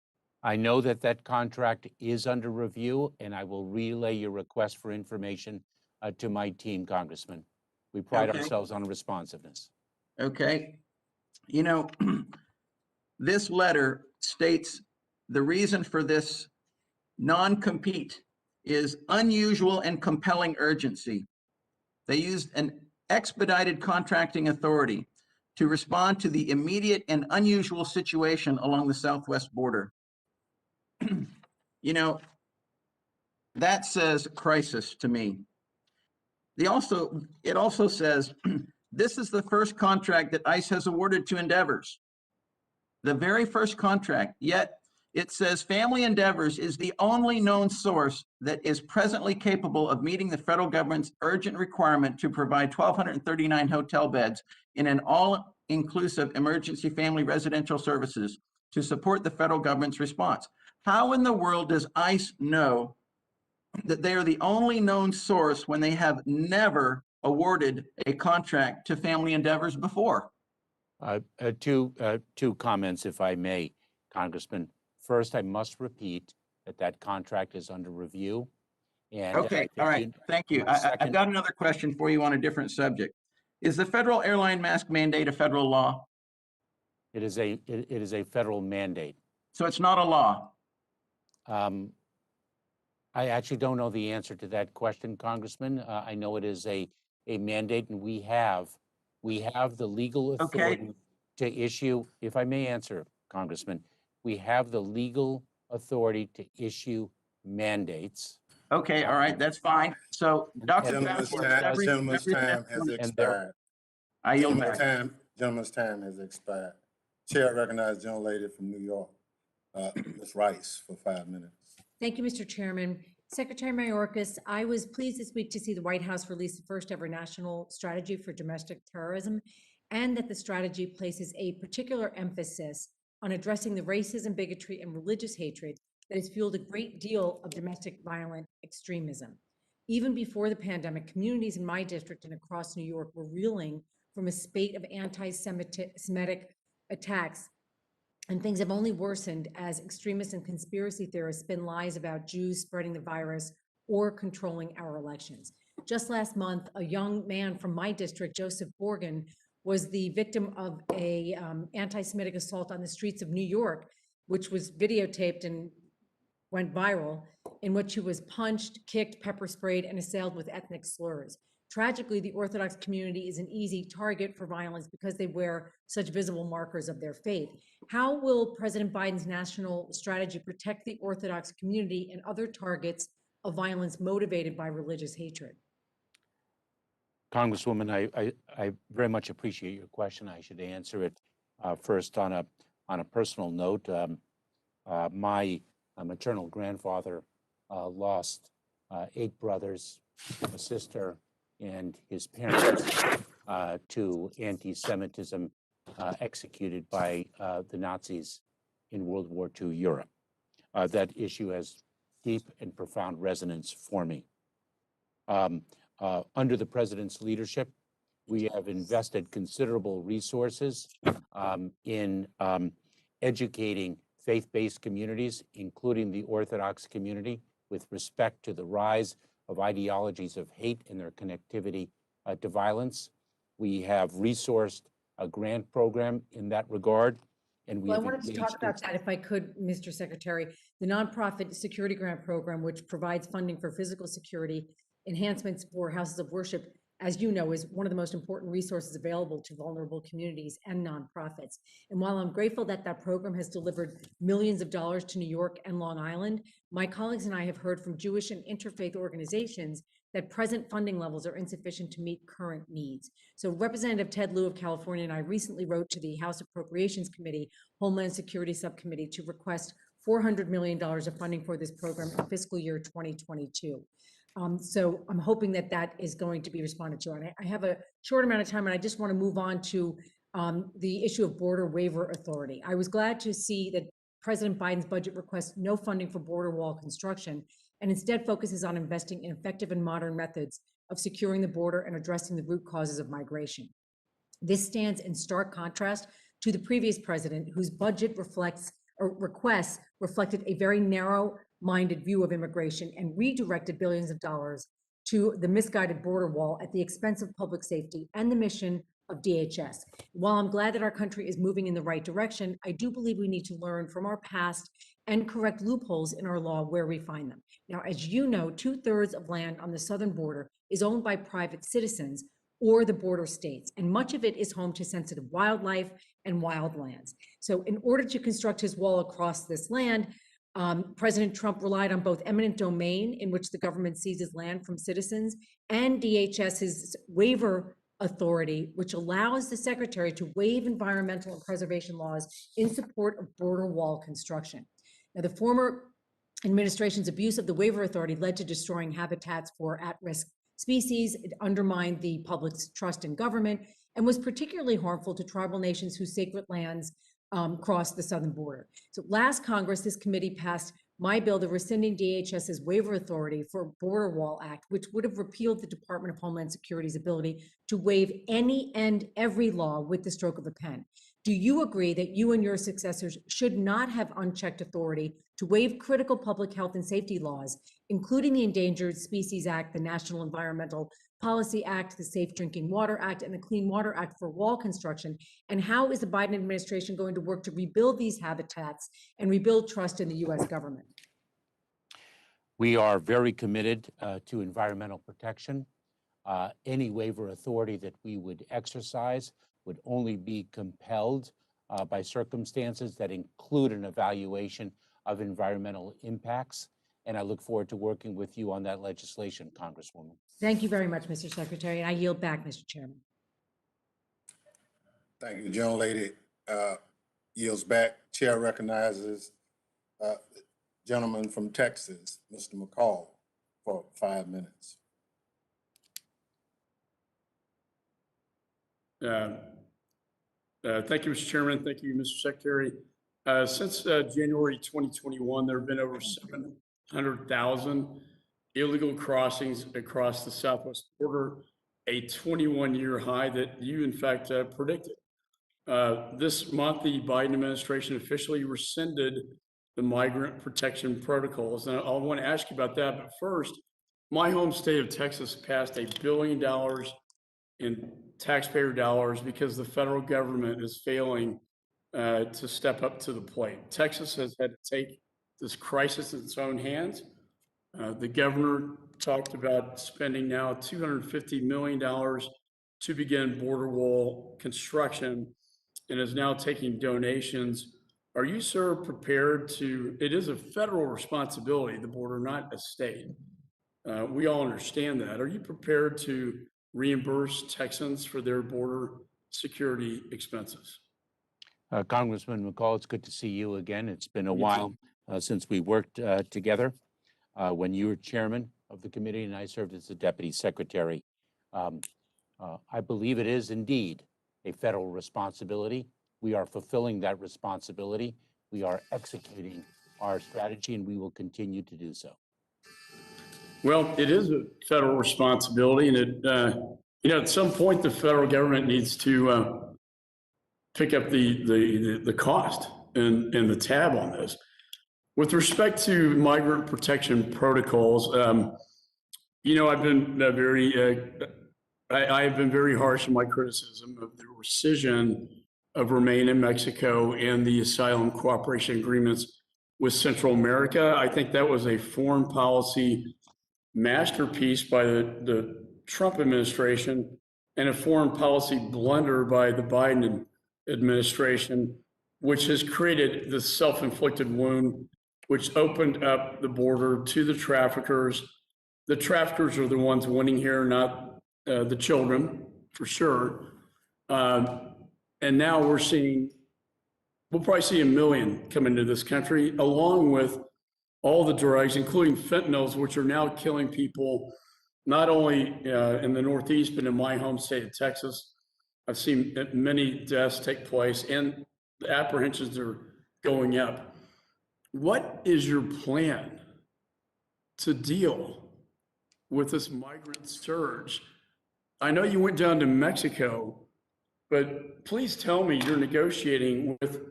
I know that contract is under review, and I will relay your request for information to my team, Congressman. We pride ourselves on responsiveness. Okay. You know, this letter states the reason for this non-compete is unusual and compelling urgency. They used an expedited contracting authority to respond to the immediate and unusual situation along the southwest border. You know, that says crisis to me. It also says this is the first contract that ICE has awarded to Endeavors. The very first contract, yet it says Family Endeavors is the only known source that is presently capable of meeting the federal government's urgent requirement to provide 1,239 hotel beds in an all-inclusive emergency family residential services to support the federal government's response. How in the world does ICE know that they are the only known source when they have never awarded a contract to Family Endeavors before? Two comments, if I may, Congressman. First, I must repeat that contract is under review. And okay, all right, thank you. I've got another question for you on a different subject. Is the federal airline mask mandate a federal law? It is a federal mandate. So it's not a law? I actually don't know the answer to that question, Congressman. I know it is a mandate, and we have the legal authority to issue, if I may answer, Congressman, we have the legal authority to issue mandates. Okay, all right, that's fine. So, Dr. Gentleman's time has expired. I yield back. Gentleman's time has expired. Chair recognizes the gentlelady from New York, Ms. Rice, for 5 minutes. Thank you, Mr. Chairman. Secretary Mayorkas, I was pleased this week to see the White House release the first ever national strategy for domestic terrorism, and that the strategy places a particular emphasis on addressing the racism, bigotry, and religious hatred that has fueled a great deal of domestic violent extremism. Even before the pandemic, communities in my district and across New York were reeling from a spate of anti-Semitic attacks, and things have only worsened as extremists and conspiracy theorists spin lies about Jews spreading the virus or controlling our elections. Just last month, a young man from my district, Joseph Borgen, was the victim of a anti-Semitic assault on the streets of New York, which was videotaped and went viral, in which he was punched, kicked, pepper sprayed, and assailed with ethnic slurs. Tragically, the Orthodox community is an easy target for violence because they wear such visible markers of their faith. How will President Biden's national strategy protect the Orthodox community and other targets of violence motivated by religious hatred? Congresswoman, I very much appreciate your question. I should answer it first on a personal note. My maternal grandfather lost 8 brothers, a sister, and his parents to anti-Semitism executed by the Nazis in World War II Europe. That issue has deep and profound resonance for me. Under the president's leadership, we have invested considerable resources in educating faith-based communities, including the Orthodox community, with respect to the rise of ideologies of hate and their connectivity to violence. We have resourced a grant program in that regard, and we Well, I have wanted to talk about that, if I could, Mr. Secretary. The nonprofit security grant program, which provides funding for physical security enhancements for houses of worship, as you know, is one of the most important resources available to vulnerable communities and nonprofits. And while I'm grateful that that program has delivered millions of dollars to New York and Long Island, my colleagues and I have heard from Jewish and interfaith organizations that present funding levels are insufficient to meet current needs. So Representative Ted Lieu of California and I recently wrote to the House Appropriations Committee, Homeland Security Subcommittee, to request $400 million of funding for this program in fiscal year 2022. So I'm hoping that that is going to be responded to. And I have a short amount of time, and I just want to move on to the issue of border waiver authority. I was glad to see that President Biden's budget requests no funding for border wall construction and instead focuses on investing in effective and modern methods of securing the border and addressing the root causes of migration. This stands in stark contrast to the previous president, whose budget reflects or requests reflected a very narrow-minded view of immigration and redirected billions of dollars to the misguided border wall at the expense of public safety and the mission of DHS. While I'm glad that our country is moving in the right direction, I do believe we need to learn from our past and correct loopholes in our law where we find them. Now, as you know, 2/3 of land on the southern border is owned by private citizens or the border states, and much of it is home to sensitive wildlife and wildlands. So in order to construct his wall across this land, President Trump relied on both eminent domain, in which the government seizes land from citizens, and DHS's waiver authority, which allows the secretary to waive environmental and preservation laws in support of border wall construction. Now, the former administration's abuse of the waiver authority led to destroying habitats for at-risk species. It undermined the public's trust in government and was particularly harmful to tribal nations whose sacred lands cross the southern border. So last Congress, this committee passed my bill, the Rescinding DHS's Waiver Authority for Border Wall Act, which would have repealed the Department of Homeland Security's ability to waive any and every law with the stroke of a pen. Do you agree that you and your successors should not have unchecked authority to waive critical public health and safety laws, including the Endangered Species Act, the National Environmental Policy Act, the Safe Drinking Water Act, and the Clean Water Act for wall construction? And how is the Biden administration going to work to rebuild these habitats and rebuild trust in the U.S. government? We are very committed to environmental protection. Any waiver authority that we would exercise would only be compelled by circumstances that include an evaluation of environmental impacts. And I look forward to working with you on that legislation, Congresswoman. Thank you very much, Mr. Secretary. And I yield back, Mr. Chairman. Thank you. The gentlelady yields back. Chair recognizes gentleman from Texas, Mr. McCall, for 5 minutes. Thank you, Mr. Chairman. Thank you, Mr. Secretary. Since January 2021, there have been over 700,000 illegal crossings across the southwest border, a 21-year high that you, in fact, predicted. This month, the Biden administration officially rescinded the migrant protection protocols. And I want to ask you about that. But first, my home state of Texas passed $1 billion in taxpayer dollars because the federal government is failing to step up to the plate. Texas has had to take this crisis in its own hands. The governor talked about spending now $250 million to begin border wall construction and is now taking donations. Are you, sir, prepared to, it is a federal responsibility, the border, not a state. We all understand that. Are you prepared to reimburse Texans for their border security expenses? Congressman McCall, it's good to see you again. It's been a You while since we worked together when you were chairman of the committee and I served as the deputy secretary. I believe it is indeed a federal responsibility. We are fulfilling that responsibility. We are executing our strategy, and we will continue to do so. Well, it is a federal responsibility, and it, at some point, the federal government needs to pick up the cost and the tab on this. With respect to migrant protection protocols, I've been I have been very harsh in my criticism of the rescission of Remain in Mexico and the asylum cooperation agreements with Central America. I think that was a foreign policy masterpiece by the Trump administration and a foreign policy blunder by the Biden administration, which has created this self-inflicted wound, which opened up the border to the traffickers. The traffickers are the ones winning here, not the children, for sure. And now we'll probably see 1 million come into this country, along with all the drugs, including fentanyls, which are now killing people, not only in the Northeast, but in my home state of Texas. I've seen many deaths take place, and the apprehensions are going up. What is your plan to deal with this migrant surge? I know you went down to Mexico, but please tell me you're negotiating with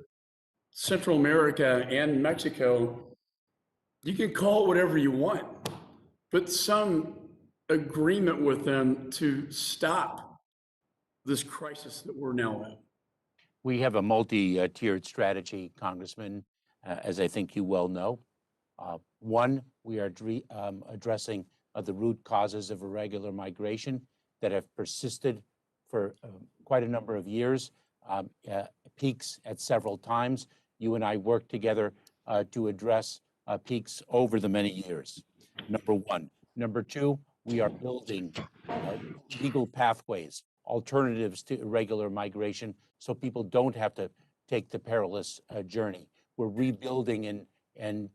Central America and Mexico. You can call it whatever you want, but some agreement with them to stop this crisis that we're now in. We have a multi-tiered strategy, Congressman, as I think you well know. One, we are addressing the root causes of irregular migration that have persisted for quite a number of years, peaks at several times. You and I worked together to address peaks over the many years, number one. Number two, we are building legal pathways, alternatives to irregular migration, so people don't have to take the perilous journey. We're rebuilding and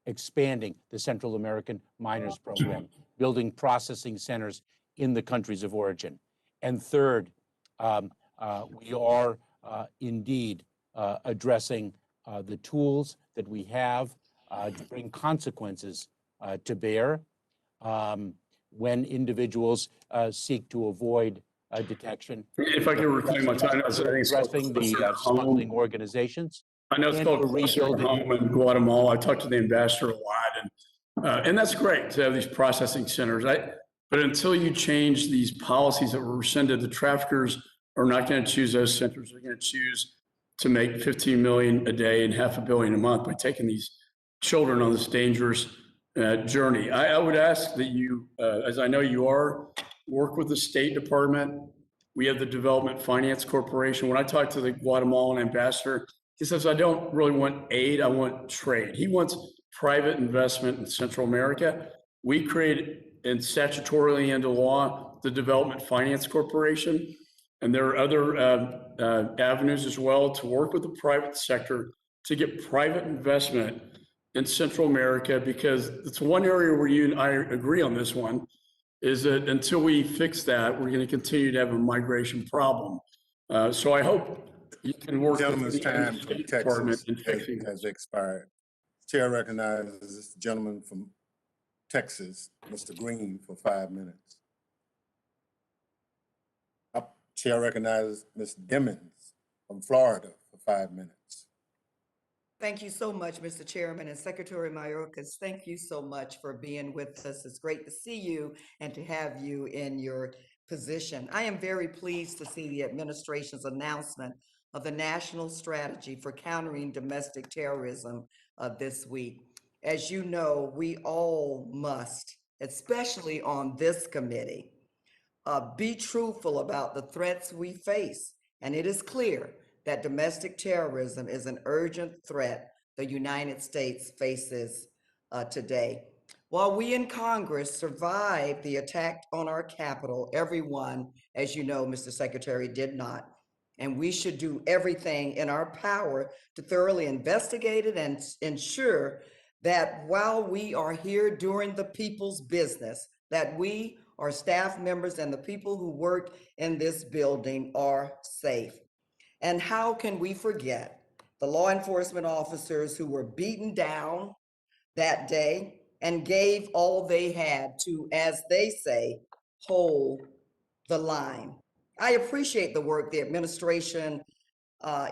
expanding the Central American Minors Program, building processing centers in the countries of origin. And third, we are indeed addressing the tools that we have to bring consequences to bear when individuals seek to avoid detection. If I can reclaim my time, addressing the smuggling organizations. I know it's called Closer to Home in Guatemala. I talked to the ambassador a lot, and that's great to have these processing centers. But until you change these policies that were rescinded, the traffickers are not going to choose those centers. They're going to choose to make 15 million a day and $500 million a month by taking these children on this dangerous journey. I would ask that you, as I know you are, work with the State Department. We have the Development Finance Corporation. When I talk to the Guatemalan ambassador, he says, I don't really want aid, I want trade. He wants private investment in Central America. We created, and statutorily into law, the Development Finance Corporation. And there are other avenues as well to work with the private sector to get private investment in Central America, because it's one area where you and I agree on this one, is that until we fix that, we're going to continue to have a migration problem. So I hope you can work with Gentleman's the time from State Department Texas in fixing has this. expired. Chair recognizes this gentleman from Texas, Mr. Green, for 5 minutes. Chair recognizes Ms. Dimmons from Florida for 5 minutes. Thank you so much, Mr. Chairman, and Secretary Mayorkas. Thank you so much for being with us. It's great to see you and to have you in your position. I am very pleased to see the administration's announcement of the national strategy for countering domestic terrorism this week. As you know, we all must, especially on this committee, be truthful about the threats we face. And it is clear that domestic terrorism is an urgent threat the United States faces today. While we in Congress survived the attack on our Capitol, everyone, as you know, Mr. Secretary, did not. And we should do everything in our power to thoroughly investigate it and ensure that while we are here doing the people's business, that we, our staff members, and the people who work in this building are safe. And how can we forget the law enforcement officers who were beaten down that day and gave all they had to, as they say, hold the line. I appreciate the work the administration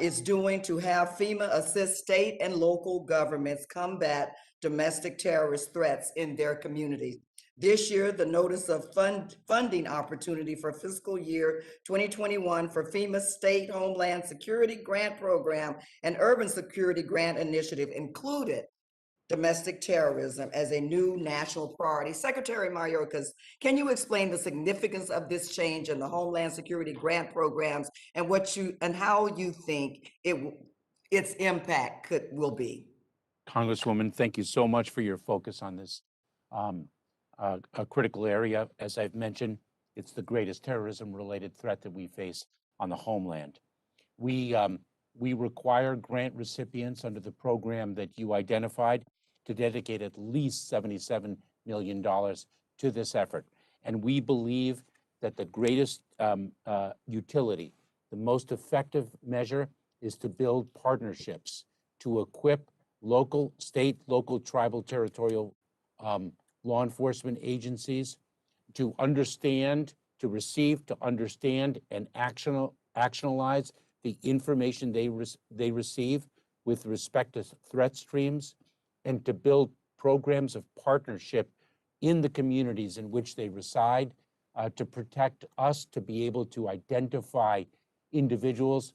is doing to have FEMA assist state and local governments combat domestic terrorist threats in their communities. This year, the notice of funding opportunity for fiscal year 2021 for FEMA State Homeland Security Grant Program and Urban Security Grant Initiative included domestic terrorism as a new national priority. Secretary Mayorkas, can you explain the significance of this change in the Homeland Security Grant programs and how you think its impact will be? Congresswoman, thank you so much for your focus on this a critical area. As I've mentioned, it's the greatest terrorism-related threat that we face on the homeland. We require grant recipients under the program that you identified to dedicate at least $77 million to this effort. And we believe that the greatest utility, the most effective measure, is to build partnerships to equip local, state, local, tribal, territorial law enforcement agencies to understand, to receive, to understand, and actionalize the information they receive with respect to threat streams, and to build programs of partnership in the communities in which they reside to protect us, to be able to identify individuals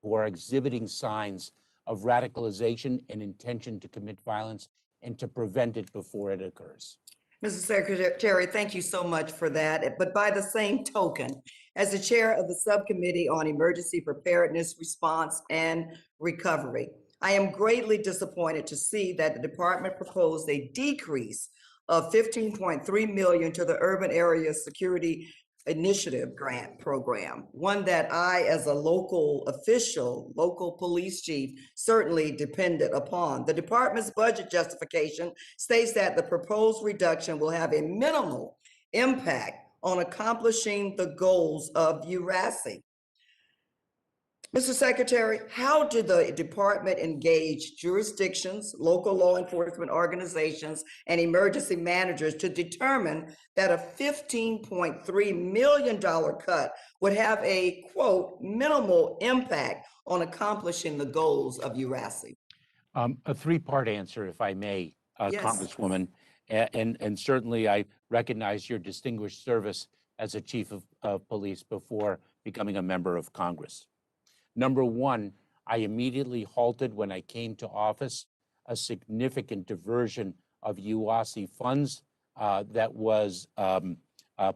who are exhibiting signs of radicalization and intention to commit violence, and to prevent it before it occurs. Mr. Secretary, thank you so much for that. But by the same token, as the chair of the Subcommittee on Emergency Preparedness, Response, and Recovery, I am greatly disappointed to see that the department proposed a decrease of $15.3 million to the Urban Area Security Initiative Grant Program, one that I, as a local official, local police chief, certainly depended upon. The department's budget justification states that the proposed reduction will have a minimal impact on accomplishing the goals of URASI. Mr. Secretary, how did the department engage jurisdictions, local law enforcement organizations, and emergency managers to determine that a $15.3 million cut would have a, quote, minimal impact on accomplishing the goals of URASI? A three-part answer, if I may, Yes. Congresswoman, and certainly I recognize your distinguished service as a chief of police before becoming a member of Congress. Number one, I immediately halted when I came to office a significant diversion of UASI funds that was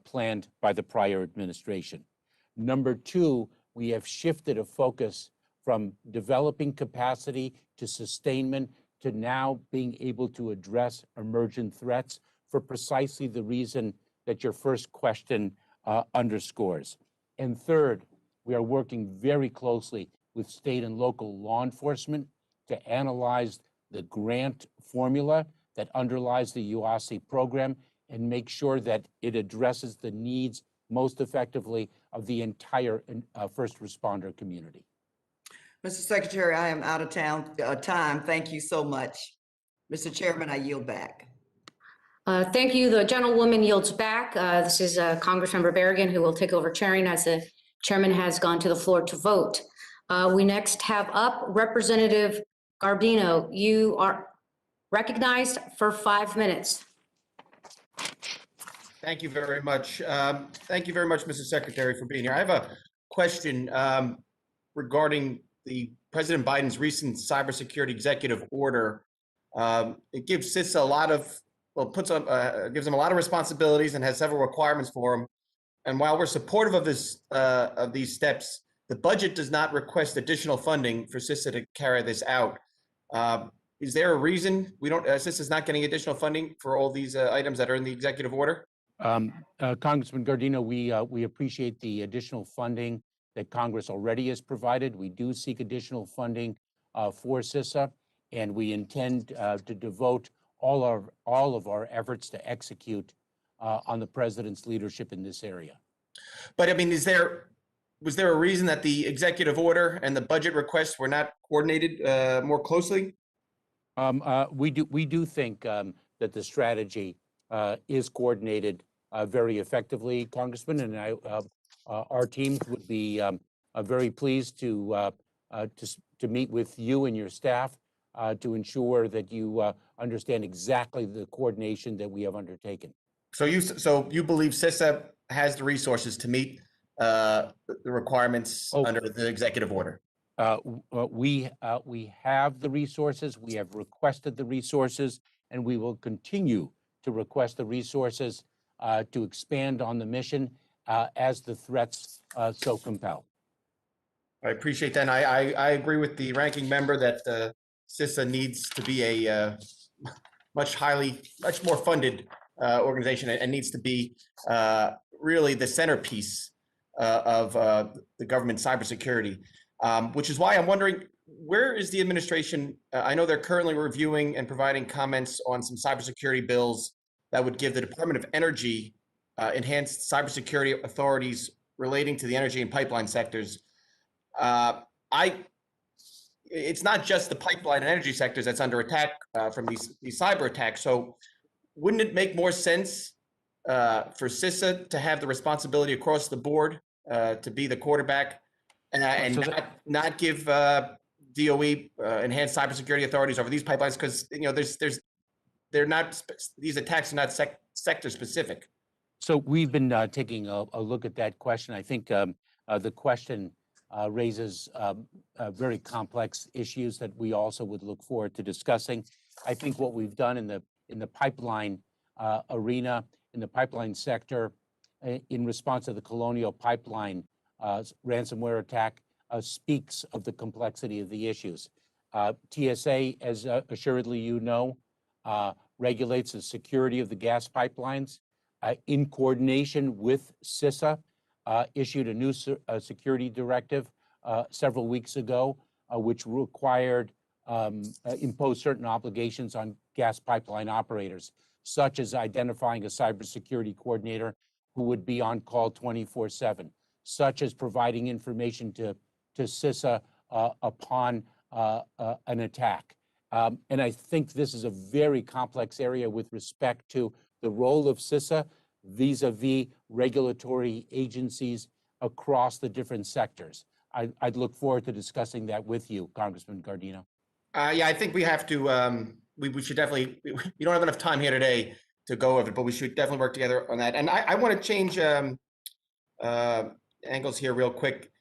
planned by the prior administration. Number two, we have shifted a focus from developing capacity to sustainment to now being able to address emergent threats for precisely the reason that your first question underscores. And third, we are working very closely with state and local law enforcement to analyze the grant formula that underlies the UASI program and make sure that it addresses the needs most effectively of the entire first responder community. Mr. Secretary, I am out of time. Thank you so much. Mr. Chairman, I yield back. Thank you. The gentlewoman yields back. This is Congressmember Berrigan, who will take over chairing as the chairman has gone to the floor to vote. We next have up Representative Garbino. You are recognized for 5 minutes. Thank you very much. Thank you very much, Mr. Secretary, for being here. I have a question regarding the President Biden's recent cybersecurity executive order. It gives CISA a lot of, gives them a lot of responsibilities and has several requirements for them. And while we're supportive of these steps, the budget does not request additional funding for CISA to carry this out. Is there a reason CISA is not getting additional funding for all these items that are in the executive order? Congressman Gardino, we appreciate the additional funding that Congress already has provided. We do seek additional funding for CISA, and we intend to devote all of our efforts to execute on the president's leadership in this area. But I mean, was there a reason that the executive order and the budget requests were not coordinated more closely? We do think that the strategy is coordinated very effectively, Congressman, and our team would be very pleased to meet with you and your staff to ensure that you understand exactly the coordination that we have undertaken. So you believe CISA has the resources to meet the requirements under the executive order? We have the resources. We have requested the resources, and we will continue to request the resources to expand on the mission as the threats so compel. I appreciate that. And I agree with the ranking member that CISA needs to be a much more funded organization and needs to be really the centerpiece of the government cybersecurity, which is why I'm wondering, where is the administration? I know they're currently reviewing and providing comments on some cybersecurity bills that would give the Department of Energy enhanced cybersecurity authorities relating to the energy and pipeline sectors. It's not just the pipeline and energy sectors that's under attack from these cyber attacks. So wouldn't it make more sense for CISA to have the responsibility across the board to be the quarterback and not give DOE enhanced cybersecurity authorities over these pipelines? Because these attacks are not sector specific. So we've been taking a look at that question. I think the question raises very complex issues that we also would look forward to discussing. I think what we've done in the pipeline arena, in the pipeline sector, in response to the Colonial Pipeline ransomware attack, speaks of the complexity of the issues. TSA, as assuredly you know, regulates the security of the gas pipelines. In coordination with CISA, issued a new security directive several weeks ago, which required imposed certain obligations on gas pipeline operators, such as identifying a cybersecurity coordinator who would be on call 24/7, such as providing information to CISA upon an attack. And I think this is a very complex area with respect to the role of CISA vis-a-vis regulatory agencies across the different sectors. I'd look forward to discussing that with you, Congressman Gardino. Yeah, I think we have to, we should definitely, we don't have enough time here today to go over it, but we should definitely work together on that. And I want to change angles here real quick.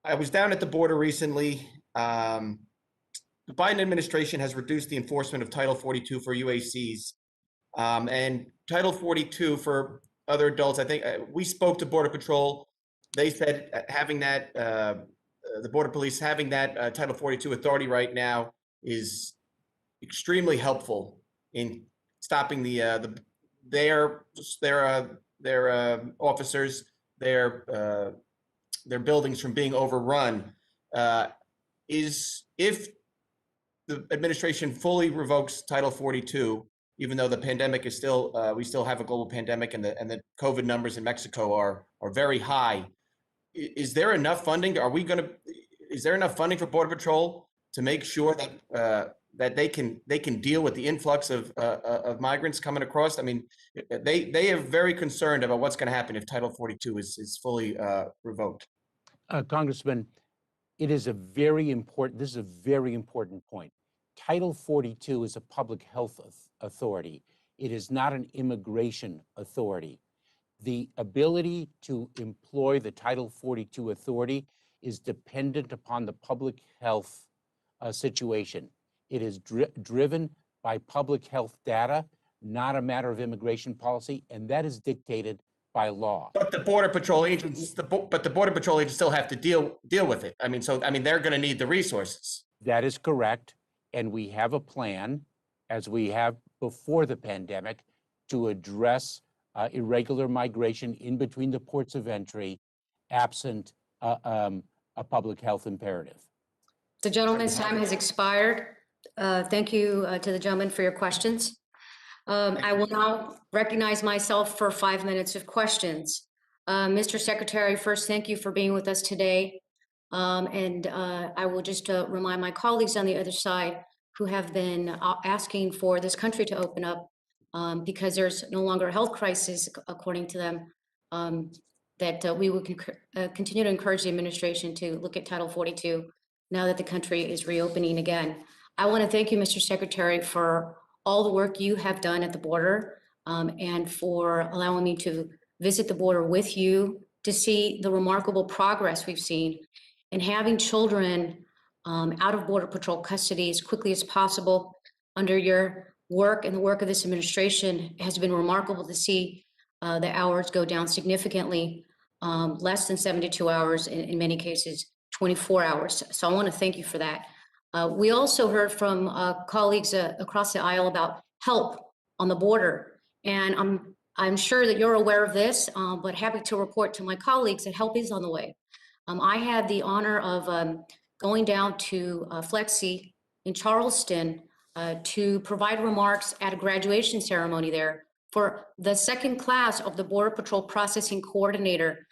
I was down at the border recently. The Biden administration has reduced the enforcement of Title 42 for UACs. And Title 42 for other adults, I think we spoke to Border Patrol. They said having that, the Border Police having that Title 42 authority right now is extremely helpful in stopping their officers, their buildings from being overrun. If the administration fully revokes Title 42, even though the pandemic is still, we still have a global pandemic and the COVID numbers in Mexico are very high, is there enough funding? Are we going to, is there enough funding for Border Patrol to make sure that that they can deal with the influx of migrants coming across? I mean, they are very concerned about what's going to happen if Title 42 is fully revoked. Congressman, it is a very important, this is a very important point. Title 42 is a public health authority. It is not an immigration authority. The ability to employ the Title 42 authority is dependent upon the public health situation. It is driven by public health data, not a matter of immigration policy, and that is dictated by law. But the Border Patrol agents, but the Border Patrol agents still have to deal with it. I mean, they're going to need the resources. That is correct, and we have a plan, as we have before the pandemic, to address irregular migration in between the ports of entry, absent a public health imperative. The gentleman's time has expired. Thank you to the gentleman for your questions. I will now recognize myself for 5 minutes of questions. Mr. Secretary, first, thank you for being with us today. And I will just remind my colleagues on the other side who have been asking for this country to open up because there's no longer a health crisis, according to them, that we would continue to encourage the administration to look at Title 42 now that the country is reopening again. I want to thank you, Mr. Secretary, for all the work you have done at the border and for allowing me to visit the border with you to see the remarkable progress we've seen in having children out of Border Patrol custody as quickly as possible. Under your work and the work of this administration, it has been remarkable to see the hours go down significantly, less than 72 hours, in many cases, 24 hours. So I want to thank you for that. We also heard from colleagues across the aisle about help on the border. And I'm sure that you're aware of this, but happy to report to my colleagues that help is on the way. I had the honor of going down to Flexi in Charleston to provide remarks at a graduation ceremony there for the second class of the Border Patrol Processing Coordinator,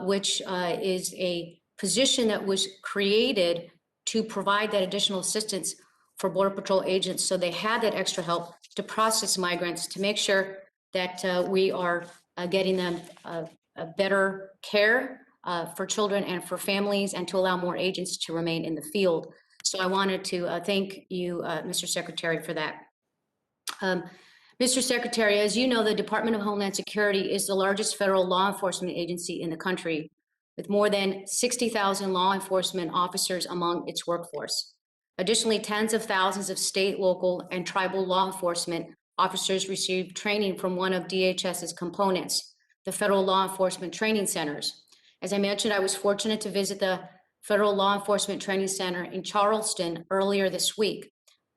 which is a position that was created to provide that additional assistance for Border Patrol agents. So they had that extra help to process migrants, to make sure that we are getting them a better care for children and for families, and to allow more agents to remain in the field. So I wanted to thank you, Mr. Secretary, for that. Mr. Secretary, as you know, the Department of Homeland Security is the largest federal law enforcement agency in the country, with more than 60,000 law enforcement officers among its workforce. Additionally, tens of thousands of state, local, and tribal law enforcement officers receive training from one of DHS's components, the Federal Law Enforcement Training Centers. As I mentioned, I was fortunate to visit the Federal Law Enforcement Training Center in Charleston earlier this week.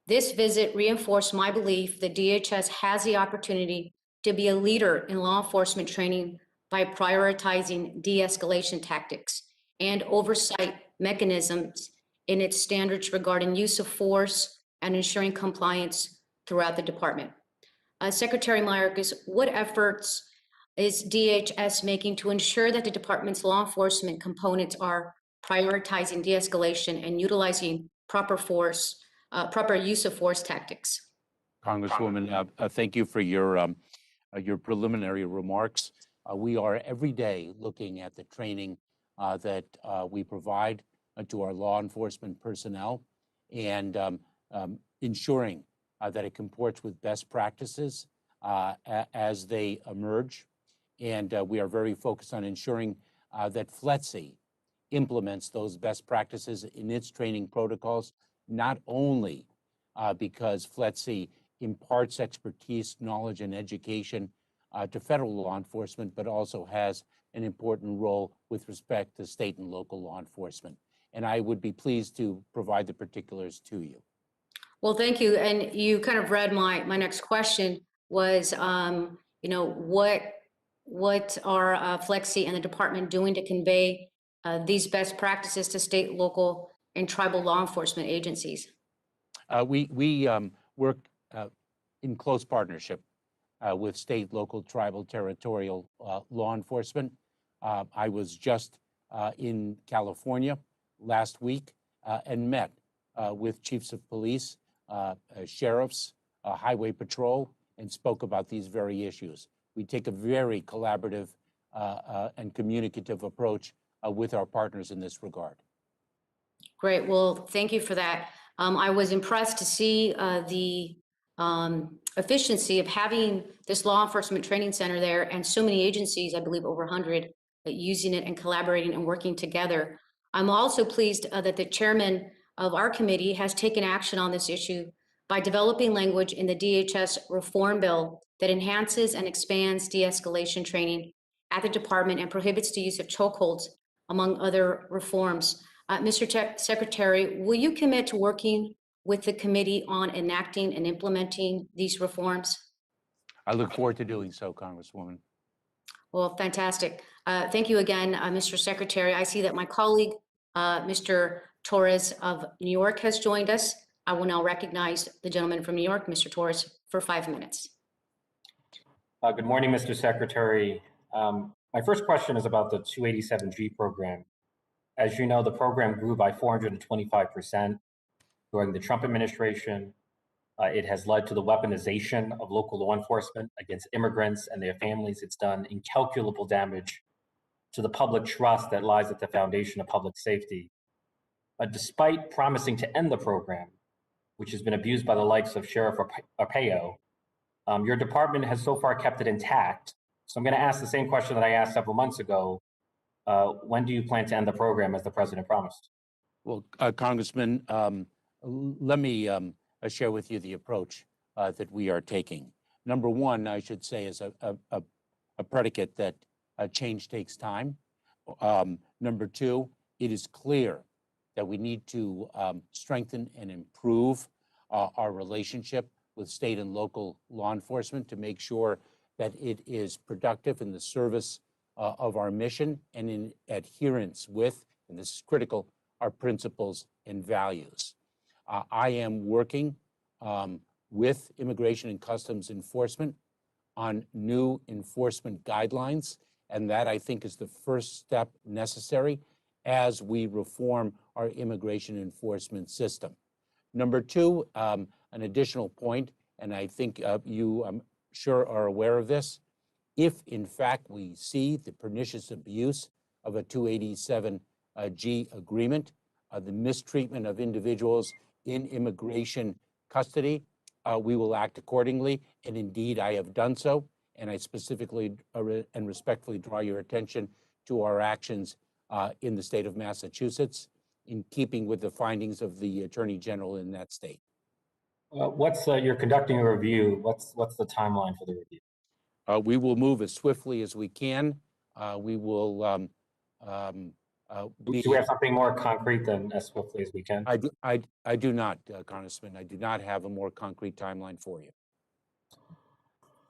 This visit reinforced my belief that DHS has the opportunity to be a leader in law enforcement training by prioritizing de-escalation tactics and oversight mechanisms in its standards regarding use of force and ensuring compliance throughout the department. Secretary Mayorkas, what efforts is DHS making to ensure that the department's law enforcement components are prioritizing de-escalation and utilizing proper use of force tactics? Congresswoman, thank you for your preliminary remarks. We are every day looking at the training that we provide to our law enforcement personnel and ensuring that it comports with best practices as they emerge. And we are very focused on ensuring that FLETC implements those best practices in its training protocols, not only because FLETC imparts expertise, knowledge, and education to federal law enforcement, but also has an important role with respect to state and local law enforcement. And I would be pleased to provide the particulars to you. Well, thank you. And you kind of read my next question was, what are FLEXI and the department doing to convey these best practices to state, local, and tribal law enforcement agencies? We work in close partnership with state, local, tribal, territorial law enforcement. I was just in California last week and met with chiefs of police, sheriffs, highway patrol, and spoke about these very issues. We take a very collaborative and communicative approach with our partners in this regard. Great. Well, thank you for that. I was impressed to see the efficiency of having this law enforcement training center there and so many agencies, I believe over 100, using it and collaborating and working together. I'm also pleased that the chairman of our committee has taken action on this issue by developing language in the DHS reform bill that enhances and expands de-escalation training at the department and prohibits the use of chokeholds, among other reforms. Mr. Secretary, will you commit to working with the committee on enacting and implementing these reforms? I look forward to doing so, Congresswoman. Well, fantastic. Thank you again, Mr. Secretary. I see that my colleague, Mr. Torres of New York has joined us. I will now recognize the gentleman from New York, Mr. Torres, for 5 minutes. Good morning, Mr. Secretary. My first question is about the 287G program. As you know, the program grew by 425% during the Trump administration. It has led to the weaponization of local law enforcement against immigrants and their families. It's done incalculable damage to the public trust that lies at the foundation of public safety. Despite promising to end the program, which has been abused by the likes of Sheriff Arpaio, your department has so far kept it intact. So I'm going to ask the same question that I asked several months ago. When do you plan to end the program as the president promised? Well, Congressman, let me share with you the approach that we are taking. Number one, I should say, is a predicate that change takes time. Number two, it is clear that we need to strengthen and improve our relationship with state and local law enforcement to make sure that it is productive in the service of our mission and in adherence with, and this is critical, our principles and values. I am working with Immigration and Customs Enforcement on new enforcement guidelines, and that I think is the first step necessary as we reform our immigration enforcement system. Number two, an additional point, and I think you, I'm sure, are aware of this. If, in fact, we see the pernicious abuse of a 287G agreement, the mistreatment of individuals in immigration custody, we will act accordingly. And indeed, I have done so. And I specifically and respectfully draw your attention to our actions in the state of Massachusetts, in keeping with the findings of the Attorney General in that state. You're conducting a review. What's the timeline for the review? We will move as swiftly as we can. We will. Do we have something more concrete than as swiftly as we can? I do not, Congressman. I do not have a more concrete timeline for you.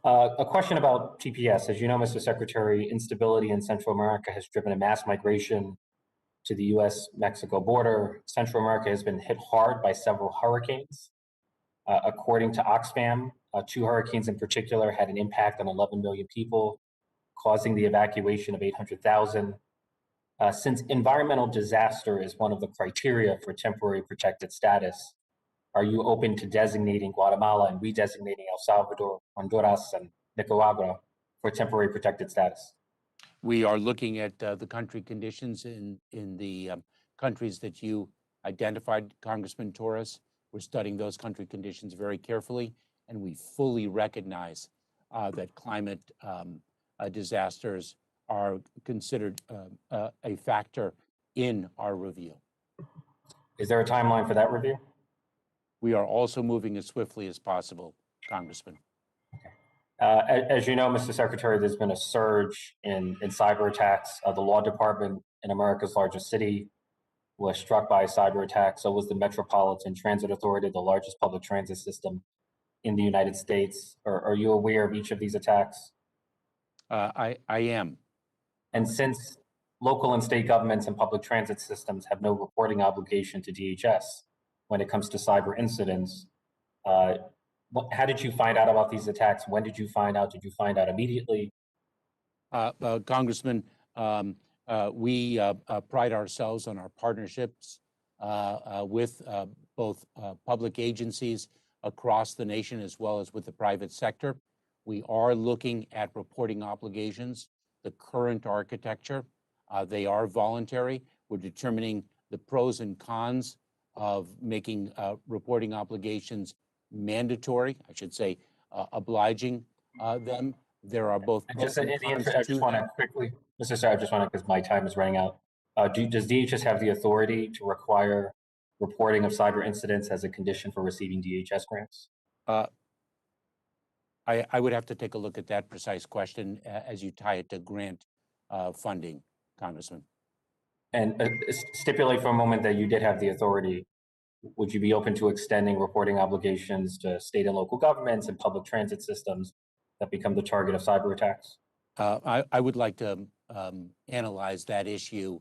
A question about TPS. As you know, Mr. Secretary, instability in Central America has driven a mass migration to the U.S.-Mexico border. Central America has been hit hard by several hurricanes. According to Oxfam, 2 hurricanes in particular had an impact on 11 million people, causing the evacuation of 800,000. Since environmental disaster is one of the criteria for temporary protected status, are you open to designating Guatemala and redesignating El Salvador, Honduras, and Nicaragua for temporary protected status? We are looking at the country conditions in the countries that you identified, Congressman Torres. We're studying those country conditions very carefully, and we fully recognize that climate disasters are considered a factor in our review. Is there a timeline for that review? We are also moving as swiftly as possible, Congressman. As you know, Mr. Secretary, there's been a surge in cyber attacks. The law department in America's largest city was struck by a cyber attack. So was the Metropolitan Transit Authority, the largest public transit system in the United States. Are you aware of each of these attacks? I am. And since local and state governments and public transit systems have no reporting obligation to DHS when it comes to cyber incidents, how did you find out about these attacks? When did you find out? Did you find out immediately? Congressman, We pride ourselves on our partnerships with both public agencies across the nation as well as with the private sector. We are looking at reporting obligations, the current architecture. They are voluntary. We're determining the pros and cons of making reporting obligations mandatory, I should say, obliging them. There are both And just pros in and the cons interest, I to just want them. to quickly, Mr. Sir, I just want to, because my time is running out. Does DHS have the authority to require reporting of cyber incidents as a condition for receiving DHS grants? I would have to take a look at that precise question as you tie it to grant funding, Congressman. And stipulate for a moment that you did have the authority. Would you be open to extending reporting obligations to state and local governments and public transit systems that become the target of cyber attacks? I would like to analyze that issue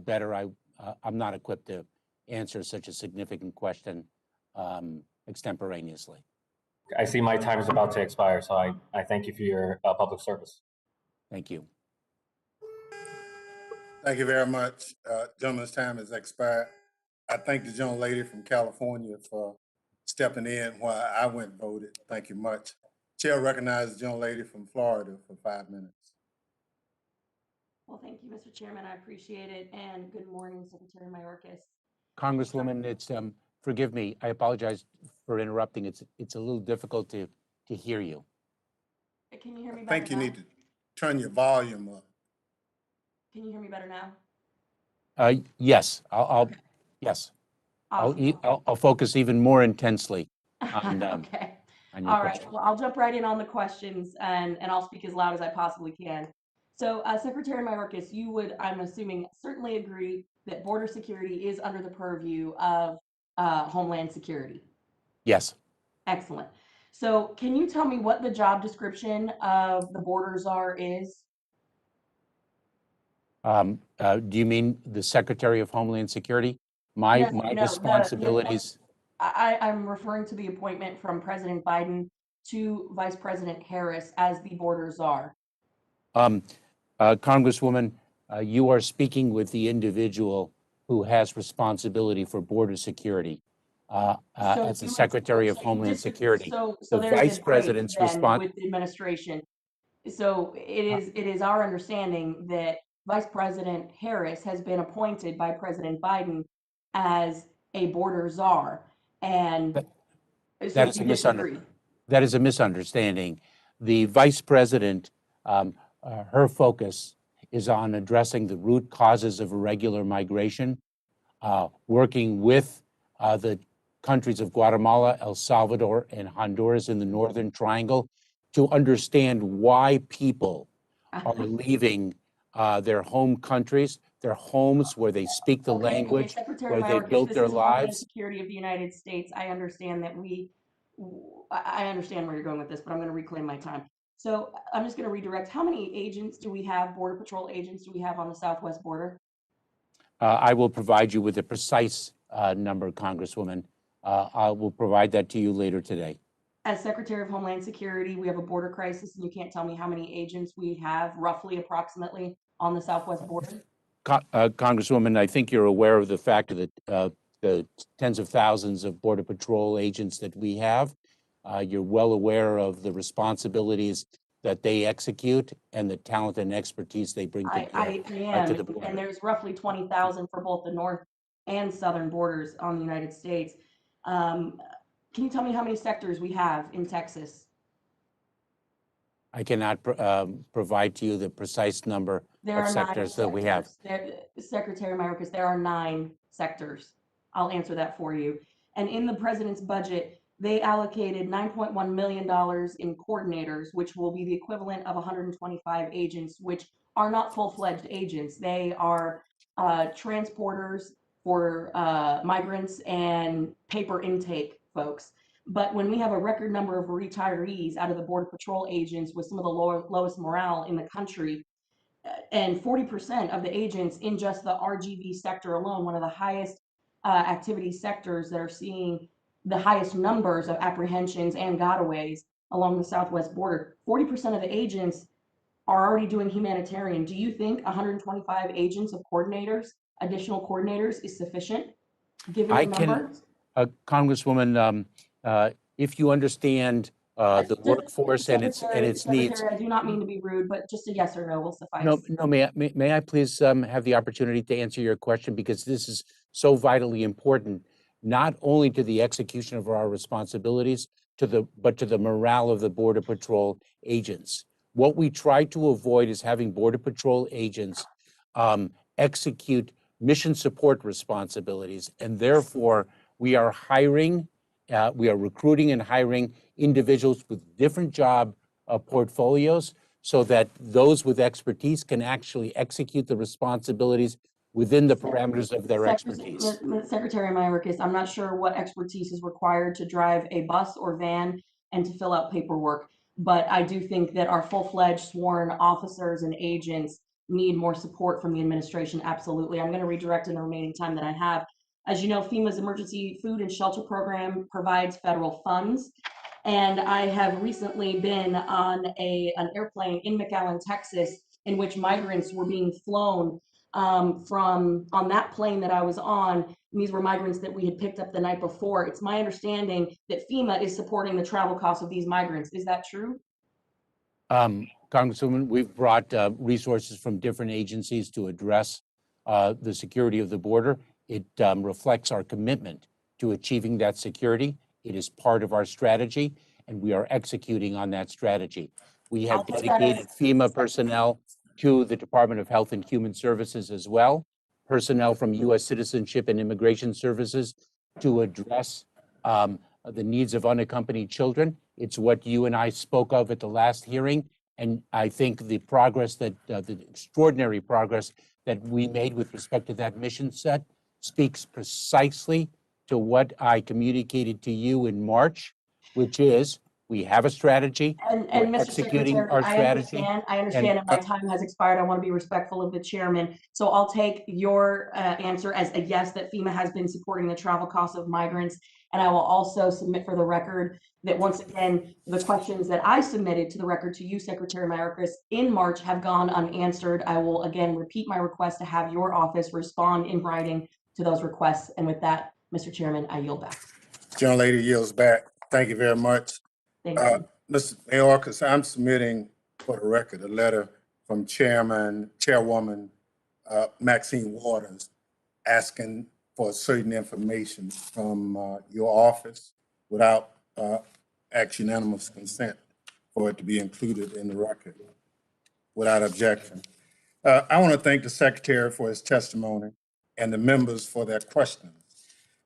better. I'm not equipped to answer such a significant question extemporaneously. I see my time is about to expire, so I thank you for your public service. Thank you. Thank you very much. Gentleman's time has expired. I thank the gentlelady from California for stepping in while I went and voted. Thank you much. Chair recognizes the gentlelady from Florida for 5 minutes. Well, thank you, Mr. Chairman. I appreciate it. And good morning, Secretary Mayorkas. Congresswoman, it's forgive me. I apologize for interrupting. It's a little difficult to hear you. Can you hear me I better think you now? need to turn your volume up. Can you hear me better now? Yes, yes. Awesome. I'll focus even more intensely on Okay. on your All right. question. Well, I'll jump right in on the questions and I'll speak as loud as I possibly can. So, Secretary Mayorkas, you would, I'm assuming, certainly agree that border security is under the purview of Homeland Security. Yes. Excellent. So, can you tell me what the job description of the border czar is? Do you mean the Secretary of Homeland Security? My No, responsibilities. I'm referring to the appointment from President Biden to Vice President Harris as the border czar. Congresswoman, you are speaking with the individual who has responsibility for border security as the Secretary of Homeland Security. So The there's Vice a break President's then response. with the administration. So it is our understanding that Vice President Harris has been appointed by President Biden as a border czar, and so That is you a disagree. That is a misunderstanding. The Vice President, her focus is on addressing the root causes of irregular migration, working with the countries of Guatemala, El Salvador, and Honduras in the Northern Triangle to understand why people are leaving their home countries, their homes where they speak the language, Secretary where they Mayorkas, built this their is Homeland lives. Security of the United States. I understand that I understand where you're going with this, but I'm going to reclaim my time. So I'm just going to redirect. How many agents do we have, Border Patrol agents do we have on the southwest border? I will provide you with a precise number, Congresswoman. I will provide that to you later today. As Secretary of Homeland Security, we have a border crisis, and you can't tell me how many agents we have, roughly, approximately, on the southwest border? Congresswoman, I think you're aware of the fact that the tens of thousands of Border Patrol agents that we have. You're well aware of the responsibilities that they execute and the talent and expertise they bring to I to am, the border. and there's roughly 20,000 for both the north and southern borders on the United States. Can you tell me how many sectors we have in Texas? I cannot provide to you the precise number There of are 9 sectors that we have. Secretary Mayorkas, there are 9 sectors. I'll answer that for you. And in the president's budget, they allocated $9.1 million in coordinators, which will be the equivalent of 125 agents, which are not full-fledged agents. They are transporters for migrants and paper intake folks. But when we have a record number of retirees out of the Border Patrol agents with some of the lowest morale in the country, and 40% of the agents in just the RGV sector alone, one of the highest activity sectors that are seeing the highest numbers of apprehensions and gotaways along the southwest border, 40% of the agents are already doing humanitarian. Do you think 125 agents of coordinators, additional coordinators, is sufficient, given I the can, number? Congresswoman, if you understand the workforce and its needs. Secretary, I do not mean to be rude, but just a yes or no will suffice. No, may I please have the opportunity to answer your question, because this is so vitally important, not only to the execution of our responsibilities, but to the morale of the Border Patrol agents. What we try to avoid is having Border Patrol agents execute mission support responsibilities, and therefore we are recruiting and hiring individuals with different job portfolios, so that those with expertise can actually execute the responsibilities within the parameters of their expertise. Secretary Mayorkas, I'm not sure what expertise is required to drive a bus or van and to fill out paperwork, but I do think that our full-fledged sworn officers and agents need more support from the administration. Absolutely. I'm going to redirect in the remaining time that I have. As you know, FEMA's Emergency Food and Shelter Program provides federal funds. And I have recently been on an airplane in McAllen, Texas, in which migrants were being flown on that plane that I was on. And these were migrants that we had picked up the night before. It's my understanding that FEMA is supporting the travel costs of these migrants. Is that true? Congresswoman, we've brought resources from different agencies to address the security of the border. It reflects our commitment to achieving that security. It is part of our strategy, and we are executing on that strategy. We have dedicated FEMA personnel to the Department of Health and Human Services as well, personnel from U.S. Citizenship and Immigration Services to address the needs of unaccompanied children. It's what you and I spoke of at the last hearing, and I think the progress that, the extraordinary progress that we made with respect to that mission set speaks precisely to what I communicated to you in March, which is we have a strategy. And we're Mr. executing Secretary, our I strategy. understand, and my time has expired. I want to be respectful of the chairman. So I'll take your answer as a yes, that FEMA has been supporting the travel costs of migrants. And I will also submit for the record that once again, the questions that I submitted to the record to you, Secretary Mayorkas, in March have gone unanswered. I will again repeat my request to have your office respond in writing to those requests. And with that, Mr. Chairman, I yield back. Gentlelady yields back. Thank you very much. Thank you. Mr. Mayorkas, I'm submitting for the record a letter from Chairwoman Maxine Waters asking for certain information from your office without ask unanimous consent for it to be included in the record without objection. I want to thank the Secretary for his testimony and the members for their questions.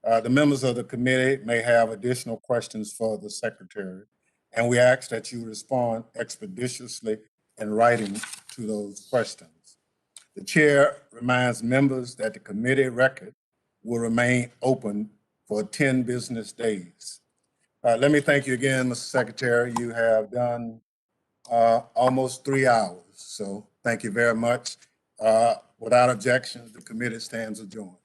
The members of the committee may have additional questions for the Secretary, and we ask that you respond expeditiously in writing to those questions. The Chair reminds members that the committee record will remain open for 10 business days. Let me thank you again, Mr. Secretary. You have done almost 3 hours, so thank you very much. Without objection, the committee stands adjourned.